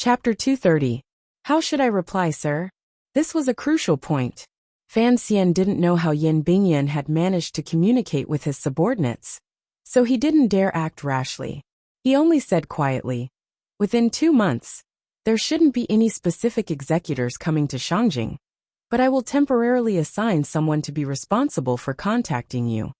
Chapter 230. How should I reply, sir? This was a crucial point. Fan Xian didn't know how Yin Bingyan had managed to communicate with his subordinates, so he didn't dare act rashly. He only said quietly, "Within 2 months, there shouldn't be any specific executors coming to Shangjing, but I will temporarily assign someone to be responsible for contacting you."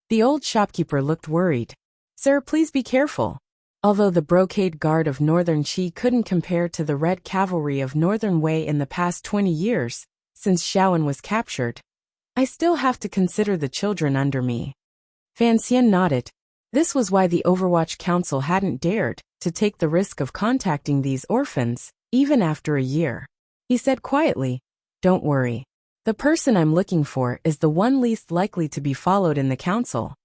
The old shopkeeper looked worried. "Sir, please be careful. Although the brocade guard of Northern Qi couldn't compare to the Red Cavalry of Northern Wei in the past 20 years, since Shaoan was captured, I still have to consider the children under me." Fan Xian nodded. This was why the Overwatch Council hadn't dared to take the risk of contacting these orphans, even after a year. He said quietly, "Don't worry. The person I'm looking for is the one least likely to be followed in the council."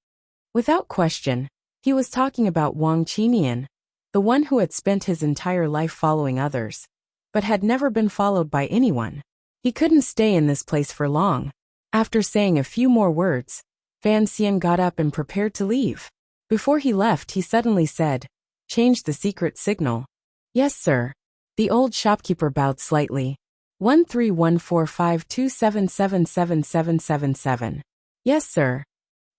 Without question, he was talking about Wang Qinian, the one who had spent his entire life following others, but had never been followed by anyone. He couldn't stay in this place for long. After saying a few more words, Fan Xian got up and prepared to leave. Before he left, he suddenly said, "Change the secret signal." "Yes, sir." The old shopkeeper bowed slightly. 131452777777. "Yes, sir."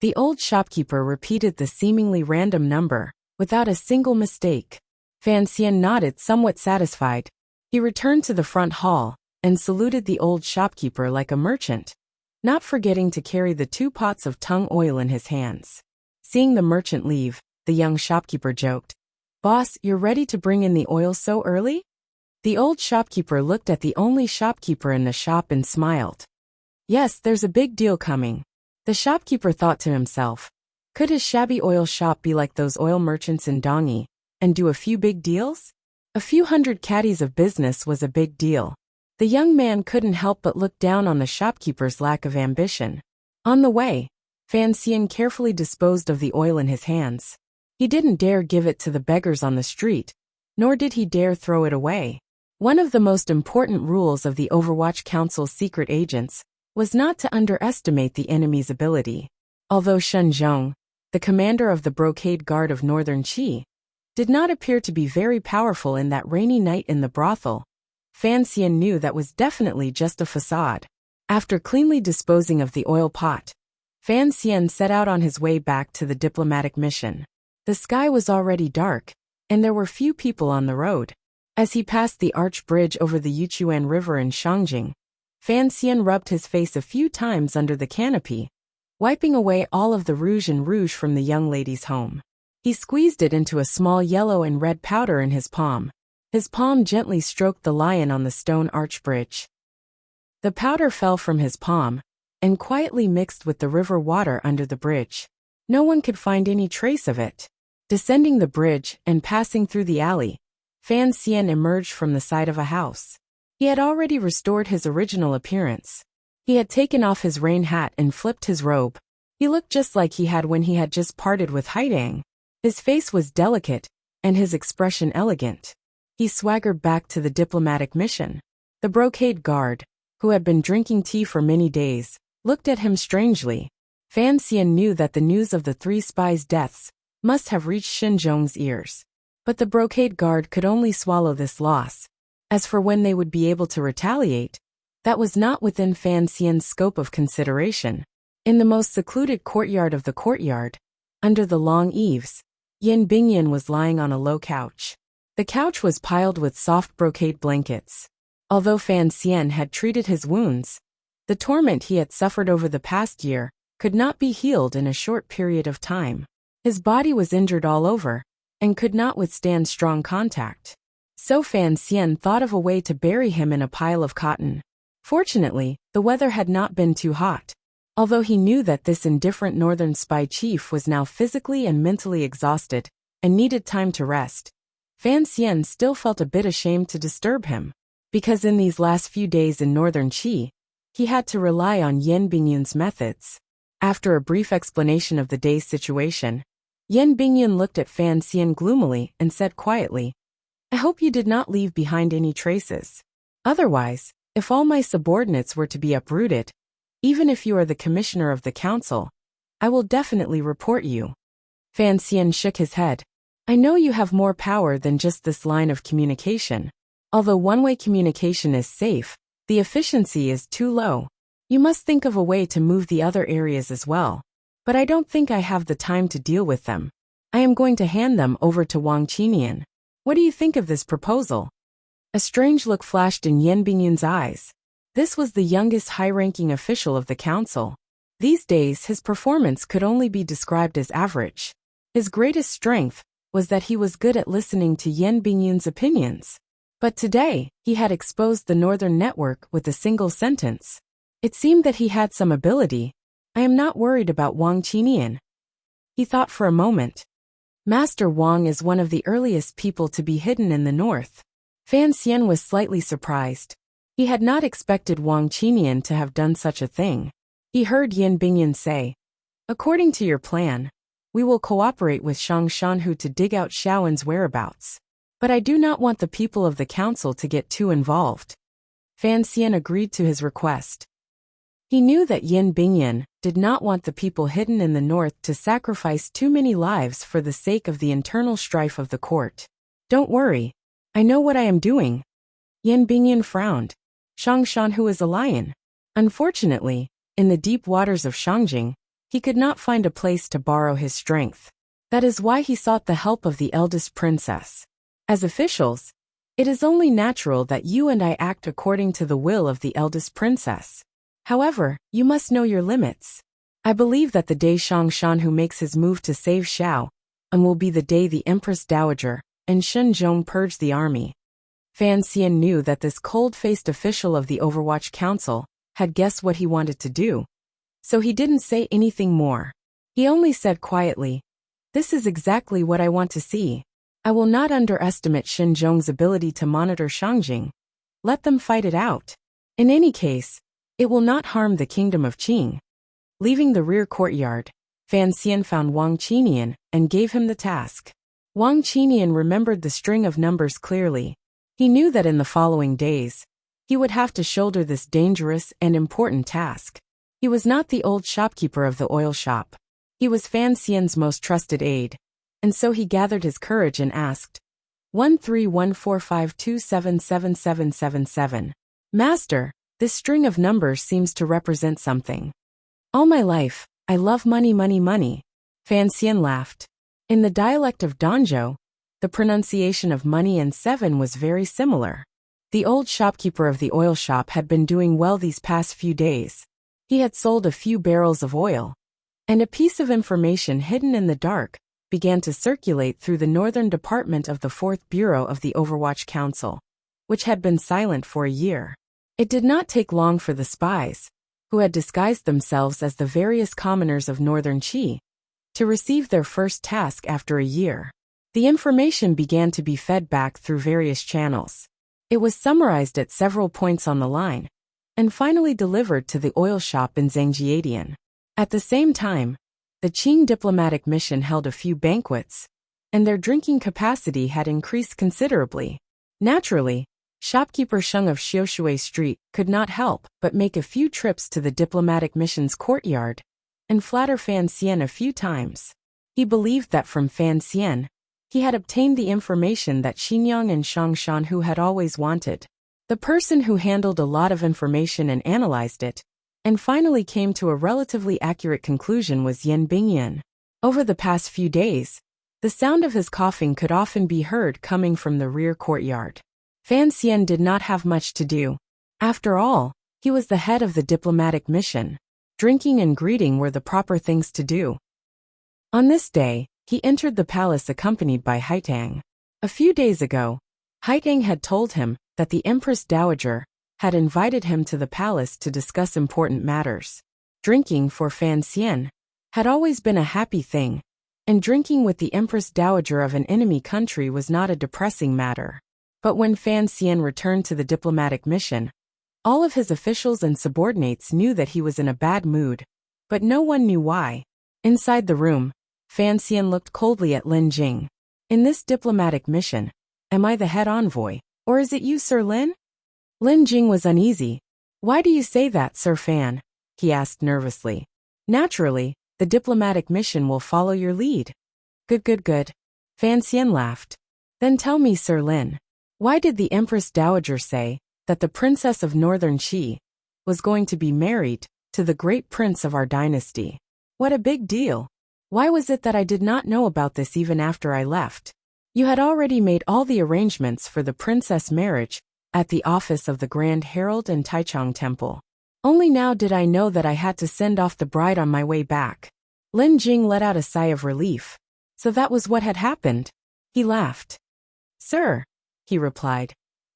The old shopkeeper repeated the seemingly random number, without a single mistake. Fan Xian nodded, somewhat satisfied. He returned to the front hall and saluted the old shopkeeper like a merchant, not forgetting to carry the 2 pots of tung oil in his hands. Seeing the merchant leave, the young shopkeeper joked, "Boss, you're ready to bring in the oil so early?" The old shopkeeper looked at the only shopkeeper in the shop and smiled. "Yes, there's a big deal coming." The shopkeeper thought to himself, could his shabby oil shop be like those oil merchants in Dongyi, and do a few big deals? A few hundred caddies of business was a big deal. The young man couldn't help but look down on the shopkeeper's lack of ambition. On the way, Fan Xian carefully disposed of the oil in his hands. He didn't dare give it to the beggars on the street, nor did he dare throw it away. One of the most important rules of the Overwatch Council's secret agents was not to underestimate the enemy's ability. Although Shen Zhong, the commander of the brocade guard of Northern Qi, did not appear to be very powerful in that rainy night in the brothel, Fan Xian knew that was definitely just a facade. After cleanly disposing of the oil pot, Fan Xian set out on his way back to the diplomatic mission. The sky was already dark, and there were few people on the road. As he passed the arch bridge over the Yuchuan River in Shangjing, Fan Xian rubbed his face a few times under the canopy, wiping away all of the rouge from the young lady's home. He squeezed it into a small yellow and red powder in his palm. His palm gently stroked the lion on the stone arch bridge. The powder fell from his palm and quietly mixed with the river water under the bridge. No one could find any trace of it. Descending the bridge and passing through the alley, Fan Xian emerged from the side of a house. He had already restored his original appearance. He had taken off his rain hat and flipped his robe. He looked just like he had when he had just parted with Haidang. His face was delicate, and his expression elegant. He swaggered back to the diplomatic mission. The brocade guard, who had been drinking tea for many days, looked at him strangely. Fan Xian knew that the news of the 3 spies' deaths must have reached Xinzhong's ears. But the brocade guard could only swallow this loss. As for when they would be able to retaliate, that was not within Fan Xian's scope of consideration. In the most secluded courtyard of the courtyard, under the long eaves, Yin Bingyan was lying on a low couch. The couch was piled with soft brocade blankets. Although Fan Xian had treated his wounds, the torment he had suffered over the past year could not be healed in a short period of time. His body was injured all over, and could not withstand strong contact. So Fan Xian thought of a way to bury him in a pile of cotton. Fortunately, the weather had not been too hot. Although he knew that this indifferent northern spy chief was now physically and mentally exhausted, and needed time to rest, Fan Xian still felt a bit ashamed to disturb him. Because in these last few days in northern Qi, he had to rely on Yin Bingyun's methods. After a brief explanation of the day's situation, Yin Bingyun looked at Fan Xian gloomily and said quietly, "I hope you did not leave behind any traces. Otherwise, if all my subordinates were to be uprooted, even if you are the commissioner of the council, I will definitely report you." Fan Xian shook his head. "I know you have more power than just this line of communication. Although one-way communication is safe, the efficiency is too low. You must think of a way to move the other areas as well. But I don't think I have the time to deal with them. I am going to hand them over to Wang Qinian. What do you think of this proposal? A strange look flashed in Yan Bingyun's eyes. This was the youngest high-ranking official of the council. These days his performance could only be described as average. His greatest strength was that he was good at listening to Yan Bingyun's opinions. But today, he had exposed the Northern Network with a single sentence. It seemed that he had some ability. I am not worried about Wang Qinian. He thought for a moment. Master Wang is one of the earliest people to be hidden in the north. Fan Xian was slightly surprised. He had not expected Wang Qinian to have done such a thing. He heard Yan Bingyun say, "According to your plan, we will cooperate with Shang Shanhu to dig out Shaoan's whereabouts. But I do not want the people of the council to get too involved." Fan Xian agreed to his request. He knew that Yan Bingyun did not want the people hidden in the north to sacrifice too many lives for the sake of the internal strife of the court. "Don't worry. I know what I am doing." Yan Bingyun frowned. Shang Shanhu is a lion. Unfortunately, in the deep waters of Shangjing, he could not find a place to borrow his strength. That is why he sought the help of the eldest princess. As officials, it is only natural that you and I act according to the will of the eldest princess. However, you must know your limits. I believe that the day Shang Shanhu makes his move to save Xiao, and will be the day the Empress Dowager and Shen Zhong purge the army. Fan Xian knew that this cold-faced official of the Overwatch Council had guessed what he wanted to do, so he didn't say anything more. He only said quietly, "This is exactly what I want to see. I will not underestimate Shen Zhong's ability to monitor Shangjing. Let them fight it out. In any case, it will not harm the kingdom of Qing." Leaving the rear courtyard, Fan Xian found Wang Qinian and gave him the task. Wang Qinian remembered the string of numbers clearly. He knew that in the following days, he would have to shoulder this dangerous and important task. He was not the old shopkeeper of the oil shop. He was Fan Xian's most trusted aide, and so he gathered his courage and asked, 13145277777. "Master, this string of numbers seems to represent something." "All my life, I love money, money, money." Fan Xian laughed. In the dialect of Danzhou, the pronunciation of money and seven was very similar. The old shopkeeper of the oil shop had been doing well these past few days. He had sold a few barrels of oil, and a piece of information hidden in the dark began to circulate through the northern department of the 4th Bureau of the Overwatch Council, which had been silent for a year. It did not take long for the spies, who had disguised themselves as the various commoners of northern Qi, to receive their first task after a year. The information began to be fed back through various channels. It was summarized at several points on the line, and finally delivered to the oil shop in Zhangjiadian. At the same time, the Qing diplomatic mission held a few banquets, and their drinking capacity had increased considerably. Naturally, shopkeeper Sheng of Xiushui Street could not help but make a few trips to the diplomatic mission's courtyard and flatter Fan Xian a few times. He believed that from Fan Xian, he had obtained the information that Xinjiang and Shang Shanhu had always wanted. The person who handled a lot of information and analyzed it, and finally came to a relatively accurate conclusion, was Yan Bingyun. Over the past few days, the sound of his coughing could often be heard coming from the rear courtyard. Fan Xian did not have much to do. After all, he was the head of the diplomatic mission. Drinking and greeting were the proper things to do. On this day, he entered the palace accompanied by Haitang. A few days ago, Haitang had told him that the Empress Dowager had invited him to the palace to discuss important matters. Drinking for Fan Xian had always been a happy thing, and drinking with the Empress Dowager of an enemy country was not a depressing matter. But when Fan Xian returned to the diplomatic mission, all of his officials and subordinates knew that he was in a bad mood, but no one knew why. Inside the room, Fan Xian looked coldly at Lin Jing. "In this diplomatic mission, am I the head envoy, or is it you, Sir Lin?" Lin Jing was uneasy. "Why do you say that, Sir Fan?" he asked nervously. "Naturally, the diplomatic mission will follow your lead." Good. Fan Xian laughed. "Then tell me, Sir Lin, Why did the Empress Dowager say that the Princess of Northern Qi was going to be married to the great prince of our dynasty? What a big deal! Why was it that I did not know about this even after I left? You had already made all the arrangements for the princess marriage at the office of the Grand Herald and Taichung Temple. Only now did I know that I had to send off the bride on my way back. Lin Jing let out a sigh of relief. So that was what had happened. He laughed. Sir, he replied,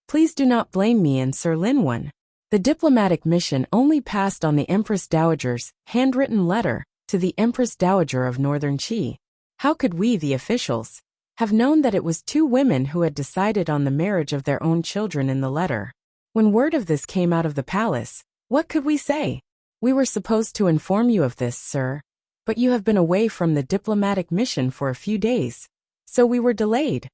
please do not blame me and Sir Linwen. The diplomatic mission only passed on the Empress Dowager's handwritten letter to the Empress Dowager of Northern Qi. How could we, the officials, have known that it was two women who had decided on the marriage of their own children in the letter? When word of this came out of the palace, what could we say? We were supposed to inform you of this, sir, but you have been away from the diplomatic mission for a few days, so we were delayed.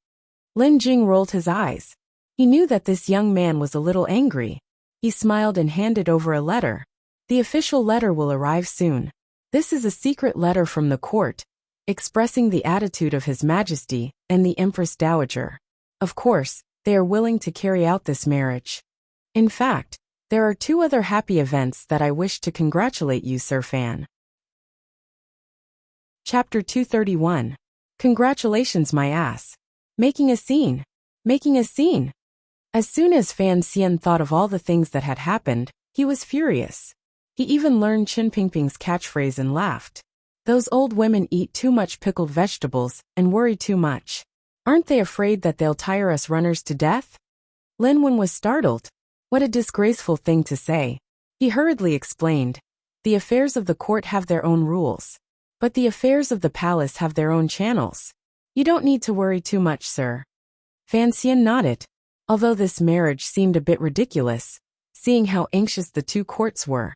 Lin Jing rolled his eyes. He knew that this young man was a little angry. He smiled and handed over a letter. The official letter will arrive soon. This is a secret letter from the court, expressing the attitude of His Majesty and the Empress Dowager. Of course, they are willing to carry out this marriage. In fact, there are two other happy events that I wish to congratulate you, Sir Fan. Chapter 231. Congratulations, my ass. Making a scene. Making a scene. As soon as Fan Xian thought of all the things that had happened, he was furious. He even learned Qin Pingping's catchphrase and laughed. Those old women eat too much pickled vegetables and worry too much. Aren't they afraid that they'll tire us runners to death? Lin Wen was startled. What a disgraceful thing to say. He hurriedly explained. The affairs of the court have their own rules. But the affairs of the palace have their own channels. You don't need to worry too much, sir. Fan Xian nodded. Although this marriage seemed a bit ridiculous, seeing how anxious the two courts were.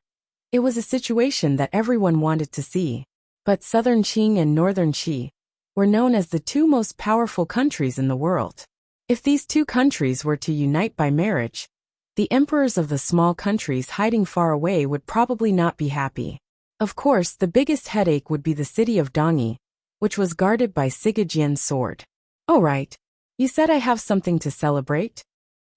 It was a situation that everyone wanted to see. But Southern Qing and Northern Qi were known as the two most powerful countries in the world. If these two countries were to unite by marriage, the emperors of the small countries hiding far away would probably not be happy. Of course, the biggest headache would be the city of Dongyi, which was guarded by Sigajian's sword. Oh right. You said I have something to celebrate?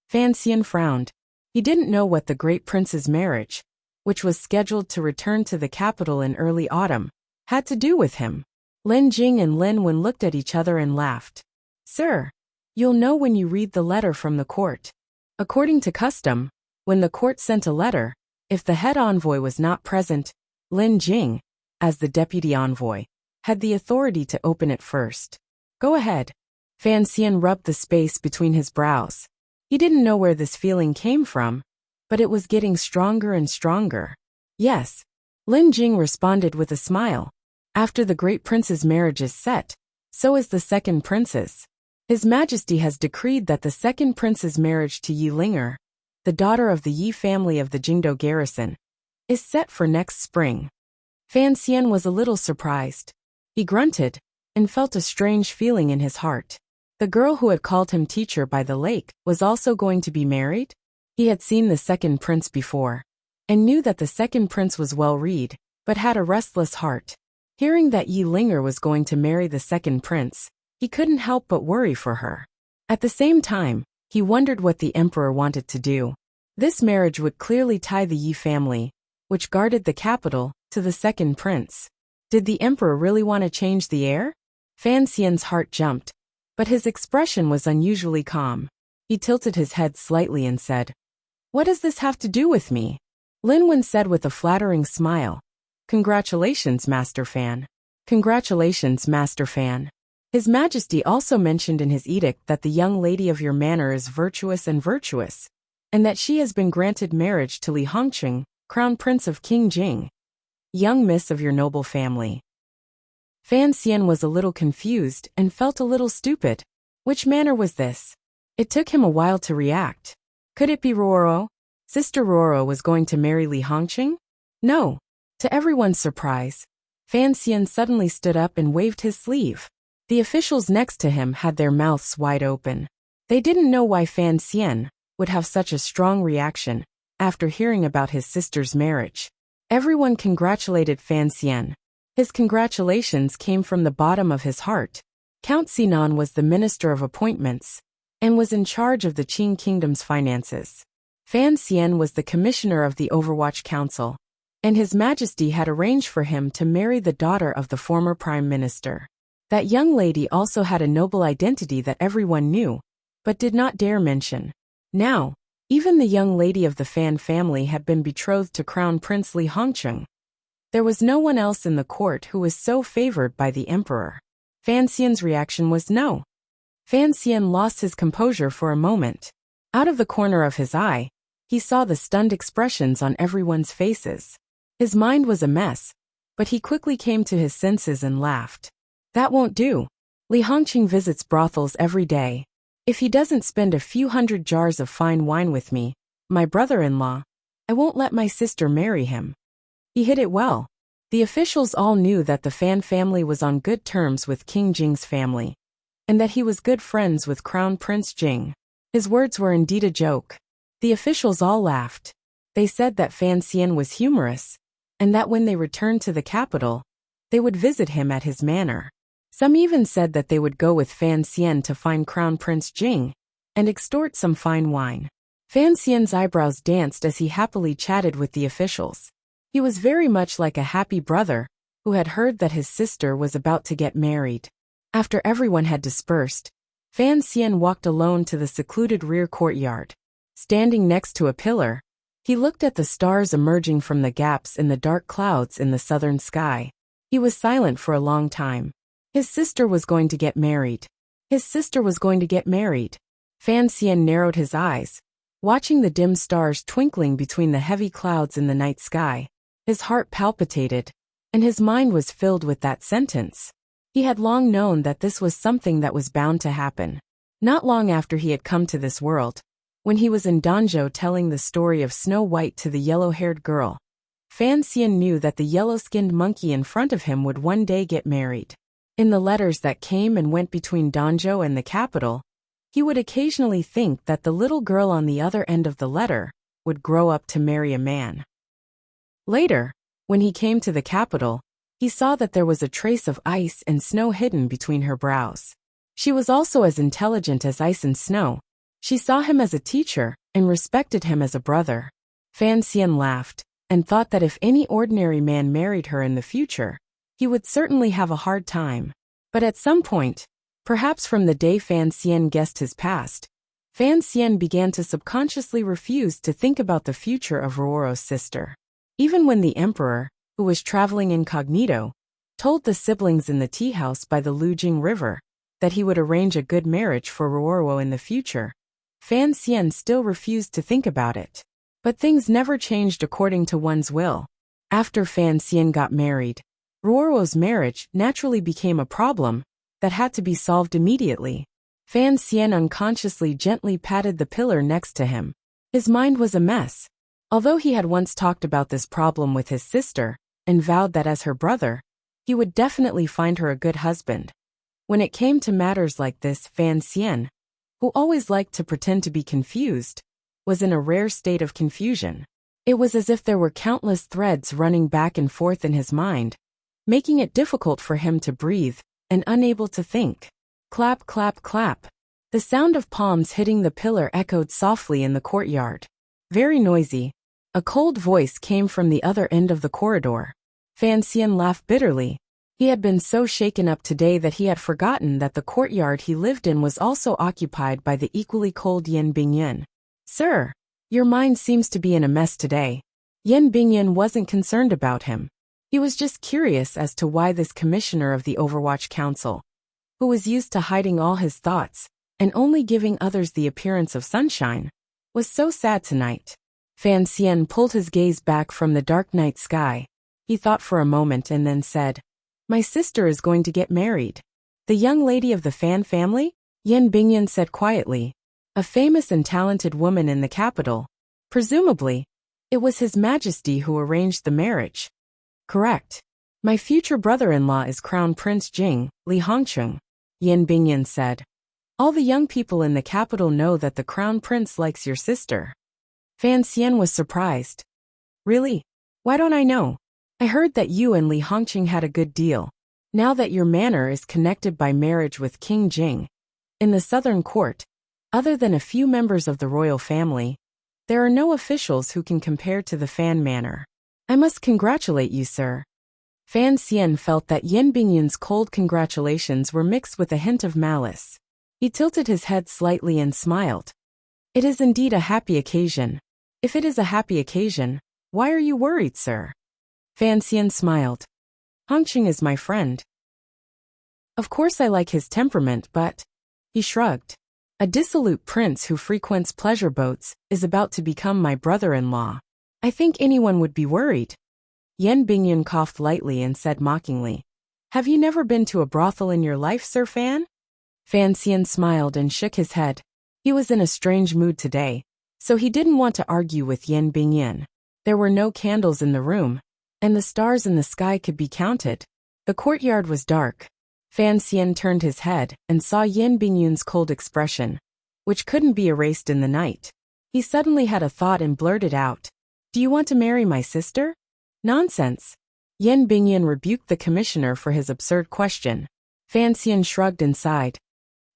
Fan Xian frowned. He didn't know what the great prince's marriage, which was scheduled to return to the capital in early autumn, had to do with him. Lin Jing and Lin Wen looked at each other and laughed. Sir, you'll know when you read the letter from the court. According to custom, when the court sent a letter, if the head envoy was not present, Lin Jing, as the deputy envoy, had the authority to open it first. Go ahead. Fan Xian rubbed the space between his brows. He didn't know where this feeling came from, but it was getting stronger and stronger. Yes. Lin Jing responded with a smile. After the great prince's marriage is set, so is the second prince's. His Majesty has decreed that the second prince's marriage to Yi Linger, the daughter of the Yi family of the Jingdo garrison, is set for next spring. Fan Xian was a little surprised. He grunted and felt a strange feeling in his heart. The girl who had called him teacher by the lake was also going to be married? He had seen the second prince before, and knew that the second prince was well-read, but had a restless heart. Hearing that Yi Linger was going to marry the second prince, he couldn't help but worry for her. At the same time, he wondered what the emperor wanted to do. This marriage would clearly tie the Yi family, which guarded the capital, to the second prince. Did the emperor really want to change the heir? Fan Xian's heart jumped, but his expression was unusually calm. He tilted his head slightly and said, What does this have to do with me? Lin Wen said with a flattering smile, Congratulations, Master Fan. Congratulations, Master Fan. His Majesty also mentioned in his edict that the young lady of your manor is virtuous, and that she has been granted marriage to Li Hongqing, Crown Prince of King Jing, young miss of your noble family. Fan Xian was a little confused and felt a little stupid. Which manor was this? It took him a while to react. Could it be Roro? Sister Roro was going to marry Li Hongqing? No. To everyone's surprise, Fan Xian suddenly stood up and waved his sleeve. The officials next to him had their mouths wide open. They didn't know why Fan Xian would have such a strong reaction after hearing about his sister's marriage. Everyone congratulated Fan Xian. His congratulations came from the bottom of his heart. Count Sinan was the Minister of Appointments, and was in charge of the Qing kingdom's finances. Fan Xian was the commissioner of the Overwatch Council, and His Majesty had arranged for him to marry the daughter of the former prime minister. That young lady also had a noble identity that everyone knew, but did not dare mention. Now, even the young lady of the Fan family had been betrothed to Crown Prince Li Hongcheng. There was no one else in the court who was so favored by the emperor. Fan Xian's reaction was no. Fan Xian lost his composure for a moment. Out of the corner of his eye, he saw the stunned expressions on everyone's faces. His mind was a mess, but he quickly came to his senses and laughed. That won't do. Li Hongqing visits brothels every day. If he doesn't spend a few hundred jars of fine wine with me, my brother-in-law, I won't let my sister marry him. He hit it well. The officials all knew that the Fan family was on good terms with King Jing's family, and that he was good friends with Crown Prince Jing. His words were indeed a joke. The officials all laughed. They said that Fan Xian was humorous, and that when they returned to the capital, they would visit him at his manor. Some even said that they would go with Fan Xian to find Crown Prince Jing and extort some fine wine. Fan Xian's eyebrows danced as he happily chatted with the officials. He was very much like a happy brother who had heard that his sister was about to get married. After everyone had dispersed, Fan Xian walked alone to the secluded rear courtyard. Standing next to a pillar, he looked at the stars emerging from the gaps in the dark clouds in the southern sky. He was silent for a long time. His sister was going to get married. His sister was going to get married. Fan Xian narrowed his eyes, watching the dim stars twinkling between the heavy clouds in the night sky. His heart palpitated, and his mind was filled with that sentence. He had long known that this was something that was bound to happen. Not long after he had come to this world, when he was in Danzhou telling the story of Snow White to the yellow-haired girl, Fan Xian knew that the yellow-skinned monkey in front of him would one day get married. In the letters that came and went between Danzhou and the capital, he would occasionally think that the little girl on the other end of the letter would grow up to marry a man. Later, when he came to the capital, he saw that there was a trace of ice and snow hidden between her brows. She was also as intelligent as ice and snow. She saw him as a teacher and respected him as a brother. Fan Xian laughed and thought that if any ordinary man married her in the future, he would certainly have a hard time. But at some point, perhaps from the day Fan Xian guessed his past, Fan Xian began to subconsciously refuse to think about the future of Ruoro's sister. Even when the emperor, who was traveling incognito, told the siblings in the tea house by the Lujing River that he would arrange a good marriage for Ruoro in the future, Fan Xian still refused to think about it. But things never changed according to one's will. After Fan Xian got married, Ruoro's marriage naturally became a problem that had to be solved immediately. Fan Xian unconsciously gently patted the pillar next to him. His mind was a mess. Although he had once talked about this problem with his sister and vowed that as her brother, he would definitely find her a good husband. When it came to matters like this, Fan Xian, who always liked to pretend to be confused, was in a rare state of confusion. It was as if there were countless threads running back and forth in his mind, making it difficult for him to breathe and unable to think. Clap, clap, clap. The sound of palms hitting the pillar echoed softly in the courtyard. Very noisy. A cold voice came from the other end of the corridor. Fan Xian laughed bitterly. He had been so shaken up today that he had forgotten that the courtyard he lived in was also occupied by the equally cold Yan Bingyan. Sir, your mind seems to be in a mess today. Yan Bingyan wasn't concerned about him. He was just curious as to why this commissioner of the Overwatch Council, who was used to hiding all his thoughts and only giving others the appearance of sunshine, was so sad tonight. Fan Xian pulled his gaze back from the dark night sky. He thought for a moment and then said, "My sister is going to get married." "The young lady of the Fan family?" Yan Bingyan said quietly. "A famous and talented woman in the capital. Presumably, it was His Majesty who arranged the marriage." "Correct. My future brother-in-law is Crown Prince Jing, Li Hongcheng," Yan Bingyan said. "All the young people in the capital know that the Crown Prince likes your sister." Fan Xian was surprised. "Really? Why don't I know? I heard that you and Li Hongqing had a good deal. Now that your manor is connected by marriage with King Jing, in the southern court, Other than a few members of the royal family, there are no officials who can compare to the Fan manor. I must congratulate you, sir. Fan Xian felt that Yin Bingyun's cold congratulations were mixed with a hint of malice. He tilted his head slightly and smiled. It is indeed a happy occasion. If it is a happy occasion, why are you worried, sir? Fan Xian smiled. Hongqing is my friend. Of course I like his temperament, but... He shrugged. A dissolute prince who frequents pleasure boats is about to become my brother-in-law. I think anyone would be worried. Yen Bingyun coughed lightly and said mockingly, Have you never been to a brothel in your life, Sir Fan? Fan Xian smiled and shook his head. He was in a strange mood today, so he didn't want to argue with Yen Bingyun. There were no candles in the room, and the stars in the sky could be counted. The courtyard was dark. Fan Xian turned his head and saw Yen Bingyun's cold expression, which couldn't be erased in the night. He suddenly had a thought and blurted out, Do you want to marry my sister? Nonsense. Yen Bingyun rebuked the commissioner for his absurd question. Fan Xian shrugged and sighed.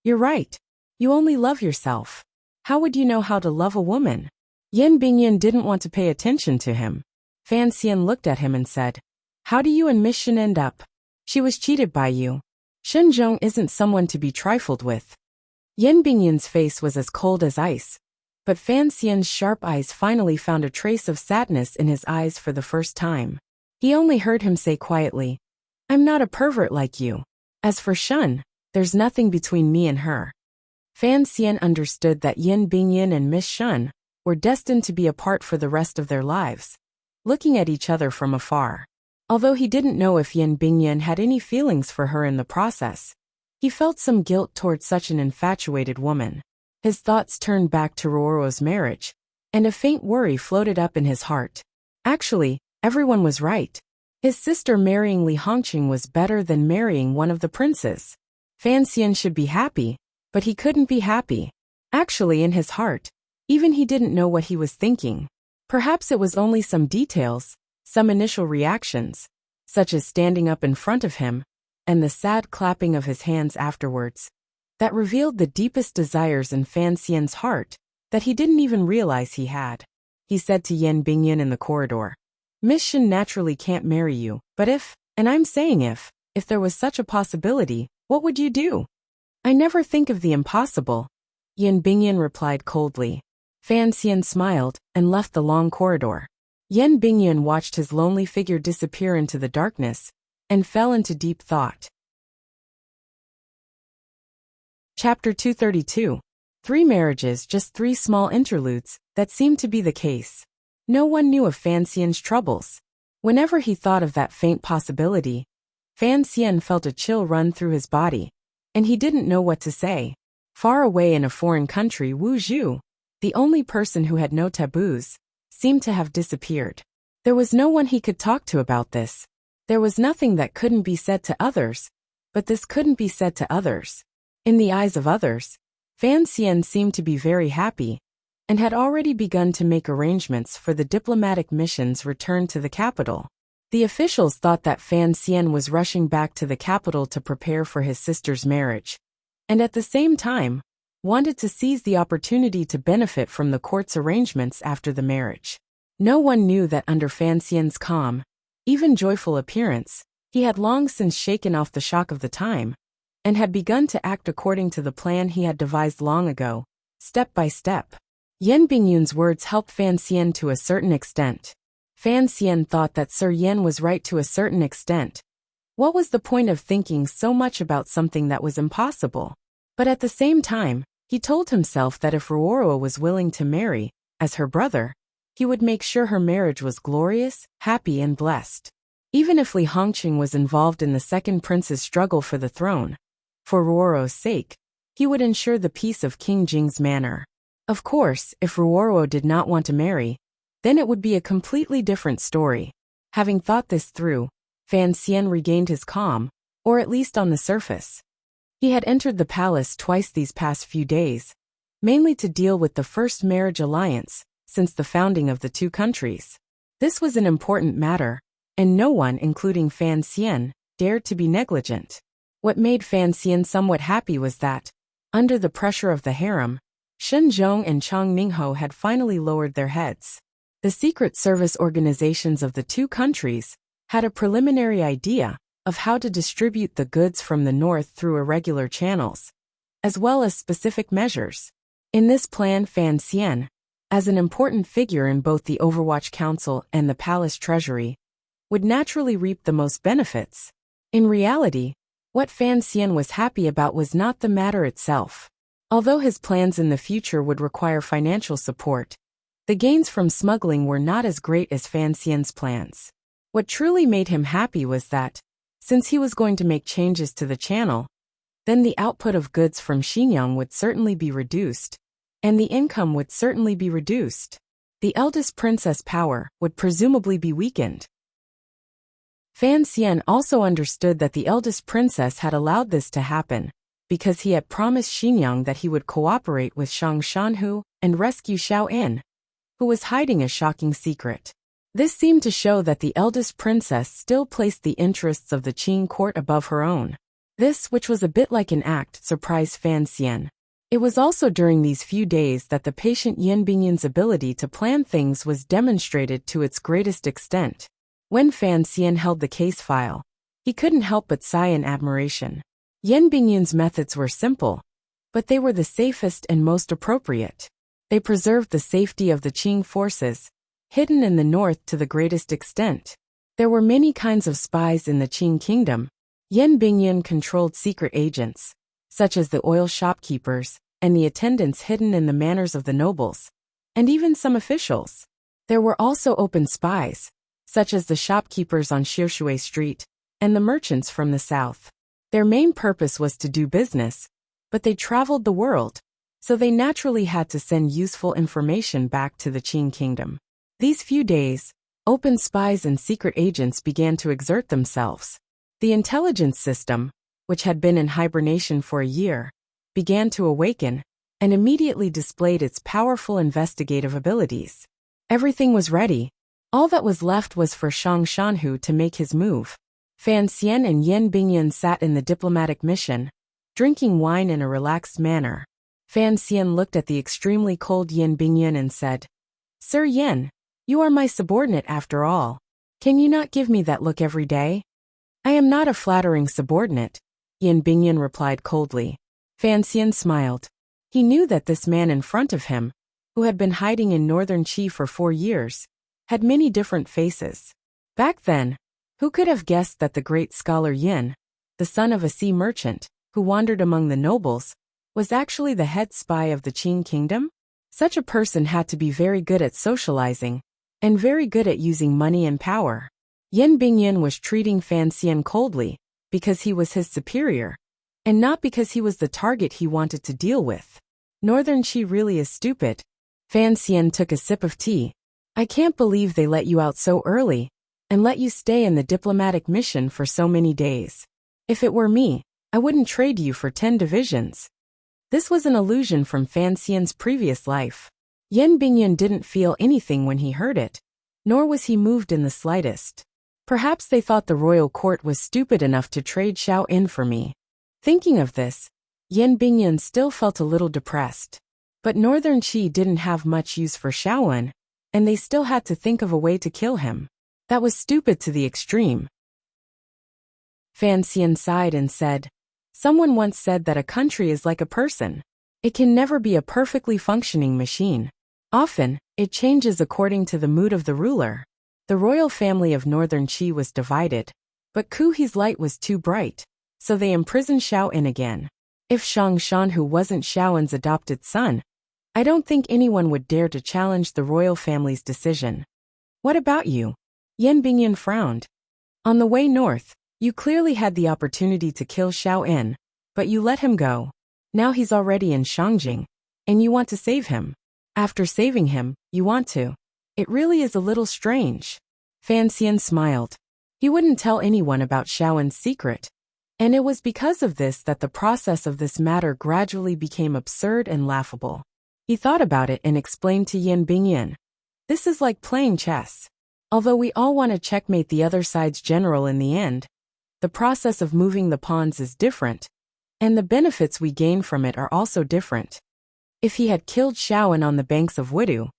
You're right. You only love yourself. How would you know how to love a woman? Yen Bingyun didn't want to pay attention to him. Fan Xian looked at him and said, How do you and Miss Shen end up? She was cheated by you. Shen Zhong isn't someone to be trifled with. Yen Bingyun's face was as cold as ice, but Fan Xian's sharp eyes finally found a trace of sadness in his eyes for the first time. He only heard him say quietly, I'm not a pervert like you. As for Shen, there's nothing between me and her. Fan Xian understood that Yen Bingyun and Miss Shen were destined to be apart for the rest of their lives, looking at each other from afar. Although he didn't know if Yen Bingyun had any feelings for her in the process, he felt some guilt toward such an infatuated woman. His thoughts turned back to Ruoro's marriage, and a faint worry floated up in his heart. Actually, everyone was right. His sister marrying Li Hongqing was better than marrying one of the princes. Fan Xian should be happy, but he couldn't be happy. Actually, in his heart, even he didn't know what he was thinking. Perhaps it was only some details, some initial reactions, such as standing up in front of him, and the sad clapping of his hands afterwards, that revealed the deepest desires in Fan Xian's heart that he didn't even realize he had. He said to Yen Bingyun in the corridor, Miss Shen naturally can't marry you, but if, and I'm saying if there was such a possibility, what would you do? I never think of the impossible, Yen Bingyun replied coldly. Fan Xian smiled and left the long corridor. Yen Bingyun watched his lonely figure disappear into the darkness and fell into deep thought. Chapter 232. 3 marriages, just 3 small interludes that seemed to be the case. No one knew of Fan Xian's troubles. Whenever he thought of that faint possibility, Fan Xian felt a chill run through his body, and he didn't know what to say. Far away in a foreign country, Wu Zhu, the only person who had no taboos, seemed to have disappeared. There was no one he could talk to about this. There was nothing that couldn't be said to others, but this couldn't be said to others. In the eyes of others, Fan Xian seemed to be very happy, and had already begun to make arrangements for the diplomatic mission's return to the capital. The officials thought that Fan Xian was rushing back to the capital to prepare for his sister's marriage, and at the same time, wanted to seize the opportunity to benefit from the court's arrangements after the marriage. No one knew that under Fan Xian's calm, even joyful appearance, he had long since shaken off the shock of the time, and had begun to act according to the plan he had devised long ago, step by step. Yen Bingyun's words helped Fan Xian to a certain extent. Fan Xian thought that Sir Yen was right to a certain extent. What was the point of thinking so much about something that was impossible? But at the same time, he told himself that if Ruoro was willing to marry, as her brother, he would make sure her marriage was glorious, happy and blessed. Even if Li Hongqing was involved in the second prince's struggle for the throne, for Ruoro's sake, he would ensure the peace of King Jing's manor. Of course, if Ruoro did not want to marry, then it would be a completely different story. Having thought this through, Fan Xian regained his calm, or at least on the surface. He had entered the palace twice these past few days, mainly to deal with the first marriage alliance since the founding of the 2 countries. This was an important matter, and no one, including Fan Xian, dared to be negligent. What made Fan Xian somewhat happy was that, under the pressure of the harem, Shen Zhong and Chang Ningho had finally lowered their heads. The secret service organizations of the two countries had a preliminary idea of how to distribute the goods from the north through irregular channels, as well as specific measures. In this plan, Fan Xian, as an important figure in both the Overwatch Council and the Palace Treasury, would naturally reap the most benefits. In reality, what Fan Xian was happy about was not the matter itself. Although his plans in the future would require financial support, the gains from smuggling were not as great as Fan Xian's plans. What truly made him happy was that, since he was going to make changes to the channel, then the output of goods from Xinjiang would certainly be reduced, and the income would certainly be reduced. The eldest princess' power would presumably be weakened. Fan Xian also understood that the eldest princess had allowed this to happen because he had promised Xinjiang that he would cooperate with Shang Shanhu and rescue Xiao In, who was hiding a shocking secret. This seemed to show that the eldest princess still placed the interests of the Qing court above her own. This, which was a bit like an act, surprised Fan Xian. It was also during these few days that the patient Yan Bingyan's ability to plan things was demonstrated to its greatest extent. When Fan Xian held the case file, he couldn't help but sigh in admiration. Yan Bingyan's methods were simple, but they were the safest and most appropriate. They preserved the safety of the Qing forces, hidden in the north to the greatest extent. There were many kinds of spies in the Qing kingdom. Yan Bingyan controlled secret agents, such as the oil shopkeepers and the attendants hidden in the manors of the nobles, and even some officials. There were also open spies, such as the shopkeepers on Xiushui Street and the merchants from the south. Their main purpose was to do business, but they traveled the world, so they naturally had to send useful information back to the Qing kingdom. These few days, open spies and secret agents began to exert themselves. The intelligence system, which had been in hibernation for a year, began to awaken and immediately displayed its powerful investigative abilities. Everything was ready. All that was left was for Shang Shanhu to make his move. Fan Xian and Yan Bingyan sat in the diplomatic mission, drinking wine in a relaxed manner. Fan Xian looked at the extremely cold Yan Bingyan and said, "Sir Yan, you are my subordinate after all. Can you not give me that look every day?" "I am not a flattering subordinate," Yan Bingyan replied coldly. Fan Xian smiled. He knew that this man in front of him, who had been hiding in northern Qi for 4 years, had many different faces. Back then, who could have guessed that the great scholar Yin, the son of a sea merchant, who wandered among the nobles, was actually the head spy of the Qing kingdom? Such a person had to be very good at socializing, and very good at using money and power. Yan Bingyan was treating Fan Xian coldly, because he was his superior, and not because he was the target he wanted to deal with. Northern Qi really is stupid. Fan Xian took a sip of tea. "I can't believe they let you out so early, and let you stay in the diplomatic mission for so many days. If it were me, I wouldn't trade you for 10 divisions. This was an allusion from Fan Xian's previous life. Yan Bingyan didn't feel anything when he heard it, nor was he moved in the slightest. Perhaps they thought the royal court was stupid enough to trade Xiao In for me. Thinking of this, Yan Bingyan still felt a little depressed. But Northern Qi didn't have much use for Xiao In, and they still had to think of a way to kill him. That was stupid to the extreme. Fan Xian sighed and said, "Someone once said that a country is like a person. It can never be a perfectly functioning machine. Often, it changes according to the mood of the ruler." The royal family of Northern Qi was divided, but Ku He's light was too bright, so they imprisoned Xiao In again. If Shang Shanhu wasn't Xiao In's adopted son, I don't think anyone would dare to challenge the royal family's decision. "What about you?" Yan Bingyan frowned. "On the way north, you clearly had the opportunity to kill Xiao In, but you let him go. Now he's already in Shangjing, and you want to save him. After saving him, you want to. It really is a little strange." Fan Xian smiled. He wouldn't tell anyone about Xiao In's secret, and it was because of this that the process of this matter gradually became absurd and laughable. He thought about it and explained to Yan Bingyan, "This is like playing chess. Although we all want to checkmate the other side's general in the end, the process of moving the pawns is different, and the benefits we gain from it are also different. If he had killed Shaoan on the banks of Widu,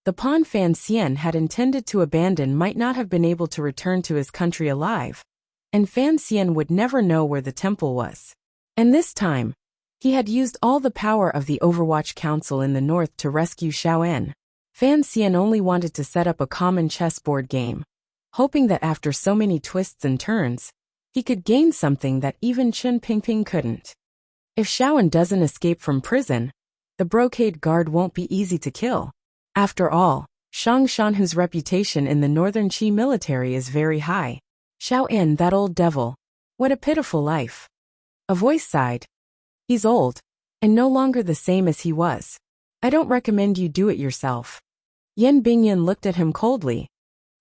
the pawn Fan Xian had intended to abandon might not have been able to return to his country alive, and Fan Xian would never know where the temple was. And this time, he had used all the power of the Overwatch Council in the north to rescue Shaoan. Fan Xian only wanted to set up a common chessboard game, hoping that after so many twists and turns, he could gain something that even Chen Pingping couldn't. If Shaoan doesn't escape from prison, the brocade guard won't be easy to kill. After all, Shang Shanhu's reputation in the Northern Qi military is very high. Shaoan, that old devil. What a pitiful life. A voice sighed. He's old, and no longer the same as he was. I don't recommend you do it yourself. Yan Bingyan looked at him coldly.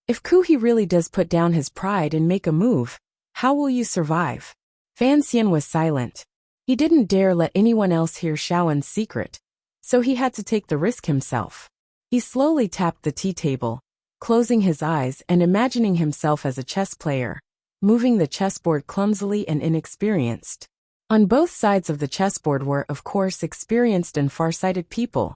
If Ku He really does put down his pride and make a move, how will you survive? Fan Xian was silent. He didn't dare let anyone else hear Shaoan's secret, so he had to take the risk himself. He slowly tapped the tea table, closing his eyes and imagining himself as a chess player, moving the chessboard clumsily and inexperienced. On both sides of the chessboard were, of course, experienced and far-sighted people.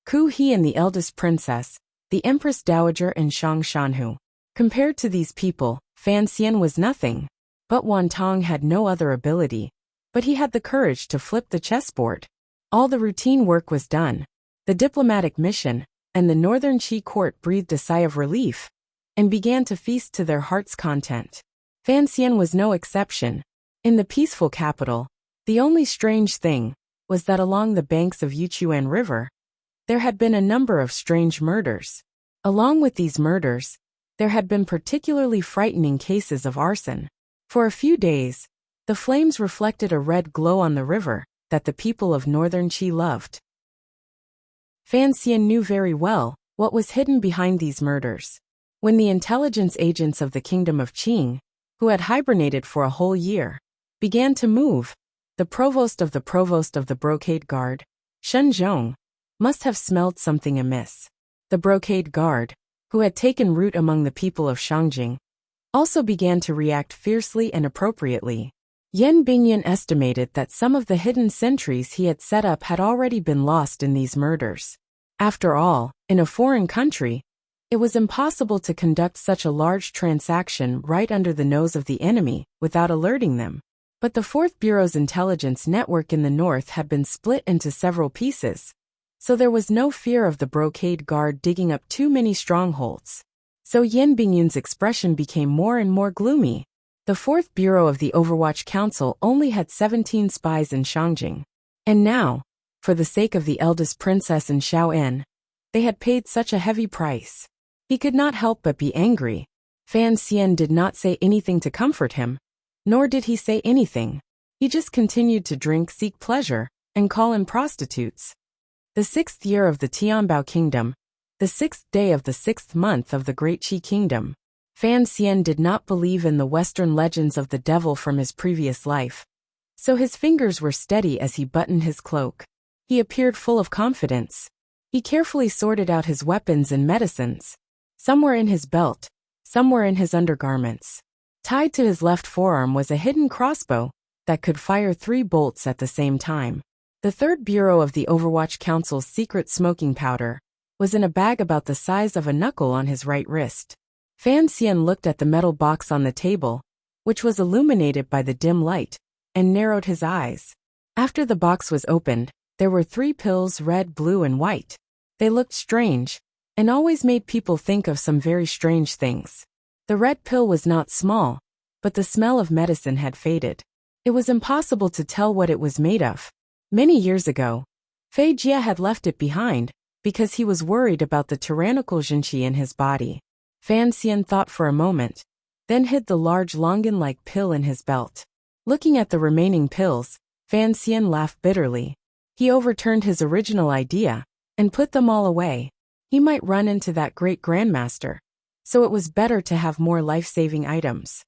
Ku He and the eldest princess, the Empress Dowager and Shang Shanhu. Compared to these people, Fan Xian was nothing. But Wan Tong had no other ability, but he had the courage to flip the chessboard. All the routine work was done. The diplomatic mission, and the Northern Qi court breathed a sigh of relief, and began to feast to their heart's content. Fan Xian was no exception. In the peaceful capital, the only strange thing was that along the banks of Yuchuan River, there had been a number of strange murders. Along with these murders, there had been particularly frightening cases of arson. For a few days, the flames reflected a red glow on the river that the people of Northern Qi loved. Fan Xian knew very well what was hidden behind these murders. When the intelligence agents of the Kingdom of Qing, who had hibernated for a whole year, began to move, the provost of the brocade guard, Shen Zhong, must have smelled something amiss. The brocade guard, who had taken root among the people of Shangjing, also began to react fiercely and appropriately. Yan Bingyan estimated that some of the hidden sentries he had set up had already been lost in these murders. After all, in a foreign country, it was impossible to conduct such a large transaction right under the nose of the enemy without alerting them. But the 4th Bureau's intelligence network in the north had been split into several pieces, so there was no fear of the brocade guard digging up too many strongholds. So Yan Bingyan's expression became more and more gloomy. The 4th Bureau of the Overwatch Council only had 17 spies in Shangjing. And now, for the sake of the eldest princess and Shaoan, they had paid such a heavy price. He could not help but be angry. Fan Xian did not say anything to comfort him, nor did he say anything. He just continued to drink, seek pleasure, and call in prostitutes. The 6th year of the Tianbao Kingdom, the 6th day of the 6th month of the Great Qi Kingdom. Fan Xian did not believe in the Western legends of the devil from his previous life, so his fingers were steady as he buttoned his cloak. He appeared full of confidence. He carefully sorted out his weapons and medicines. Some were in his belt, some were in his undergarments. Tied to his left forearm was a hidden crossbow that could fire 3 bolts at the same time. The 3rd Bureau of the Overwatch Council's secret smoking powder was in a bag about the size of a knuckle on his right wrist. Fan Xian looked at the metal box on the table, which was illuminated by the dim light, and narrowed his eyes. After the box was opened, there were 3 pills, red, blue, and white. They looked strange, and always made people think of some very strange things. The red pill was not small, but the smell of medicine had faded. It was impossible to tell what it was made of. Many years ago, Fei Jie had left it behind, because he was worried about the tyrannical Jinqi in his body. Fan Xian thought for a moment, then hid the large longan-like pill in his belt. Looking at the remaining pills, Fan Xian laughed bitterly. He overturned his original idea, and put them all away. He might run into that great grandmaster, so it was better to have more life-saving items.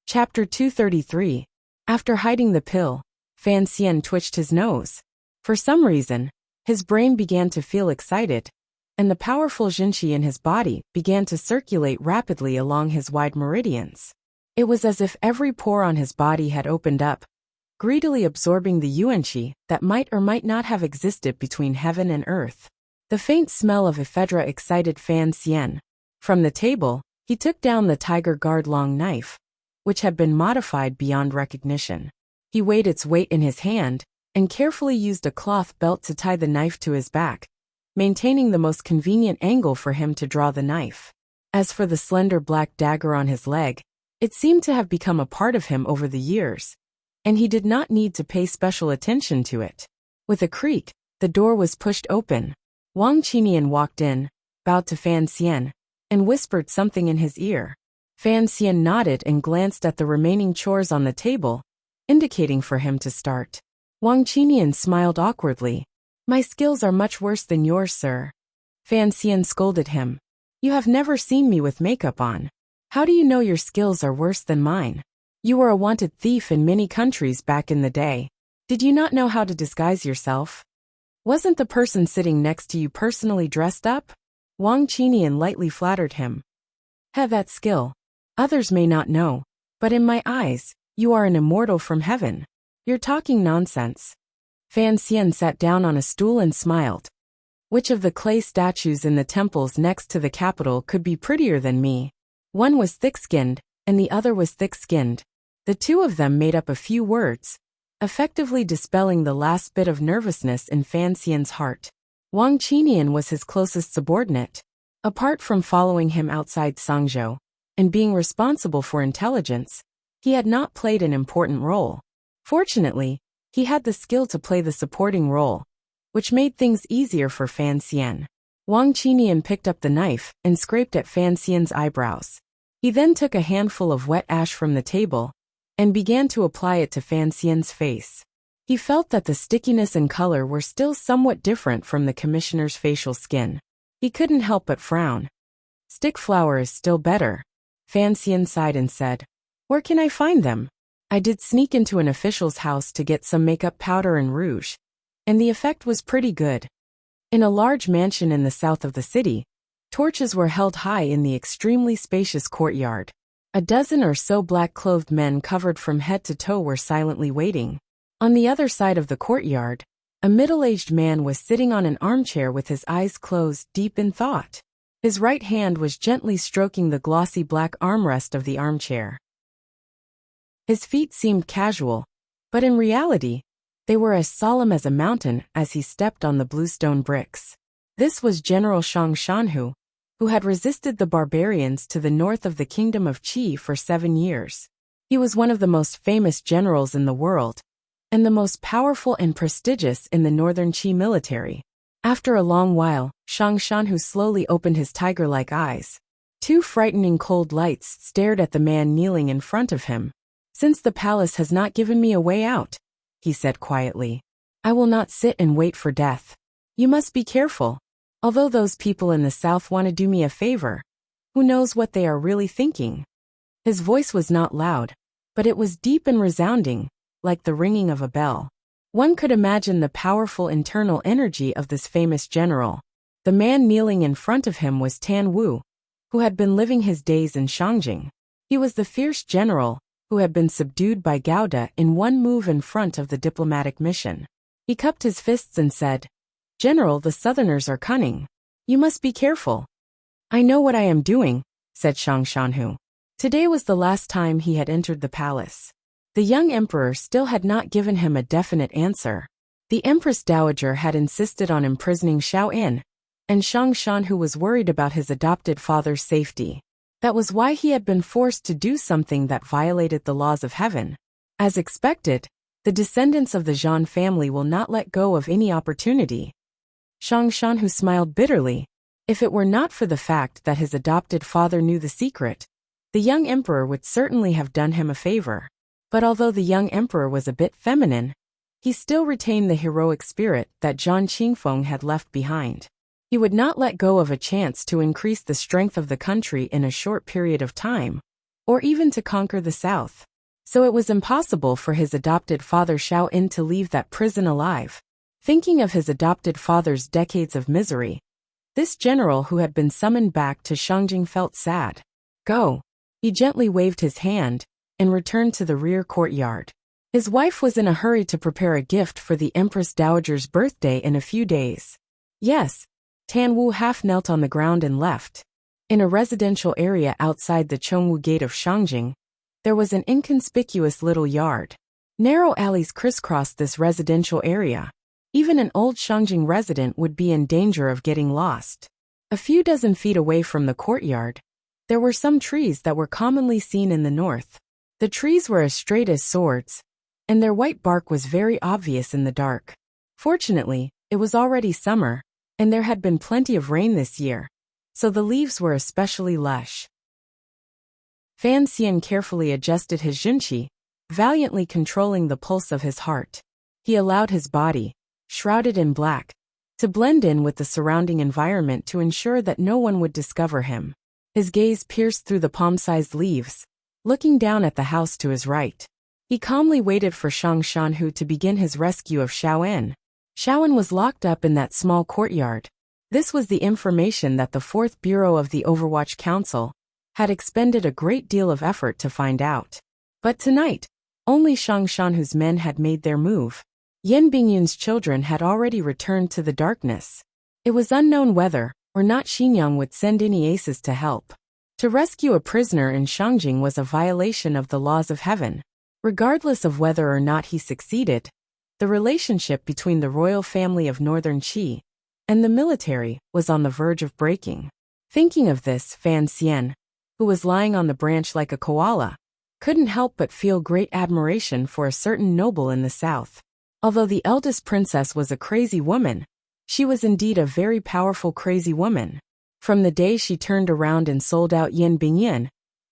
Chapter 233. After hiding the pill, Fan Xian twitched his nose. For some reason, his brain began to feel excited, and the powerful Jinqi in his body began to circulate rapidly along his wide meridians. It was as if every pore on his body had opened up, greedily absorbing the yuanqi that might or might not have existed between heaven and earth. The faint smell of ephedra excited Fan Xian. From the table, he took down the tiger guard long knife, which had been modified beyond recognition. He weighed its weight in his hand and carefully used a cloth belt to tie the knife to his back, maintaining the most convenient angle for him to draw the knife. As for the slender black dagger on his leg, it seemed to have become a part of him over the years, and he did not need to pay special attention to it. With a creak, the door was pushed open. Wang Qinian walked in, bowed to Fan Xian, and whispered something in his ear. Fan Xian nodded and glanced at the remaining chores on the table, indicating for him to start. Wang Qinian smiled awkwardly. "My skills are much worse than yours, sir." Fan Xian scolded him. "You have never seen me with makeup on. How do you know your skills are worse than mine? You were a wanted thief in many countries back in the day. Did you not know how to disguise yourself? Wasn't the person sitting next to you personally dressed up?" Wang Qinian lightly flattered him. "Have that skill. Others may not know, but in my eyes, you are an immortal from heaven. You're talking nonsense." Fan Xian sat down on a stool and smiled. "Which of the clay statues in the temples next to the capital could be prettier than me?" One was thick-skinned, and the other was thick-skinned. The two of them made up a few words, effectively dispelling the last bit of nervousness in Fan Xian's heart. Wang Qinian was his closest subordinate. Apart from following him outside Sangzhou and being responsible for intelligence, he had not played an important role. Fortunately, he had the skill to play the supporting role, which made things easier for Fan Xian. Wang Qinian picked up the knife and scraped at Fan Xian's eyebrows. He then took a handful of wet ash from the table and began to apply it to Fan Xian's face. He felt that the stickiness and color were still somewhat different from the commissioner's facial skin. He couldn't help but frown. "Stick flour is still better." Fan Xian sighed and said, "Where can I find them? I did sneak into an official's house to get some makeup powder and rouge, and the effect was pretty good." In a large mansion in the south of the city, torches were held high in the extremely spacious courtyard. A dozen or so black-clothed men covered from head to toe were silently waiting. On the other side of the courtyard, a middle-aged man was sitting on an armchair with his eyes closed, deep in thought. His right hand was gently stroking the glossy black armrest of the armchair. His feet seemed casual, but in reality, they were as solemn as a mountain as he stepped on the bluestone bricks. This was General Shang Shanhu, who had resisted the barbarians to the north of the kingdom of Qi for 7 years. He was one of the most famous generals in the world, and the most powerful and prestigious in the northern Qi military. After a long while, Shang Shanhu slowly opened his tiger-like eyes. 2 frightening cold lights stared at the man kneeling in front of him. "Since the palace has not given me a way out," he said quietly, "I will not sit and wait for death. You must be careful. Although those people in the south want to do me a favor, who knows what they are really thinking?" His voice was not loud, but it was deep and resounding, like the ringing of a bell. One could imagine the powerful internal energy of this famous general. The man kneeling in front of him was Tan Wu, who had been living his days in Shangjing. He was the fierce general who had been subdued by Gouda in one move in front of the diplomatic mission. He cupped his fists and said, "General, the Southerners are cunning. You must be careful." "I know what I am doing," said Shang Shanhu. Today was the last time he had entered the palace. The young emperor still had not given him a definite answer. The Empress Dowager had insisted on imprisoning Xiao In, and Shang Shanhu was worried about his adopted father's safety. That was why he had been forced to do something that violated the laws of heaven. As expected, the descendants of the Zhan family will not let go of any opportunity. Shang Shanhu smiled bitterly. If it were not for the fact that his adopted father knew the secret, the young emperor would certainly have done him a favor. But although the young emperor was a bit feminine, he still retained the heroic spirit that Zhan Qingfeng had left behind. He would not let go of a chance to increase the strength of the country in a short period of time, or even to conquer the south. So it was impossible for his adopted father Xiao In to leave that prison alive. Thinking of his adopted father's decades of misery, this general who had been summoned back to Shangjing felt sad. "Go." He gently waved his hand and returned to the rear courtyard. His wife was in a hurry to prepare a gift for the Empress Dowager's birthday in a few days. Yes, Tan Wu half knelt on the ground and left. In a residential area outside the Chongwu Gate of Shangjing, there was an inconspicuous little yard. Narrow alleys crisscrossed this residential area. Even an old Shangjing resident would be in danger of getting lost. A few dozen feet away from the courtyard, there were some trees that were commonly seen in the north. The trees were as straight as swords, and their white bark was very obvious in the dark. Fortunately, it was already summer, and there had been plenty of rain this year, so the leaves were especially lush. Fan Xian carefully adjusted his junqi, valiantly controlling the pulse of his heart. He allowed his body, shrouded in black, to blend in with the surrounding environment to ensure that no one would discover him. His gaze pierced through the palm-sized leaves, looking down at the house to his right. He calmly waited for Shang Shanhu to begin his rescue of Xiaoen. Xiaoen was locked up in that small courtyard. This was the information that the 4th Bureau of the Overwatch Council had expended a great deal of effort to find out. But tonight, only Shang Shanhu's men had made their move. Yan Bingyun's children had already returned to the darkness. It was unknown whether or not Xinyang would send any aces to help. To rescue a prisoner in Shangjing was a violation of the laws of heaven. Regardless of whether or not he succeeded, the relationship between the royal family of Northern Qi and the military was on the verge of breaking. Thinking of this, Fan Xian, who was lying on the branch like a koala, couldn't help but feel great admiration for a certain noble in the south. Although the eldest princess was a crazy woman, she was indeed a very powerful crazy woman. From the day she turned around and sold out Yan Bingyan,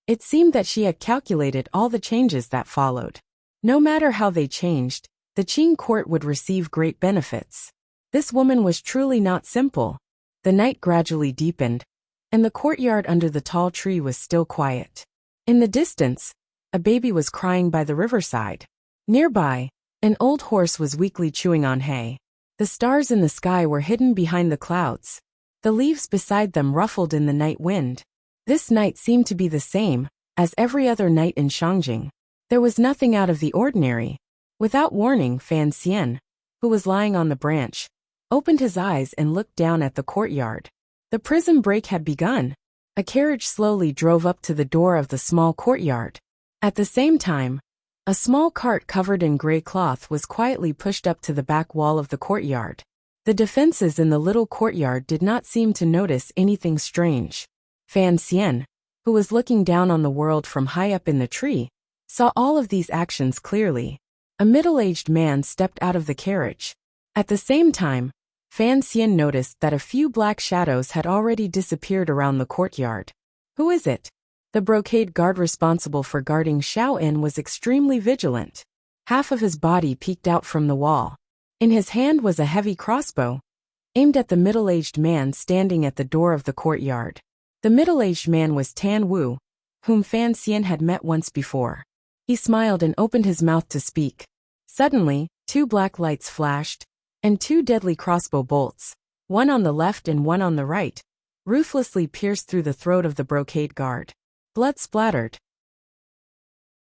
it seemed that she had calculated all the changes that followed. No matter how they changed, the Qing court would receive great benefits. This woman was truly not simple. The night gradually deepened, and the courtyard under the tall tree was still quiet. In the distance, a baby was crying by the riverside. Nearby, an old horse was weakly chewing on hay. The stars in the sky were hidden behind the clouds. The leaves beside them ruffled in the night wind. This night seemed to be the same as every other night in Shangjing. There was nothing out of the ordinary. Without warning, Fan Xian, who was lying on the branch, opened his eyes and looked down at the courtyard. The prison break had begun. A carriage slowly drove up to the door of the small courtyard. At the same time, a small cart covered in gray cloth was quietly pushed up to the back wall of the courtyard. The defenses in the little courtyard did not seem to notice anything strange. Fan Xian, who was looking down on the world from high up in the tree, saw all of these actions clearly. A middle-aged man stepped out of the carriage. At the same time, Fan Xian noticed that a few black shadows had already disappeared around the courtyard. Who is it? The brocade guard responsible for guarding Xiaoen was extremely vigilant. Half of his body peeked out from the wall. In his hand was a heavy crossbow, aimed at the middle-aged man standing at the door of the courtyard. The middle-aged man was Tan Wu, whom Fan Xian had met once before. He smiled and opened his mouth to speak. Suddenly, 2 black lights flashed, and 2 deadly crossbow bolts, one on the left and one on the right, ruthlessly pierced through the throat of the brocade guard. Blood splattered.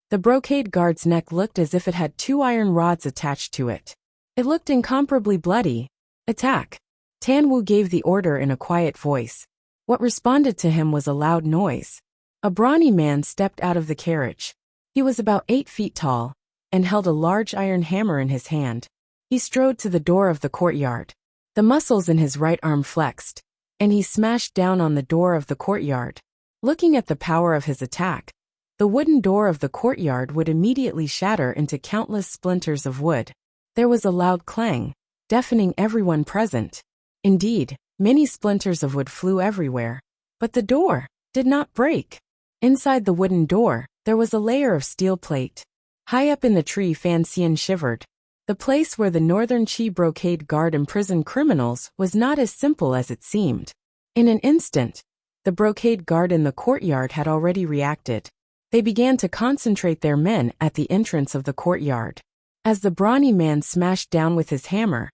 The brocade guard's neck looked as if it had 2 iron rods attached to it. It looked incomparably bloody. Attack! Tan Wu gave the order in a quiet voice. What responded to him was a loud noise. A brawny man stepped out of the carriage. He was about 8 feet tall, and held a large iron hammer in his hand. He strode to the door of the courtyard. The muscles in his right arm flexed, and he smashed down on the door of the courtyard. Looking at the power of his attack, the wooden door of the courtyard would immediately shatter into countless splinters of wood. There was a loud clang, deafening everyone present. Indeed, many splinters of wood flew everywhere. But the door did not break. Inside the wooden door, there was a layer of steel plate. High up in the tree, Fan Xian shivered. The place where the Northern Qi brocade guard imprisoned criminals was not as simple as it seemed. In an instant, the brocade guard in the courtyard had already reacted. They began to concentrate their men at the entrance of the courtyard. As the brawny man smashed down with his hammer,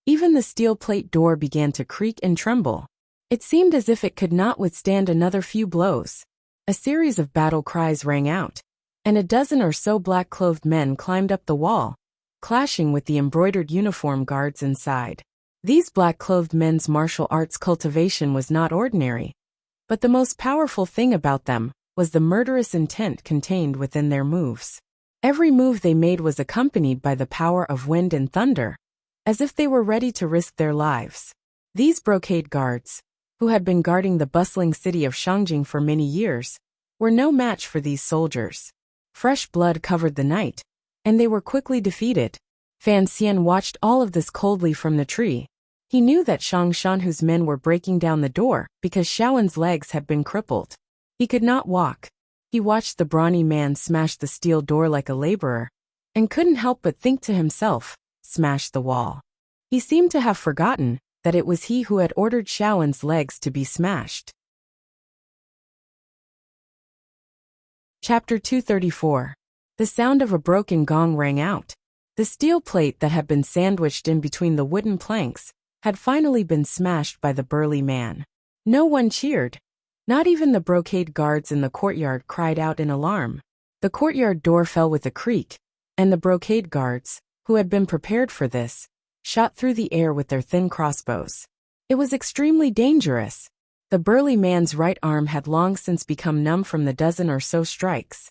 even the steel plate door began to creak and tremble. It seemed as if it could not withstand another few blows. A series of battle cries rang out. and a dozen or so black-clothed men climbed up the wall, clashing with the embroidered uniform guards inside. These black-clothed men's martial arts cultivation was not ordinary, but the most powerful thing about them was the murderous intent contained within their moves. Every move they made was accompanied by the power of wind and thunder, as if they were ready to risk their lives. These brocade guards, who had been guarding the bustling city of Shangjing for many years, were no match for these soldiers. Fresh blood covered the night, and they were quickly defeated. Fan Xian watched all of this coldly from the tree. He knew that Shang Shanhu's men were breaking down the door because Xiaowen's legs had been crippled. He could not walk. He watched the brawny man smash the steel door like a laborer, and couldn't help but think to himself, smash the wall. He seemed to have forgotten that it was he who had ordered Xiaowen's legs to be smashed. Chapter 234. The sound of a broken gong rang out. The steel plate that had been sandwiched in between the wooden planks had finally been smashed by the burly man. No one cheered. Not even the brocade guards in the courtyard cried out in alarm. The courtyard door fell with a creak, and the brocade guards, who had been prepared for this, shot through the air with their thin crossbows. It was extremely dangerous. The burly man's right arm had long since become numb from the dozen or so strikes,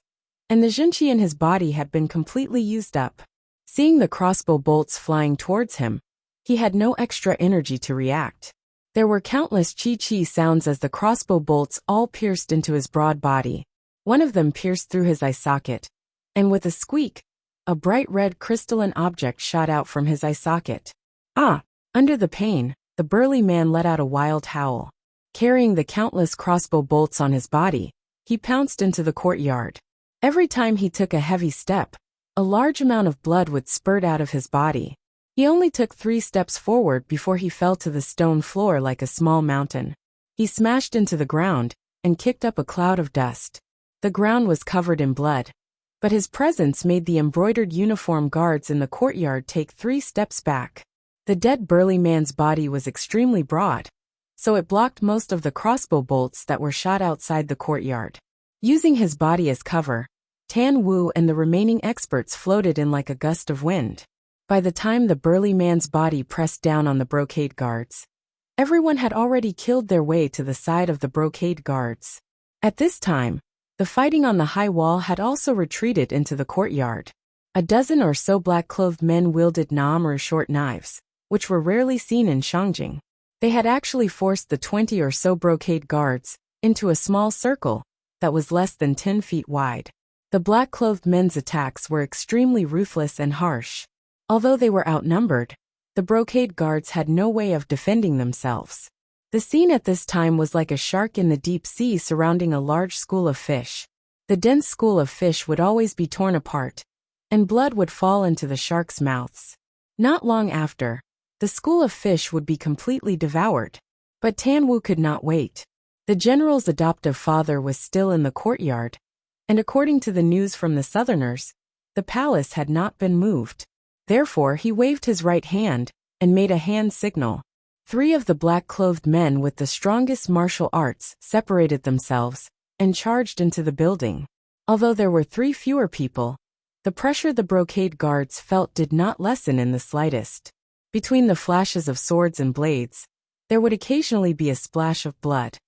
and the junqi in his body had been completely used up. Seeing the crossbow bolts flying towards him, he had no extra energy to react. There were countless chi-chi sounds as the crossbow bolts all pierced into his broad body. One of them pierced through his eye socket, and with a squeak, a bright red crystalline object shot out from his eye socket. Ah! Under the pain, the burly man let out a wild howl. Carrying the countless crossbow bolts on his body, he pounced into the courtyard. Every time he took a heavy step, a large amount of blood would spurt out of his body. He only took 3 steps forward before he fell to the stone floor like a small mountain. He smashed into the ground and kicked up a cloud of dust. The ground was covered in blood, but his presence made the embroidered uniform guards in the courtyard take 3 steps back. The dead burly man's body was extremely broad, so it blocked most of the crossbow bolts that were shot outside the courtyard. Using his body as cover, Tan Wu and the remaining experts floated in like a gust of wind. By the time the burly man's body pressed down on the brocade guards, everyone had already killed their way to the side of the brocade guards. At this time, the fighting on the high wall had also retreated into the courtyard. A dozen or so black-clothed men wielded nam or short knives, which were rarely seen in Shangjing. They had actually forced the 20 or so brocade guards into a small circle that was less than 10 feet wide. The black-clothed men's attacks were extremely ruthless and harsh. Although they were outnumbered, the brocade guards had no way of defending themselves. The scene at this time was like a shark in the deep sea surrounding a large school of fish. The dense school of fish would always be torn apart, and blood would fall into the sharks' mouths. Not long after, the school of fish would be completely devoured. But Tan Wu could not wait. The general's adoptive father was still in the courtyard, and according to the news from the southerners, the palace had not been moved. Therefore he waved his right hand and made a hand signal. 3 of the black-clothed men with the strongest martial arts separated themselves and charged into the building. Although there were 3 fewer people, the pressure the brocade guards felt did not lessen in the slightest. Between the flashes of swords and blades, there would occasionally be a splash of blood.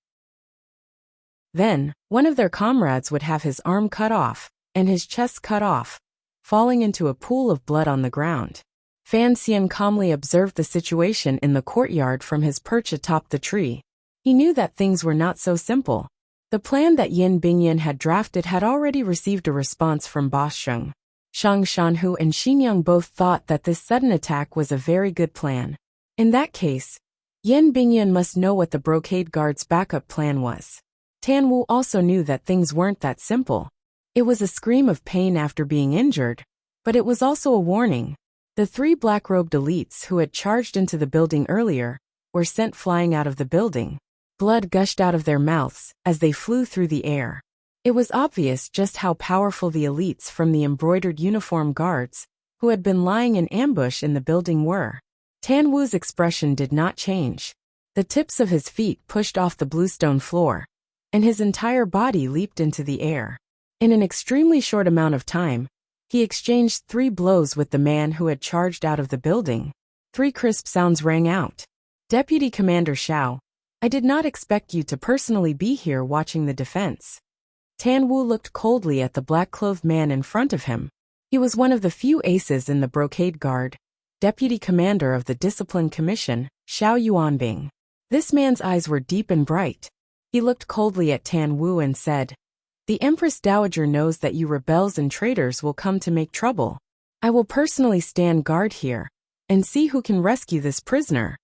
Then, one of their comrades would have his arm cut off and his chest cut off, falling into a pool of blood on the ground. Fan Xian calmly observed the situation in the courtyard from his perch atop the tree. He knew that things were not so simple. The plan that Yin Bingyan had drafted had already received a response from Boss Sheng. Shang Shanhu and Xinyang both thought that this sudden attack was a very good plan. In that case, Yin Bingyan must know what the brocade guard's backup plan was. Tan Wu also knew that things weren't that simple. It was a scream of pain after being injured, but it was also a warning. The 3 black-robed elites who had charged into the building earlier were sent flying out of the building. Blood gushed out of their mouths as they flew through the air. It was obvious just how powerful the elites from the embroidered uniform guards, who had been lying in ambush in the building, were. Tan Wu's expression did not change. The tips of his feet pushed off the bluestone floor, and his entire body leaped into the air. In an extremely short amount of time, he exchanged 3 blows with the man who had charged out of the building. 3 crisp sounds rang out. Deputy Commander Xiao, I did not expect you to personally be here watching the defense. Tan Wu looked coldly at the black-clothed man in front of him. He was one of the few aces in the Brocade Guard, Deputy Commander of the Discipline Commission, Xiao Yuanbing. This man's eyes were deep and bright. He looked coldly at Tan Wu and said, The Empress Dowager knows that you rebels and traitors will come to make trouble. I will personally stand guard here and see who can rescue this prisoner.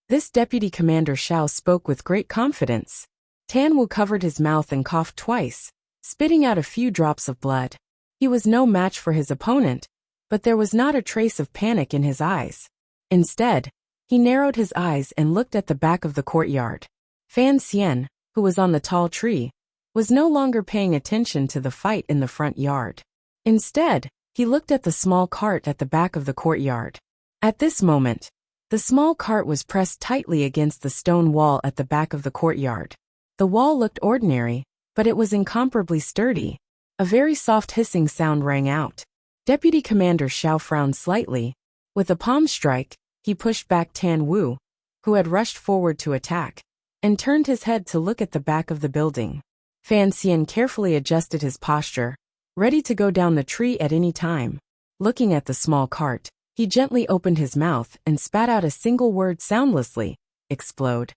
This Deputy Commander Xiao spoke with great confidence. Tan Wu covered his mouth and coughed twice, spitting out a few drops of blood. He was no match for his opponent, but there was not a trace of panic in his eyes. Instead, he narrowed his eyes and looked at the back of the courtyard. Fan Xian, who was on the tall tree, was no longer paying attention to the fight in the front yard. Instead, he looked at the small cart at the back of the courtyard. At this moment, the small cart was pressed tightly against the stone wall at the back of the courtyard. The wall looked ordinary, but it was incomparably sturdy. A very soft hissing sound rang out. Deputy Commander Xiao frowned slightly. With a palm strike, he pushed back Tan Wu, who had rushed forward to attack, and turned his head to look at the back of the building. Fan Xian carefully adjusted his posture, ready to go down the tree at any time. Looking at the small cart, he gently opened his mouth and spat out a single word soundlessly, explode.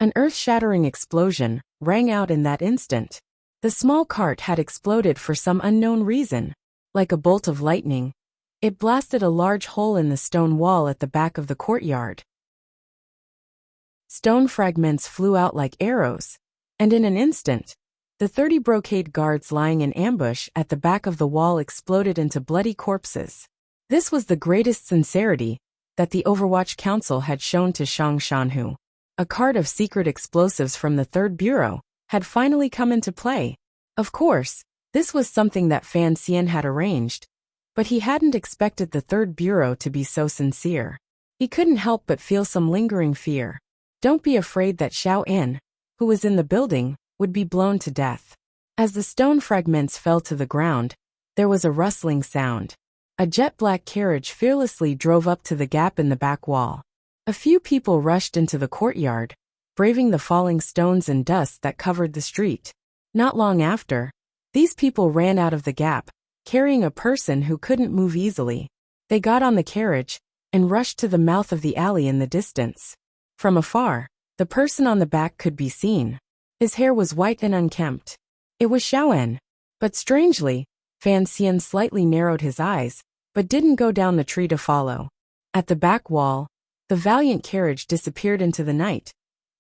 An earth-shattering explosion rang out in that instant. The small cart had exploded for some unknown reason. Like a bolt of lightning, it blasted a large hole in the stone wall at the back of the courtyard. Stone fragments flew out like arrows, and in an instant, the 30 brocade guards lying in ambush at the back of the wall exploded into bloody corpses. This was the greatest sincerity that the Overwatch Council had shown to Shang Shanhu. A cart of secret explosives from the 3rd Bureau had finally come into play. Of course, this was something that Fan Xian had arranged, but he hadn't expected the 3rd Bureau to be so sincere. He couldn't help but feel some lingering fear. Don't be afraid that Xiao En, who was in the building, would be blown to death. As the stone fragments fell to the ground, there was a rustling sound. A jet-black carriage fearlessly drove up to the gap in the back wall. A few people rushed into the courtyard, braving the falling stones and dust that covered the street. Not long after, these people ran out of the gap, carrying a person who couldn't move easily. They got on the carriage and rushed to the mouth of the alley in the distance. From afar, the person on the back could be seen. His hair was white and unkempt. It was Xiaoen. But strangely, Fan Xian slightly narrowed his eyes, but didn't go down the tree to follow. At the back wall, the valiant carriage disappeared into the night,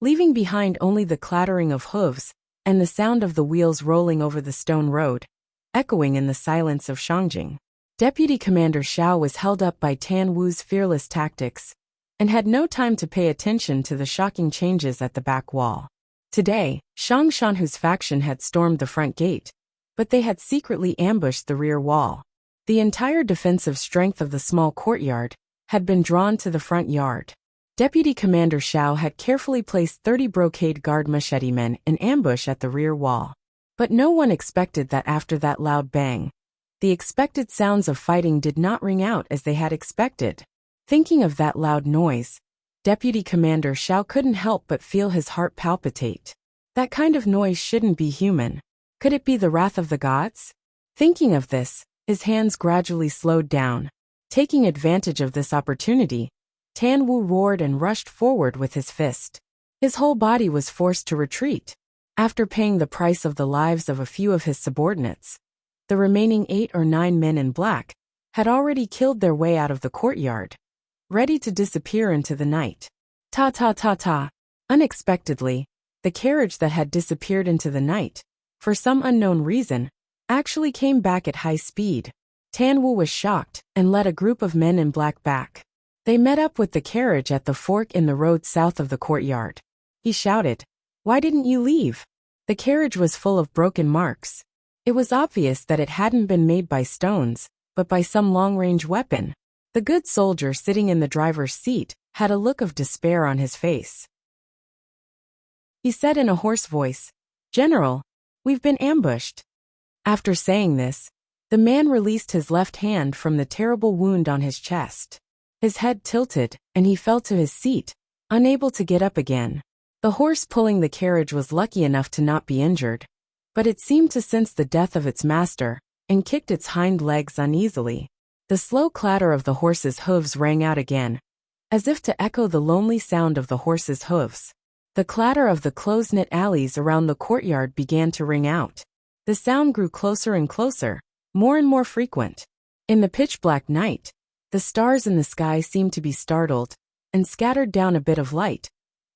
leaving behind only the clattering of hooves and the sound of the wheels rolling over the stone road, echoing in the silence of Shangjing. Deputy Commander Xiao was held up by Tan Wu's fearless tactics, and had no time to pay attention to the shocking changes at the back wall. Today, Shang Shanhu's faction had stormed the front gate, but they had secretly ambushed the rear wall. The entire defensive strength of the small courtyard had been drawn to the front yard. Deputy Commander Xiao had carefully placed 30 brocade guard machete men in ambush at the rear wall. But no one expected that after that loud bang, the expected sounds of fighting did not ring out as they had expected. Thinking of that loud noise, Deputy Commander Xiao couldn't help but feel his heart palpitate. That kind of noise shouldn't be human. Could it be the wrath of the gods? Thinking of this, his hands gradually slowed down. Taking advantage of this opportunity, Tan Wu roared and rushed forward with his fist. His whole body was forced to retreat. After paying the price of the lives of a few of his subordinates, the remaining 8 or 9 men in black had already killed their way out of the courtyard, ready to disappear into the night. Ta ta ta ta. Unexpectedly, the carriage that had disappeared into the night, for some unknown reason, actually came back at high speed. Tan Wu was shocked and led a group of men in black back. They met up with the carriage at the fork in the road south of the courtyard. He shouted, "Why didn't you leave?" The carriage was full of broken marks. It was obvious that it hadn't been made by stones, but by some long-range weapon. The good soldier sitting in the driver's seat had a look of despair on his face. He said in a hoarse voice, "General, we've been ambushed." After saying this, the man released his left hand from the terrible wound on his chest. His head tilted, and he fell to his seat, unable to get up again. The horse pulling the carriage was lucky enough to not be injured, but it seemed to sense the death of its master, and kicked its hind legs uneasily. The slow clatter of the horse's hooves rang out again, as if to echo the lonely sound of the horse's hooves. The clatter of the close-knit alleys around the courtyard began to ring out. The sound grew closer and closer, more and more frequent. In the pitch-black night, the stars in the sky seemed to be startled, and scattered down a bit of light,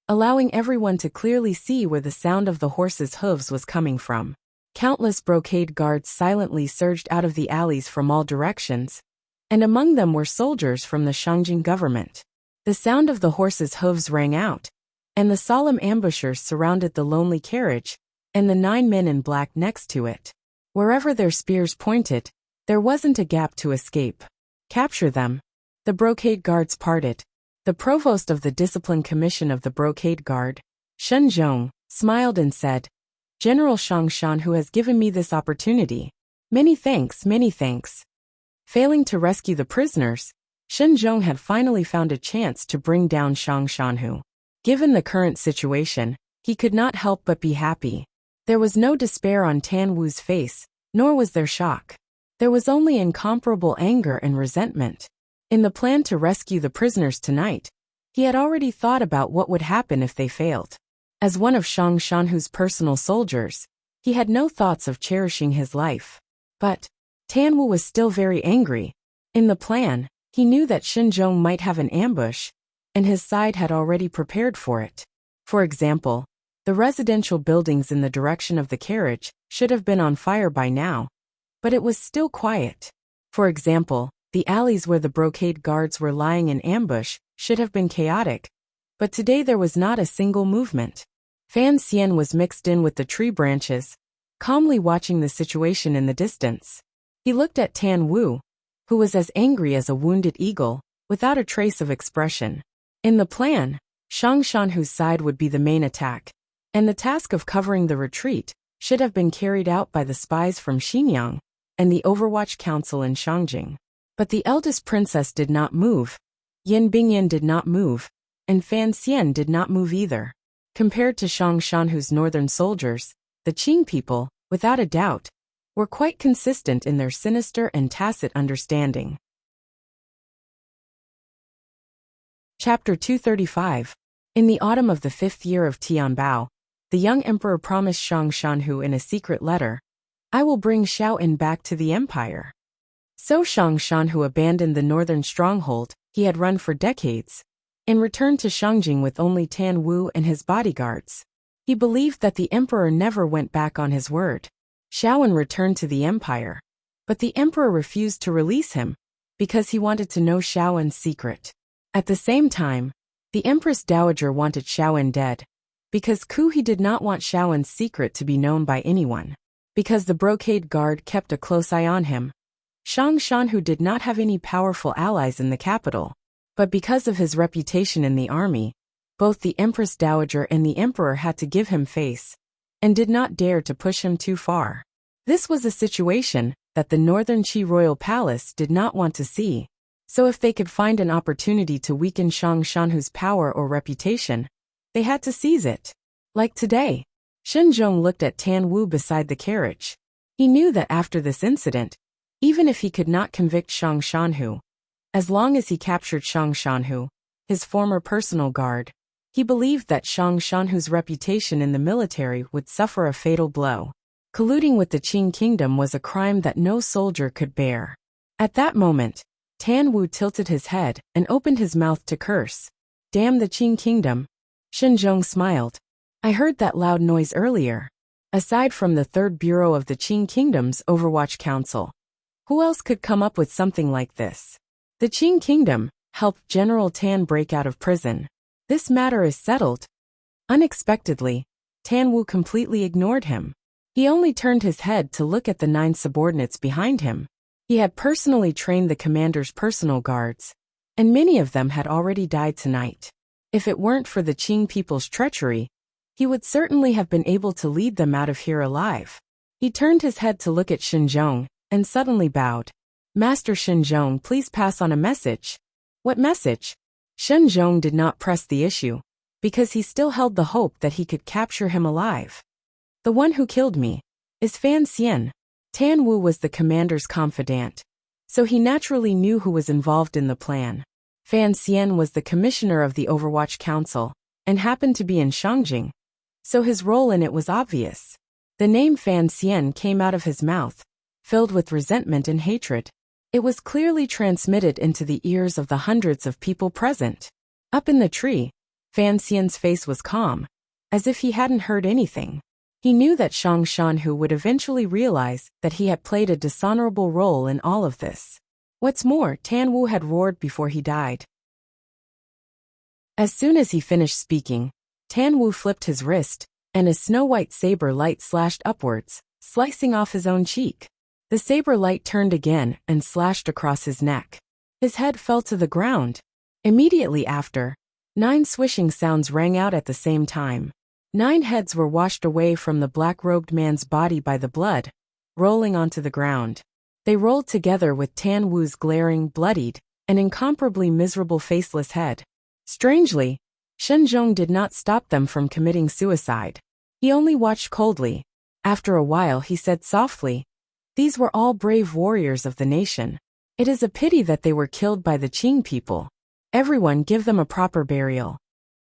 allowing everyone to clearly see where the sound of the horse's hooves was coming from. Countless brocade guards silently surged out of the alleys from all directions, and among them were soldiers from the Shangjing government. The sound of the horse's hooves rang out, and the solemn ambushers surrounded the lonely carriage, and the 9 men in black next to it. Wherever their spears pointed, there wasn't a gap to escape. Capture them. The brocade guards parted. The provost of the Discipline Commission of the Brocade Guard, Shen Zhong, smiled and said, "General Shangshan, who has given me this opportunity. Many thanks, many thanks." Failing to rescue the prisoners, Shen Zhong had finally found a chance to bring down Shangshanhu. Given the current situation, he could not help but be happy. There was no despair on Tan Wu's face, nor was there shock. There was only incomparable anger and resentment. In the plan to rescue the prisoners tonight, he had already thought about what would happen if they failed. As one of Shangshanhu's personal soldiers, he had no thoughts of cherishing his life. But Tan Wu was still very angry. In the plan, he knew that Shen Zhong might have an ambush, and his side had already prepared for it. For example, the residential buildings in the direction of the carriage should have been on fire by now, but it was still quiet. For example, the alleys where the brocade guards were lying in ambush should have been chaotic, but today there was not a single movement. Fan Xian was mixed in with the tree branches, calmly watching the situation in the distance. He looked at Tan Wu, who was as angry as a wounded eagle, without a trace of expression. In the plan, Shangshanhu's side would be the main attack, and the task of covering the retreat should have been carried out by the spies from Xinyang and the Overwatch Council in Shangjing. But the eldest princess did not move, Yin Bingyan did not move, and Fan Xian did not move either. Compared to Shangshanhu's northern soldiers, the Qing people, without a doubt, were quite consistent in their sinister and tacit understanding. Chapter 235. In the autumn of the 5th year of Tianbao, the young emperor promised Shangshanhu in a secret letter, "I will bring Xiaoan back to the empire." So Shangshanhu abandoned the northern stronghold he had run for decades, and returned to Shangjing with only Tan Wu and his bodyguards. He believed that the emperor never went back on his word. Xiaoan returned to the empire, but the emperor refused to release him, because he wanted to know Xiaoan's secret. At the same time, the Empress Dowager wanted Xiaoan dead, because He did not want Xiaoan's secret to be known by anyone. Because the brocade guard kept a close eye on him, Shangshanhu did not have any powerful allies in the capital. But because of his reputation in the army, both the Empress Dowager and the emperor had to give him face, and did not dare to push him too far. This was a situation that the northern Qi royal palace did not want to see. So if they could find an opportunity to weaken Shangshanhu's power or reputation, they had to seize it. Like today, Shen Zhong looked at Tan Wu beside the carriage. He knew that after this incident, even if he could not convict Shangshanhu, as long as he captured Shangshanhu, his former personal guard, he believed that Shangshanhu's reputation in the military would suffer a fatal blow. Colluding with the Qing kingdom was a crime that no soldier could bear. At that moment, Tan Wu tilted his head and opened his mouth to curse. "Damn the Qing kingdom." Shen Zhong smiled. "I heard that loud noise earlier. Aside from the 3rd Bureau of the Qing Kingdom's Overwatch Council, who else could come up with something like this? The Qing kingdom helped General Tan break out of prison. This matter is settled." Unexpectedly, Tan Wu completely ignored him. He only turned his head to look at the 9 subordinates behind him. He had personally trained the commander's personal guards, and many of them had already died tonight. If it weren't for the Qing people's treachery, he would certainly have been able to lead them out of here alive. He turned his head to look at Xinzhong, and suddenly bowed. Master Xinzhong, please pass on a message. What message? Xinzhong did not press the issue, because he still held the hope that he could capture him alive. The one who killed me is Fan Xian. Tan Wu was the commander's confidant, so he naturally knew who was involved in the plan. Fan Xian was the commissioner of the Overwatch Council, and happened to be in Shangjing, so his role in it was obvious. The name Fan Xian came out of his mouth, filled with resentment and hatred. It was clearly transmitted into the ears of the hundreds of people present. Up in the tree, Fan Xian's face was calm, as if he hadn't heard anything. He knew that Shang Shanhu would eventually realize that he had played a dishonorable role in all of this. What's more, Tan Wu had roared before he died. As soon as he finished speaking, Tan Wu flipped his wrist, and a snow-white saber light slashed upwards, slicing off his own cheek. The saber light turned again and slashed across his neck. His head fell to the ground. Immediately after, 9 swishing sounds rang out at the same time. 9 heads were washed away from the black-robed man's body by the blood, rolling onto the ground. They rolled together with Tan Wu's glaring, bloodied, and incomparably miserable faceless head. Strangely, Xinzhong did not stop them from committing suicide. He only watched coldly. After a while he said softly, "These were all brave warriors of the nation. It is a pity that they were killed by the Qing people. Everyone give them a proper burial."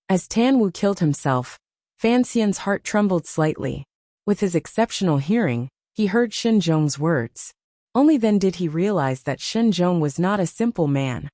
As Tan Wu killed himself, Fan Xian's heart trembled slightly. With his exceptional hearing, he heard Xinzhong's words. Only then did he realize that Xinzhong was not a simple man.